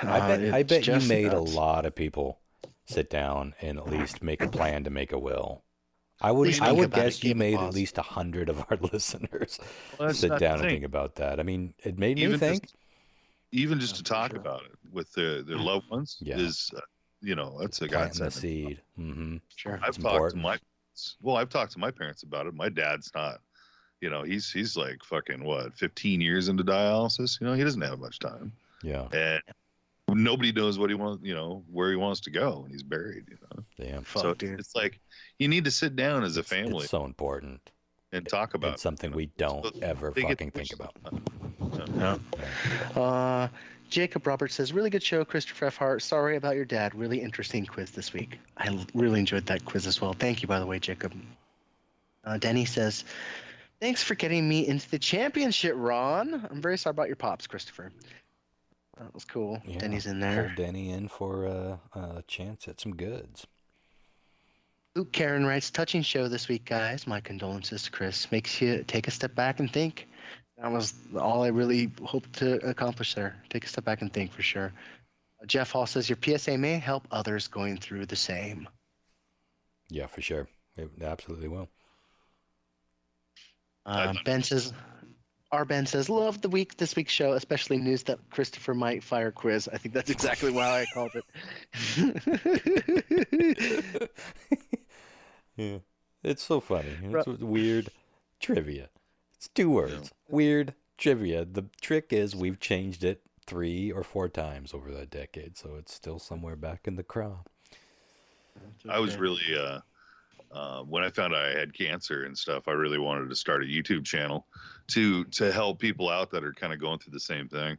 I bet you made a lot of people sit down and at least make a plan to make a will. I would guess you made at least 100 of our listeners sit down and think about that. I mean, it made me think. Even just to talk about it with their loved ones is, that's a godsend. The seed. Mm-hmm. Sure, I've talked to my parents about it. My dad's not. He's like fucking 15 years into dialysis. He doesn't have much time. Yeah. And nobody knows what he wants, where he wants to go when he's buried, Damn. So it's like you need to sit down as a family. It's so important. And talk about it's something we don't ever fucking think about. No. Jacob Roberts says, really good show, Christopher F. Hart. Sorry about your dad. Really interesting quiz this week. I really enjoyed that quiz as well. Thank you, by the way, Jacob. Denny says, thanks for getting me into the championship, Ron. I'm very sorry about your pops, Christopher. That was cool. Yeah, Denny's in there. Pulled Denny in for a chance at some goods. Luke Karen writes, touching show this week, guys. My condolences to Chris. Makes you take a step back and think. That was all I really hoped to accomplish there. Take a step back and think for sure. Jeff Hall says, your PSA may help others going through the same. Yeah, for sure. It absolutely will. Ben says, love the this week's show, especially news that Christopher might fire quiz. I think that's exactly why I called it. Yeah, it's so funny. It's weird trivia. It's 2 words. Weird trivia. The trick is we've changed it 3 or 4 times over the decade, so it's still somewhere back in the craw. I was really when I found out I had cancer and stuff, I really wanted to start a YouTube channel to help people out that are kind of going through the same thing.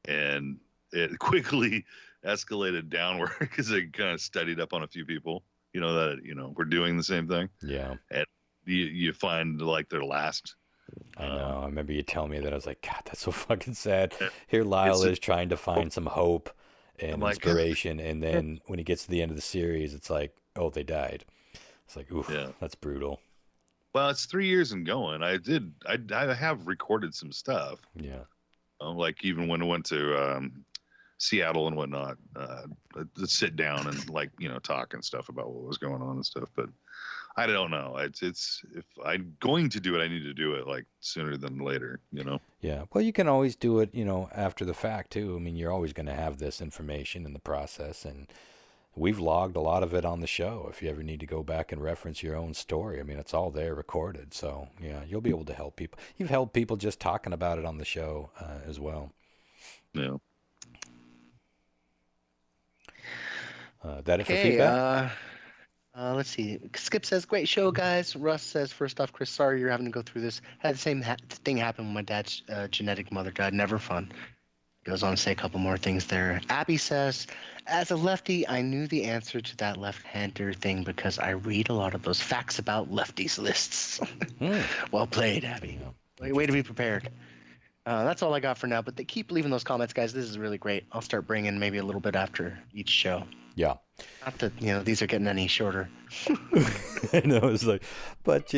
And it quickly escalated downward because I kind of studied up on a few people, that were doing the same thing. Yeah. And you find like their last. I know. I remember you telling me that. I was like, God, that's so fucking sad. Here Lyle is trying to find some hope and inspiration, and then when he gets to the end of the series, it's like, oh, they died. It's like, oof, that's brutal. Well, it's 3 years and going. I have recorded some stuff. Yeah. Like even when I went to Seattle and whatnot, to sit down and talk and stuff about what was going on and stuff. But I don't know. It's if I'm going to do it, I need to do it like sooner than later. Yeah. Well, you can always do it, after the fact too. I mean, you're always going to have this information in the process, and we've logged a lot of it on the show. If you ever need to go back and reference your own story, I mean, it's all there recorded. So yeah, you'll be able to help people. You've helped people just talking about it on the show as well. Yeah. That it for feedback? Let's see. Skip says, great show, guys. Russ says, first off, Chris, sorry you're having to go through this. Had the same thing happen when my dad's genetic mother died. Never fun. Goes on to say a couple more things there. Abby says, as a lefty, I knew the answer to that left-hander thing because I read a lot of those facts about lefties lists. Well played, Abby. Way to be prepared. That's all I got for now, but they keep leaving those comments, guys. This is really great. I'll start bringing maybe a little bit after each show. Yeah. Not that, these are getting any shorter. I know, it's like, but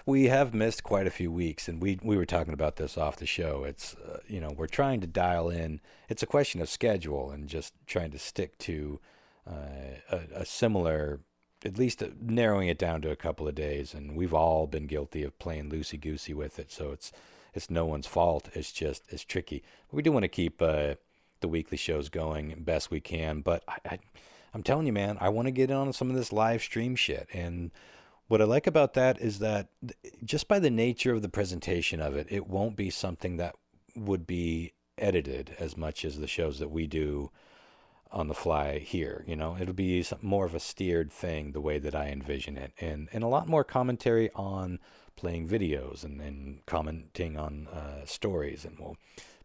we have missed quite a few weeks, and we were talking about this off the show. It's, we're trying to dial in. It's a question of schedule and just trying to stick to a similar, at least narrowing it down to a couple of days. And we've all been guilty of playing loosey-goosey with it. So it's no one's fault. It's tricky. We do want to keep the weekly shows going best we can, but I'm telling you, man, I want to get on some of this live stream shit. And what I like about that is that just by the nature of the presentation of it, it won't be something that would be edited as much as the shows that we do on the fly here. It'll be more of a steered thing the way that I envision it. And a lot more commentary on playing videos and commenting on stories. And we'll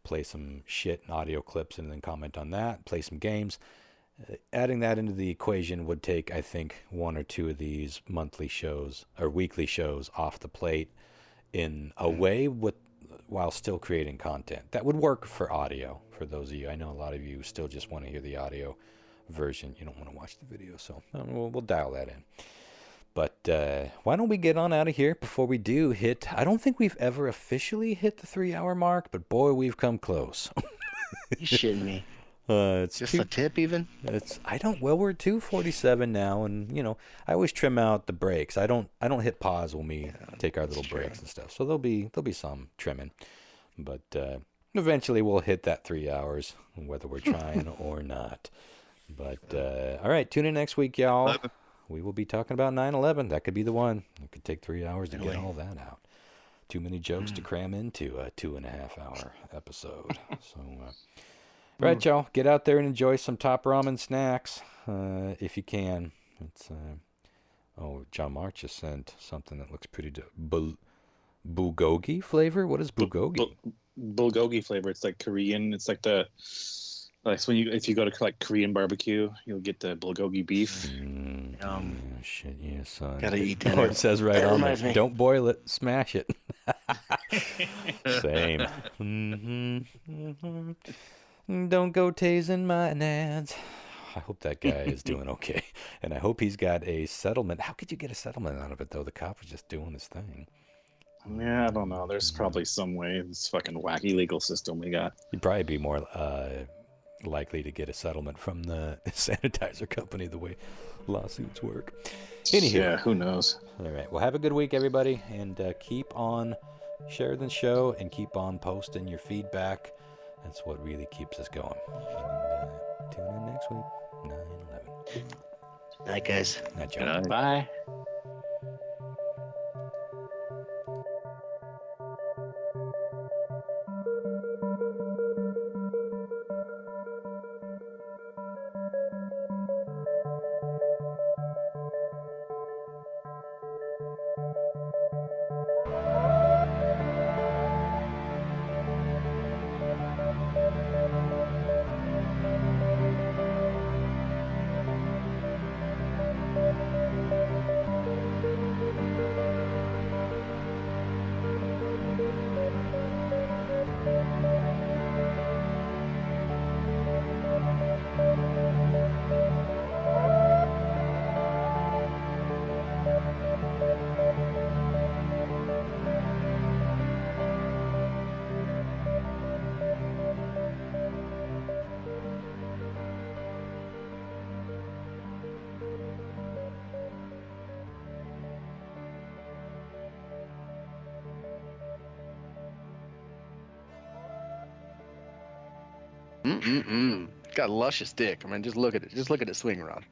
play some shit and audio clips and then comment on that, play some games. Adding that into the equation would take, I think, one or two of these monthly shows or weekly shows off the plate in a way while still creating content. That would work for audio, for those of you. I know a lot of you still just want to hear the audio version. You don't want to watch the video, so we'll dial that in. But why don't we get on out of here before we do hit... I don't think we've ever officially hit the 3-hour mark, but boy, we've come close. You shitting me. It's just a tip even? Well, we're 2:47 now, and I always trim out the breaks. I don't hit pause when we take our little breaks and stuff. So there'll be some trimming. But eventually we'll hit that 3 hours, whether we're trying or not. But all right, tune in next week, y'all. We will be talking about 9/11. That could be the one. It could take 3 hours to get all that out. Too many jokes to cram into a 2.5-hour episode. So all right, y'all, get out there and enjoy some top ramen snacks if you can. It's John March just sent something that looks pretty bulgogi flavor. What is bulgogi? Bulgogi flavor. It's like Korean. It's like if you go to like Korean barbecue, you'll get the bulgogi beef. Shit, yeah, son. Gotta eat dinner. It says right on there. Don't boil it, smash it. Same. Don't go tasing my nads. I hope that guy is doing okay. And I hope he's got a settlement. How could you get a settlement out of it, though? The cop was just doing his thing. Yeah, I don't know. There's probably some way. This fucking wacky legal system we got. You'd probably be more likely to get a settlement from the sanitizer company the way lawsuits work. Anywho. Yeah, who knows? All right. Well, have a good week, everybody. And keep on sharing the show and keep on posting your feedback. That's what really keeps us going. And, tune in next week, 9/11. Night, guys. Night, John. Bye. Got a luscious dick. I mean, just look at it. Just look at it swing around.